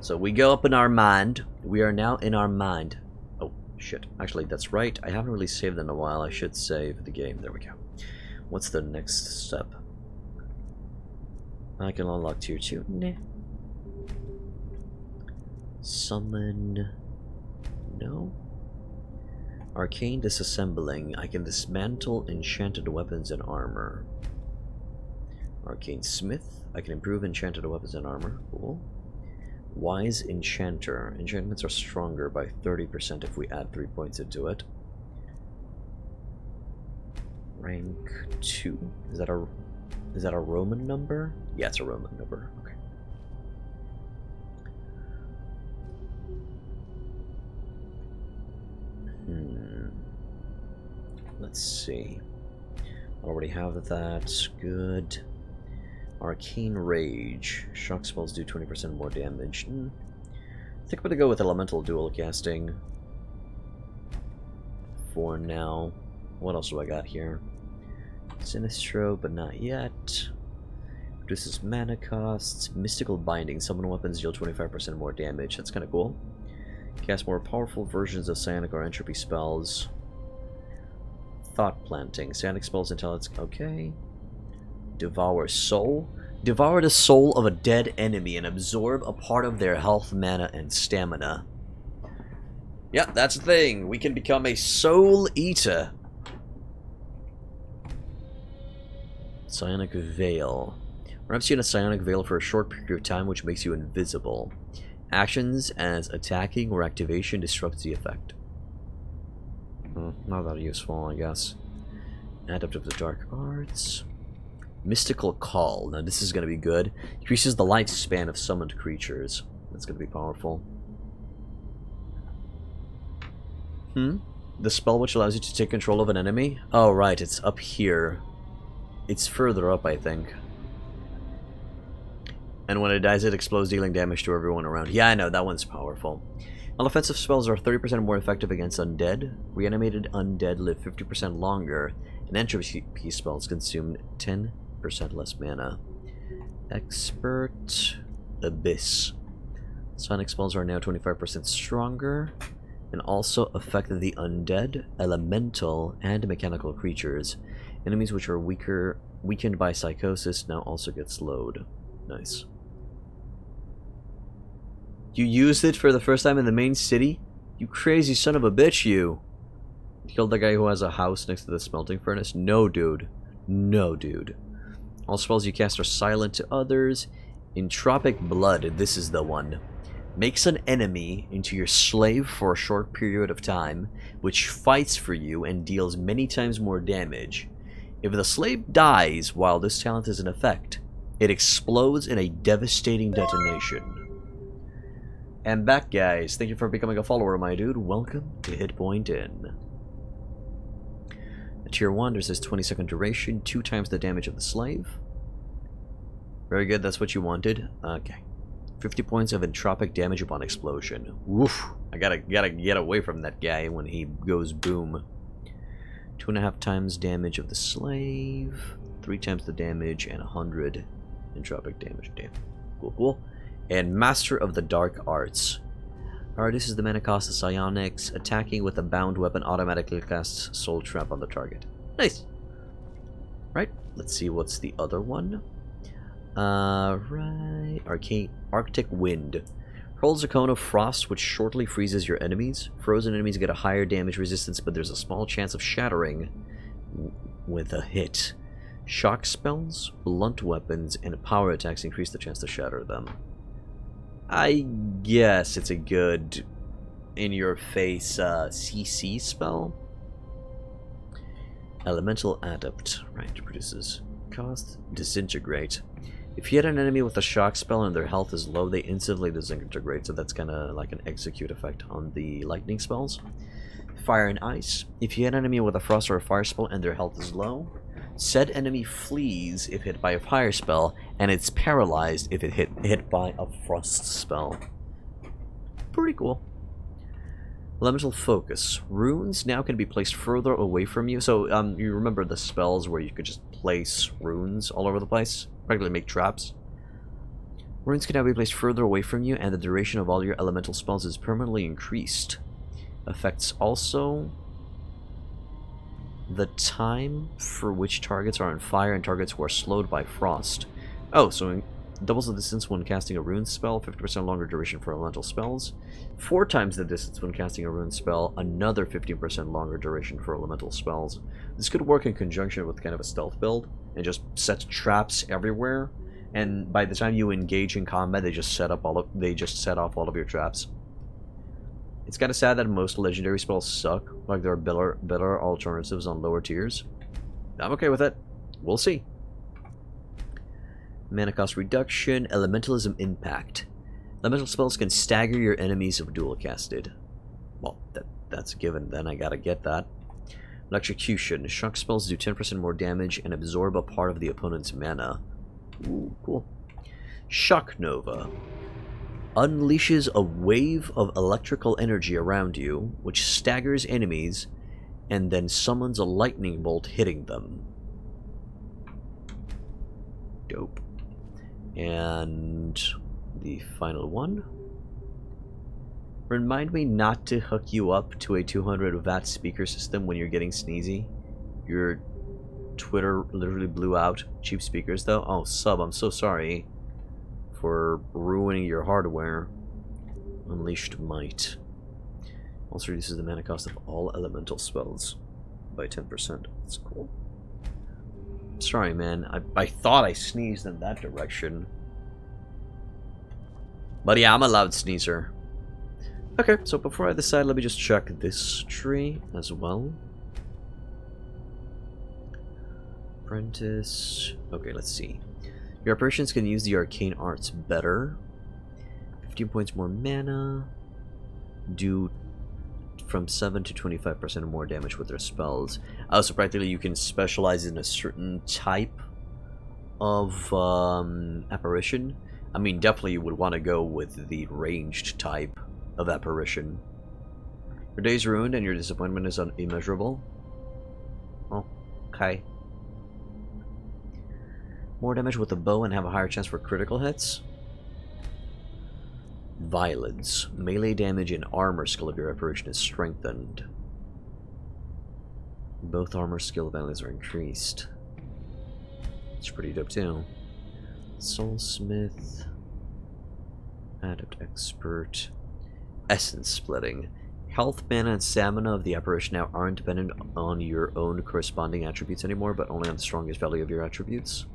So we go up in our mind. We are now in our mind. Oh, shit. Actually, that's right. I haven't really saved in a while. I should save the game. There we go. What's the next step? I can unlock tier 2. Nah. Summon... No. Arcane disassembling. I can dismantle enchanted weapons and armor. Arcane smith. I can improve enchanted weapons and armor. Cool. Wise enchanter. Enchantments are stronger by 30% if we add 3 points into it. Rank 2. Is that a Roman number? Yeah, it's a Roman number. Okay. Let's see. I already have that. Good. Arcane Rage. Shock spells do 20% more damage. I think I'm gonna go with Elemental dual casting for now. What else do I got here? Sinistro, but not yet. Reduces mana costs. Mystical Binding. Summon weapons deal 25% more damage. That's kind of cool. Cast more powerful versions of Psionic or Entropy spells. Thought Planting. Psionic spells until it's okay. Devour Soul. Devour the soul of a dead enemy and absorb a part of their health, mana, and stamina. Yeah, that's the thing. We can become a Soul Eater. Psionic Veil. Wraps you in a Psionic Veil for a short period of time, which makes you invisible. Actions as attacking or activation disrupts the effect. Not that useful, I guess. Adept of the Dark Arts. Mystical Call. Now this is going to be good. Increases the lifespan of summoned creatures. That's going to be powerful. The spell which allows you to take control of an enemy? Oh, right, it's up here. It's further up, I think. And when it dies, it explodes, dealing damage to everyone around. Yeah, I know, that one's powerful. All offensive spells are 30% more effective against undead. Reanimated undead live 50% longer. And entropy spells consume 10% less mana. Expert Abyss. Sonic spells are now 25% stronger. And also affect the undead, elemental, and mechanical creatures. Enemies which are weakened by psychosis now also get slowed. Nice. You used it for the first time in the main city? You crazy son of a bitch, you. Killed the guy who has a house next to the smelting furnace? No, dude. No, dude. All spells you cast are silent to others. Entropic Blood, this is the one. Makes an enemy into your slave for a short period of time, which fights for you and deals many times more damage. If the slave dies while this talent is in effect, it explodes in a devastating detonation. And back, guys. Thank you for becoming a follower, my dude. Welcome to Hit Point Inn. At Tier 1, there's this 20-second duration, 2 times the damage of the slave. Very good, that's what you wanted. Okay. 50 points of entropic damage upon explosion. Woof. I gotta get away from that guy when he goes boom. 2.5 times damage of the slave. 3 times the damage and 100 entropic damage. Damn. Cool, cool. And Master of the Dark Arts. Alright, this is the mana cost of psionics. Attacking with a bound weapon automatically casts Soul Trap on the target. Nice. Right, let's see what's the other one. Right. Arctic Wind. Hurls a cone of frost which shortly freezes your enemies. Frozen enemies get a higher damage resistance, but there's a small chance of shattering with a hit. Shock spells, blunt weapons, and power attacks increase the chance to shatter them. I guess it's a good in your face CC spell. Elemental Adept, right, produces cost, disintegrate. If you hit an enemy with a shock spell and their health is low, they instantly disintegrate, so that's kind of like an execute effect on the lightning spells. Fire and Ice. If you hit an enemy with a frost or a fire spell and their health is low, said enemy flees if hit by a fire spell, and it's paralyzed if it hit by a frost spell. Pretty cool. Elemental Focus. Runes now can be placed further away from you. So, you remember the spells where you could just place runes all over the place? Practically make traps. Runes can now be placed further away from you, and the duration of all your elemental spells is permanently increased. Affects also the time for which targets are on fire and targets who are slowed by frost. Oh, so doubles the distance when casting a rune spell, 50% longer duration for elemental spells. 4 times the distance when casting a rune spell, another 15% longer duration for elemental spells. This could work in conjunction with kind of a stealth build, and just set traps everywhere, and by the time you engage in combat, they just set off all of your traps. It's kind of sad that most legendary spells suck, like there are better alternatives on lower tiers. I'm okay with it. We'll see. Mana cost reduction, Elementalism impact. Elemental spells can stagger your enemies if dual casted. Well, that's a given, then I gotta get that. Electrocution. Shock spells do 10% more damage and absorb a part of the opponent's mana. Ooh, cool. Shock Nova. Unleashes a wave of electrical energy around you, which staggers enemies, and then summons a lightning bolt hitting them. Dope. And the final one. Remind me not to hook you up to a 200 watt speaker system when you're getting sneezy. Your Twitter literally blew out. Cheap speakers though. Oh, sub, I'm so sorry for ruining your hardware. Unleashed Might. Also reduces the mana cost of all elemental spells by 10%. That's cool. Sorry, man. I thought I sneezed in that direction. But yeah, I'm a loud sneezer. Okay, so before I decide, let me just check this tree as well. Apprentice. Okay, let's see. Your apparitions can use the arcane arts better. 15 points more mana. Do from 7 to 25% more damage with their spells. So practically you can specialize in a certain type of apparition. I mean, definitely you would want to go with the ranged type of apparition. Your day's ruined and your disappointment is immeasurable. Oh, okay. More damage with a bow and have a higher chance for critical hits. Violence. Melee damage and armor skill of your apparition is strengthened. Both armor skill values are increased. It's pretty dope too. Soulsmith. Adept Expert. Essence Splitting. Health, mana, and stamina of the apparition now aren't dependent on your own corresponding attributes anymore, but only on the strongest value of your attributes.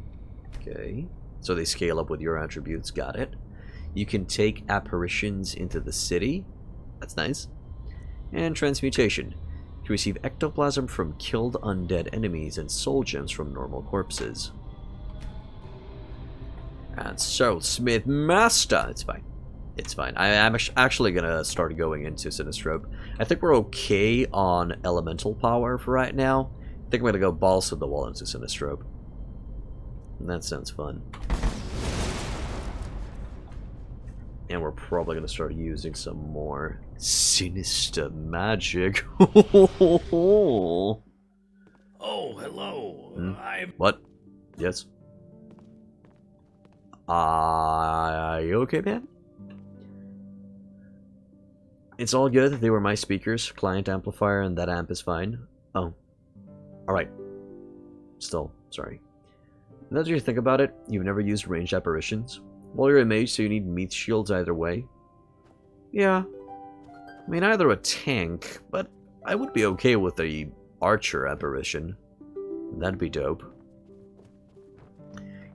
Okay. So they scale up with your attributes. Got it. You can take apparitions into the city. That's nice. And Transmutation. You can receive ectoplasm from killed undead enemies and soul gems from normal corpses. And Soulsmith Master. It's fine. It's fine. I'm actually gonna start going into Sinistrope. I think we're okay on elemental power for right now. I think I'm gonna go balls to the wall into Sinistrope. And that sounds fun. And we're probably gonna start using some more sinister magic.
Oh, hello.
What? Yes. You okay, man? It's all good. They were my speakers, client amplifier, and that amp is fine. Oh. Alright. Still, sorry. Now that you think about it, you've never used ranged apparitions. Well, you're a mage, so you need meat shields either way. Yeah. I mean, either a tank, but I would be okay with a archer apparition. That'd be dope.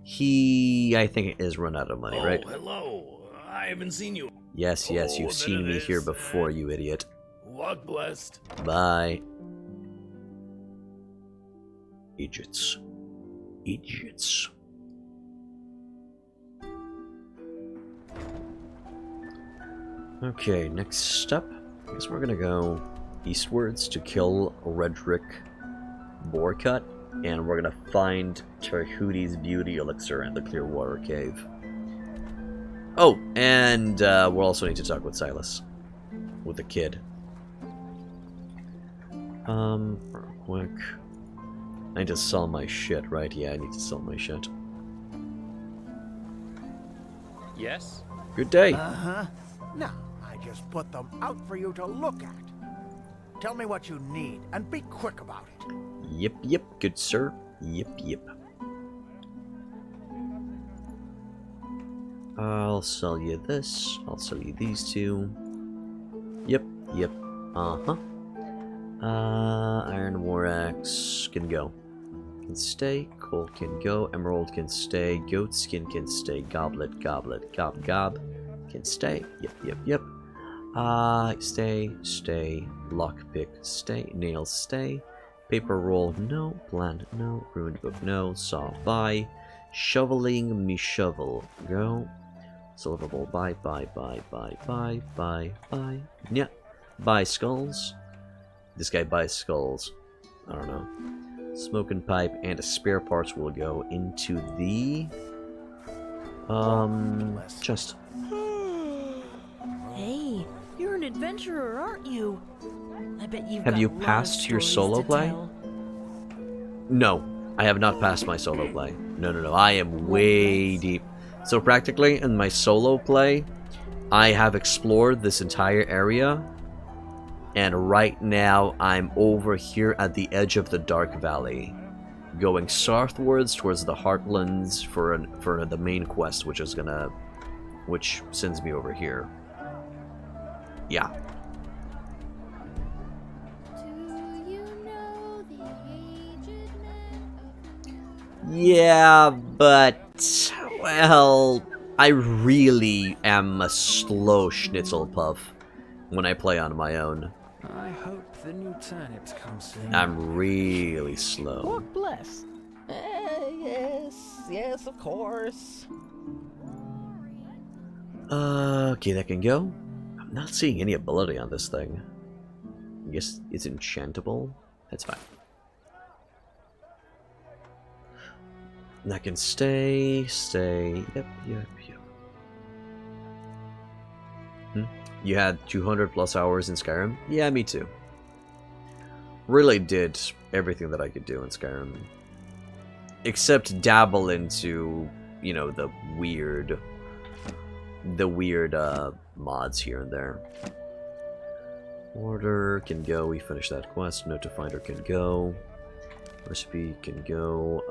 He, I think, is run out of money, right?
Hello. I haven't seen you.
Yes, yes,
Oh,
you've
a
seen
bit of
me here
this,
before, you idiot.
Walk blessed.
Bye. Idiots. Idiots. Okay, next step. I guess we're gonna go eastwards to kill Redrick Boarcut, and we're gonna find Terhuti's Beauty Elixir in the Clearwater Cave. Oh, and we'll also need to talk with Silas. With the kid. Real quick. I need to sell my shit, right? Yeah, I need to sell my shit.
Yes?
Good day.
Uh-huh. Now, I just put them out for you to look at. Tell me what you need, and be quick about it.
Yep, yep, good sir. Yep, yep. I'll sell you this. I'll sell you these two. Yep, yep. Uh-huh. Iron War Axe can go. Can stay. Coal can go. Emerald can stay. Goat skin can stay. Goblet, goblet, gob, gob. Can stay. Yep, yep, yep. Stay, stay. Lockpick, stay. Nails, stay. Paper roll, no. Plant, no. Ruined book, no. Saw, buy. Shoveling me shovel, go. Silver bowl, buy, buy, buy, buy, buy, buy, buy. Yeah. Buy skulls. This guy buys skulls. I don't know. Smoking pipe and spare parts will go into the chest.
Hey, you're an adventurer, aren't you? I bet you've
Have
got
you
a lot of
passed your
stories
solo
to
play?
tell.
No, I have not passed my solo play. No, no, no. I am way deep. So practically in my solo play, I have explored this entire area. And right now, I'm over here at the edge of the Dark Valley, going southwards towards the Heartlands for the main quest, which sends me over here. Yeah. Yeah, but well, I really am a slow schnitzel puff when I play on my own.
I hope the new turnips come soon.
I'm really slow.
Walk blessed. Yes, of course.
Okay, that can go. I'm not seeing any ability on this thing. I guess it's enchantable. That's fine. That can stay. Yep. You had 200 plus hours in Skyrim? Yeah, me too. Really did everything that I could do in Skyrim. Except dabble into, you know, the weird mods here and there. Order can go, we finished that quest. Note to Finder can go. Recipe can go.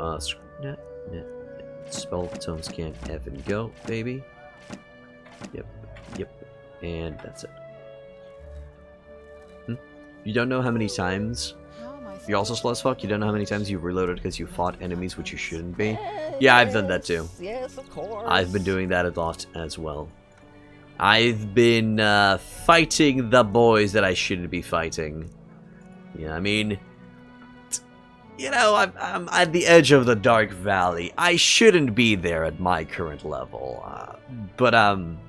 Spell tones can F and go, baby. Yep. And that's it. You don't know how many times... You're also slow as fuck? You don't know how many times you've reloaded because you fought enemies which you shouldn't be? Yeah, I've done that too.
Yes, of course.
I've been doing that a lot as well. I've been fighting the boys that I shouldn't be fighting. Yeah, I mean... You know, I'm at the edge of the Dark Valley. I shouldn't be there at my current level. But,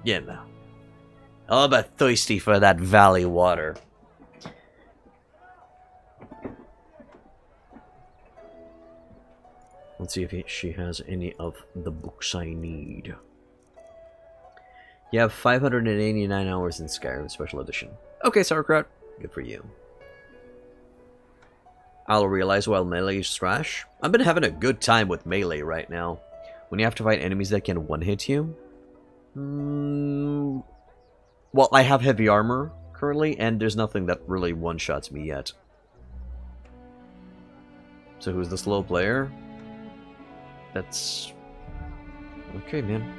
you know. I'm a bit thirsty for that valley water. Let's see if she has any of the books I need. You have 589 hours in Skyrim Special Edition. Okay, Sauerkraut. Good for you. I'll realize while melee is trash. I've been having a good time with melee right now. When you have to fight enemies that can one-hit you. Well, I have heavy armor currently, and there's nothing that really one-shots me yet. So who's the slow player? That's... okay, man.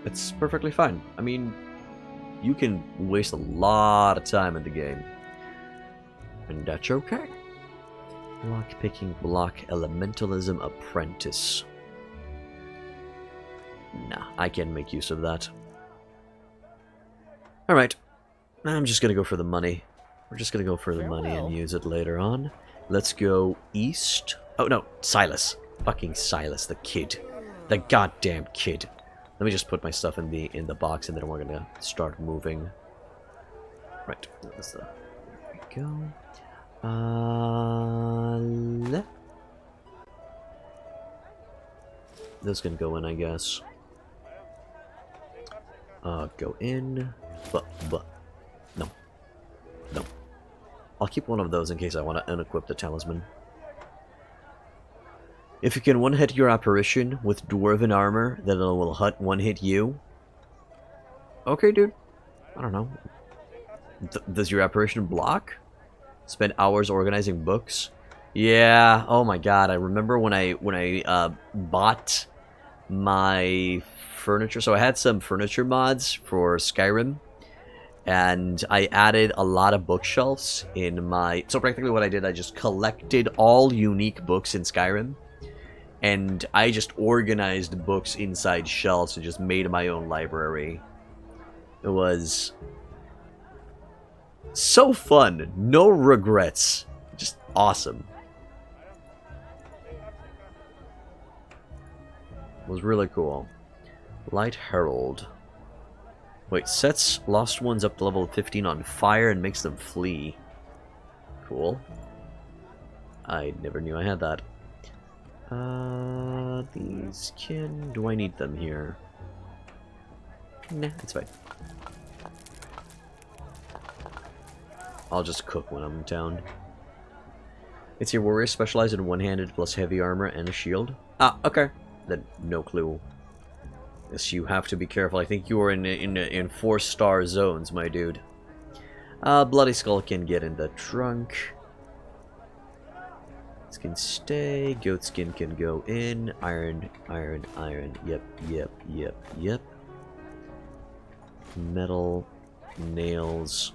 It's perfectly fine. I mean, you can waste a lot of time in the game. And that's okay. Lockpicking block, Elementalism Apprentice. Nah, I can't make use of that. Alright. I'm just gonna go for the money. We're just gonna go for the money and use it later on. Let's go east. Oh no, Silas. Fucking Silas, the kid. The goddamn kid. Let me just put my stuff in the box and then we're gonna start moving. Right. That's the, there we go. This can go in, I guess. Go in. But. No. No. I'll keep one of those in case I want to unequip the talisman. If you can one-hit your apparition with dwarven armor, then it will one-hit you. Okay, dude. I don't know. Does your apparition block? Spend hours organizing books? Yeah. Oh my god. I remember when I bought my furniture. So I had some furniture mods for Skyrim. And I added a lot of bookshelves in my... So practically what I did, I just collected all unique books in Skyrim. And I just organized books inside shelves and just made my own library. It was so fun. No regrets. Just awesome. It was really cool. Light Herald. Wait, sets lost ones up to level 15 on fire and makes them flee. Cool. I never knew I had that. These can... Do I need them here? Nah, it's fine. I'll just cook when I'm in town. It's your warrior specialized in one-handed plus heavy armor and a shield. Ah, okay. Then no clue. Yes, you have to be careful. I think you are in 4-star zones, my dude. Bloody Skull can get in the trunk. This can stay. Goat skin can go in. Iron. Yep. Metal. Nails.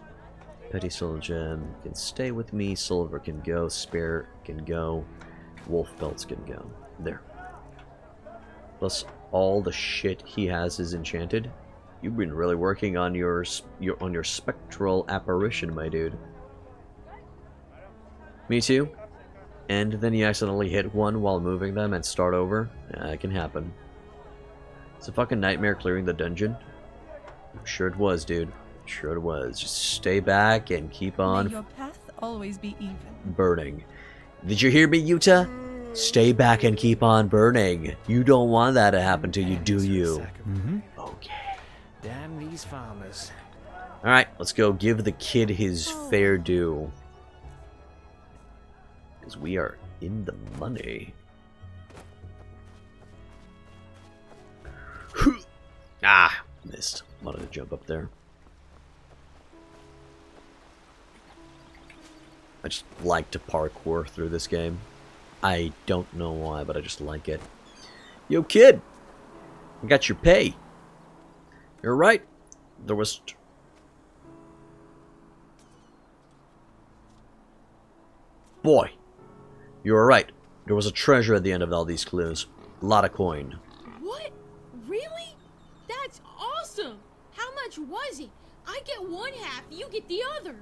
Petty Soul Gem can stay with me. Silver can go. Spare can go. Wolf belts can go. There. Plus, all the shit he has is enchanted. You've been really working on your spectral apparition, my dude. Me too. And then you accidentally hit one while moving them and start over. Yeah, it can happen. It's a fucking nightmare clearing the dungeon. I'm sure it was, dude. Sure it was. Just stay back and keep on.
May your path always be even.
Burning. Did you hear me, Yuta? Stay back and keep on burning. You don't want that to happen to you, do you? Okay.
Damn these farmers.
Alright, let's go give the kid his fair due. Because we are in the money. Ah, missed. Wanted to jump up there. I just like to parkour through this game. I don't know why, but I just like it. Yo, kid! I got your pay. You're right. There was... Boy, you were right. There was a treasure at the end of all these clues. A lot of coin.
What? Really? That's awesome! How much was it? I get one half, you get the other.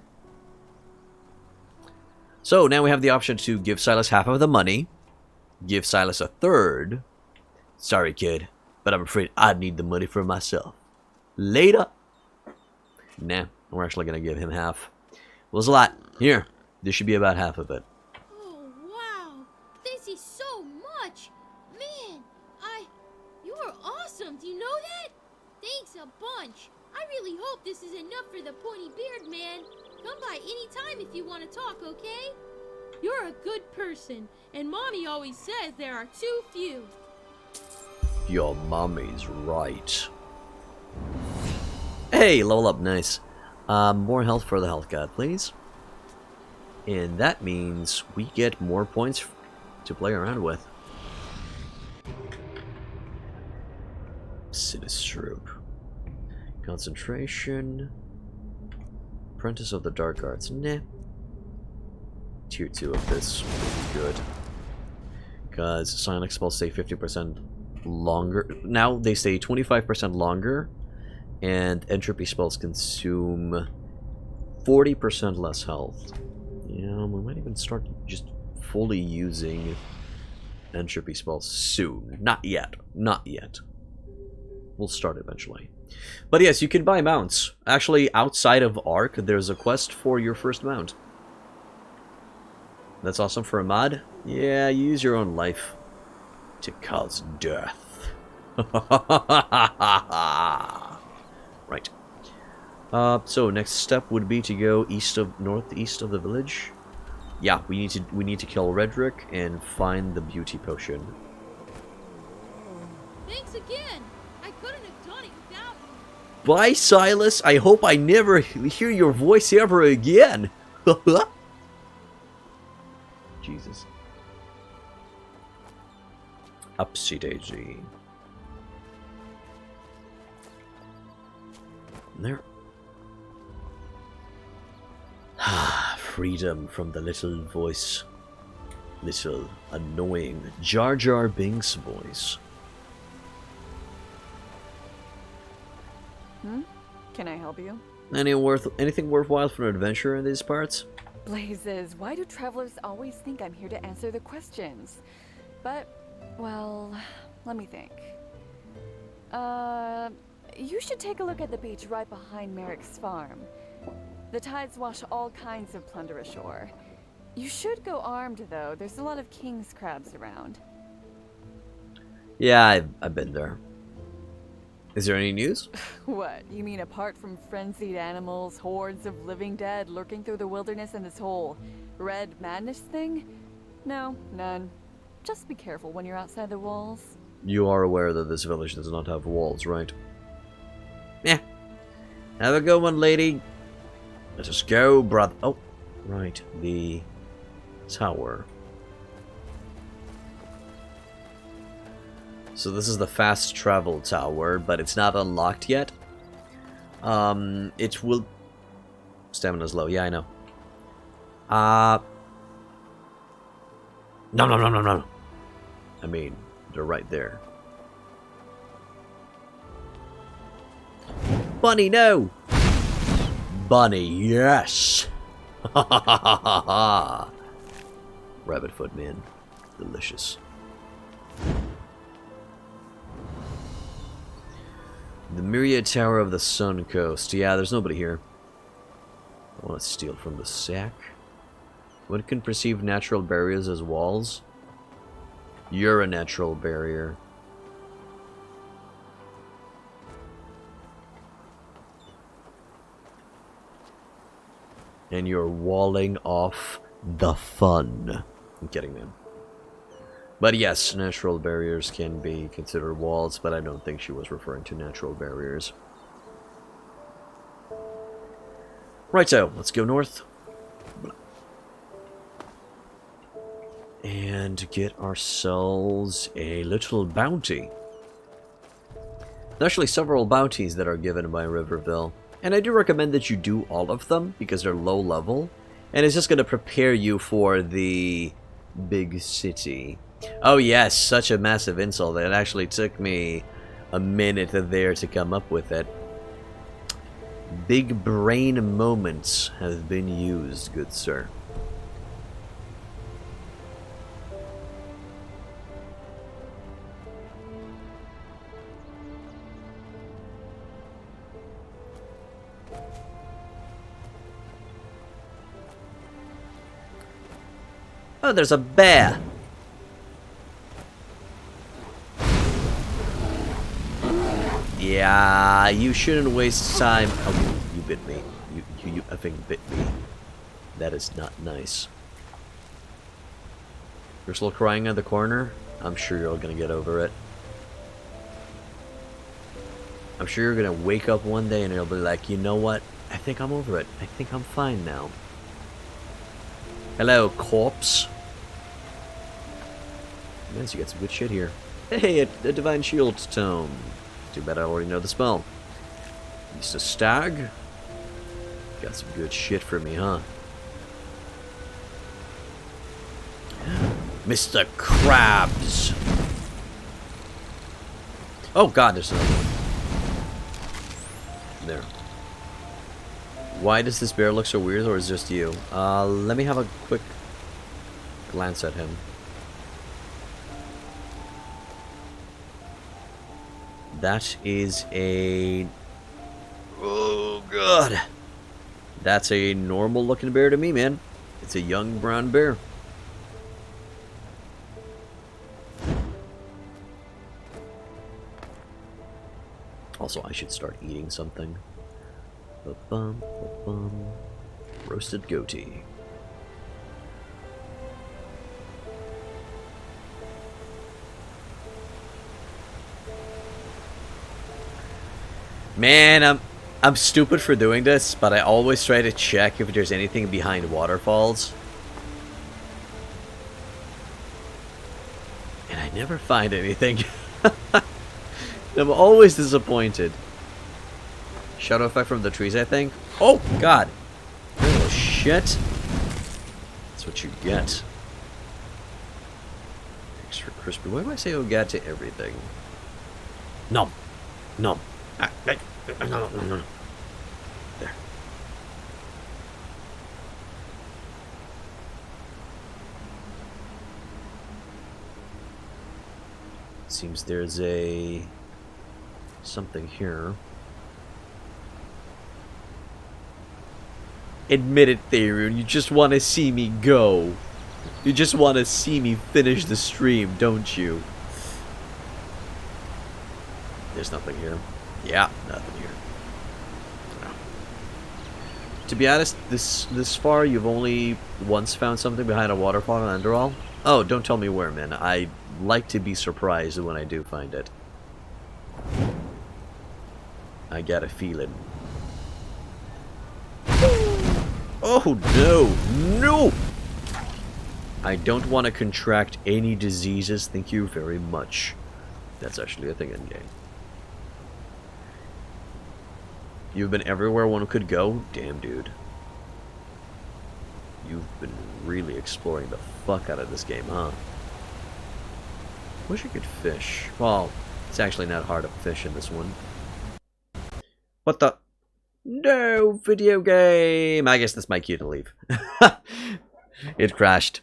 So now we have the option to give Silas half of the money, give Silas a third. Sorry, kid, but I'm afraid I need the money for myself. Later. Nah, we're actually going to give him half. Well, it's a lot. Here, this should be about half of it.
Oh, wow. This is so much. Man, you are awesome. Do you know that? Thanks a bunch. I really hope this is enough for the pointy beard man. Come by anytime if you want to talk, okay? You're a good person, and Mommy always says there are too few.
Your mommy's right. Hey, level up, nice. More health for the health god, please. And that means we get more points to play around with. Sinister. Concentration. Apprentice of the Dark Arts. Nah. Tier 2 of this would be good. Because Sonic spells stay 50% longer. Now they stay 25% longer. And entropy spells consume 40% less health. Yeah, we might even start just fully using entropy spells soon. Not yet. Not yet. We'll start eventually. But yes, you can buy mounts. Actually, outside of Ark, there's a quest for your first mount. That's awesome for a mod. Yeah, use your own life to cause death. Right. So next step would be to go northeast of the village. Yeah, we need to kill Redrick and find the beauty potion.
Thanks again. I couldn't have done it without you.
Bye, Silas. I hope I never hear your voice ever again. Jesus. Upsy daisy. There. Freedom from the little voice. Little annoying Jar Jar Binks voice.
Can I help you?
Anything worthwhile for an adventure in these parts?
Blazes, why do travelers always think I'm here to answer their questions? But, well, let me think. You should take a look at the beach right behind Merrick's farm. The tides wash all kinds of plunder ashore. You should go armed, though. There's a lot of king's crabs around.
Yeah, I've been there. Is there any news?
What? You mean apart from frenzied animals, hordes of living dead lurking through the wilderness, and this whole red madness thing? No, none. Just be careful when you're outside the walls.
You are aware that this village does not have walls, right? Yeah. Have a good one, lady. Let us go, brother. Oh, right. The tower. So this is the fast travel tower, but it's not unlocked yet. It will... Stamina's low. Yeah, I know. No. I mean, they're right there. Bunny, no! Bunny, yes! Rabbit foot, man. Delicious. The Myriad Tower of the Sun Coast. Yeah, there's nobody here. I want to steal from the sack. One can perceive natural barriers as walls. You're a natural barrier. And you're walling off the fun. I'm kidding, man. But yes, natural barriers can be considered walls, but I don't think she was referring to natural barriers. Right, so let's go north. And get ourselves a little bounty. There's actually several bounties that are given by Riverville. And I do recommend that you do all of them, because they're low level. And it's just going to prepare you for the big city. Oh yes, such a massive insult. It actually took me a minute there to come up with it. Big brain moments have been used, good sir. Oh, there's a bear. Yeah, you shouldn't waste time. Oh, you bit me. You effing bit me. That is not nice. You're still crying in the corner? I'm sure you're gonna get over it. I'm sure you're gonna wake up one day and you'll be like, you know what? I think I'm over it. I think I'm fine now. Hello, corpse. Yes, you got some good shit here. Hey, a Divine Shield Tome. Too bad I already know the spell. Used a stag. Got some good shit for me, huh? Mr. Krabs. Oh god, there's another one. There. Why does this bear look so weird, or is it just you? Let me have a quick glance at him. That is a... Oh, God. That's a normal looking bear to me, man. It's a young brown bear. Also, I should start eating something. Ba-bum, ba-bum. Roasted goatee. Man, I'm stupid for doing this, but I always try to check if there's anything behind waterfalls. And I never find anything. I'm always disappointed. Shadow effect from the trees, I think. Oh, God. Oh, shit. That's what you get. Extra crispy. Why do I say oh, God to everything? No. No. No. There. Seems there's a... something here. Admit it, Tharon. You just want to see me go. You just want to see me finish the stream, don't you? There's nothing here. Yeah, nothing here. No. To be honest, this far, you've only once found something behind a waterfall in Enderal. Oh, don't tell me where, man. I like to be surprised when I do find it. I got a feeling. Oh, no. No! I don't want to contract any diseases. Thank you very much. That's actually a thing in game. You've been everywhere one could go? Damn, dude. You've been really exploring the fuck out of this game, huh? Wish I could fish. Well, it's actually not hard to fish in this one. What the? No, video game! I guess this might cue to leave. It crashed.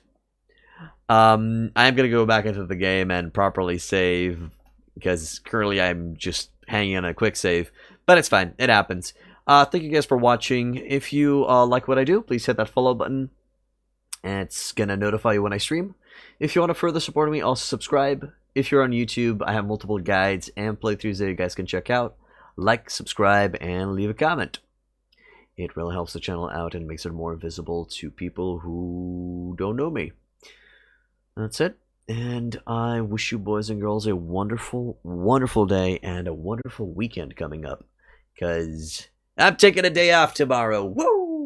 I'm gonna go back into the game and properly save, because currently I'm just hanging on a quick save. But it's fine. It happens. Thank you guys for watching. If you like what I do, please hit that follow button. And it's going to notify you when I stream. If you want to further support me, also subscribe. If you're on YouTube, I have multiple guides and playthroughs that you guys can check out. Like, subscribe, and leave a comment. It really helps the channel out and makes it more visible to people who don't know me. That's it. And I wish you boys and girls a wonderful, wonderful day and a wonderful weekend coming up. Because I'm taking a day off tomorrow. Woo!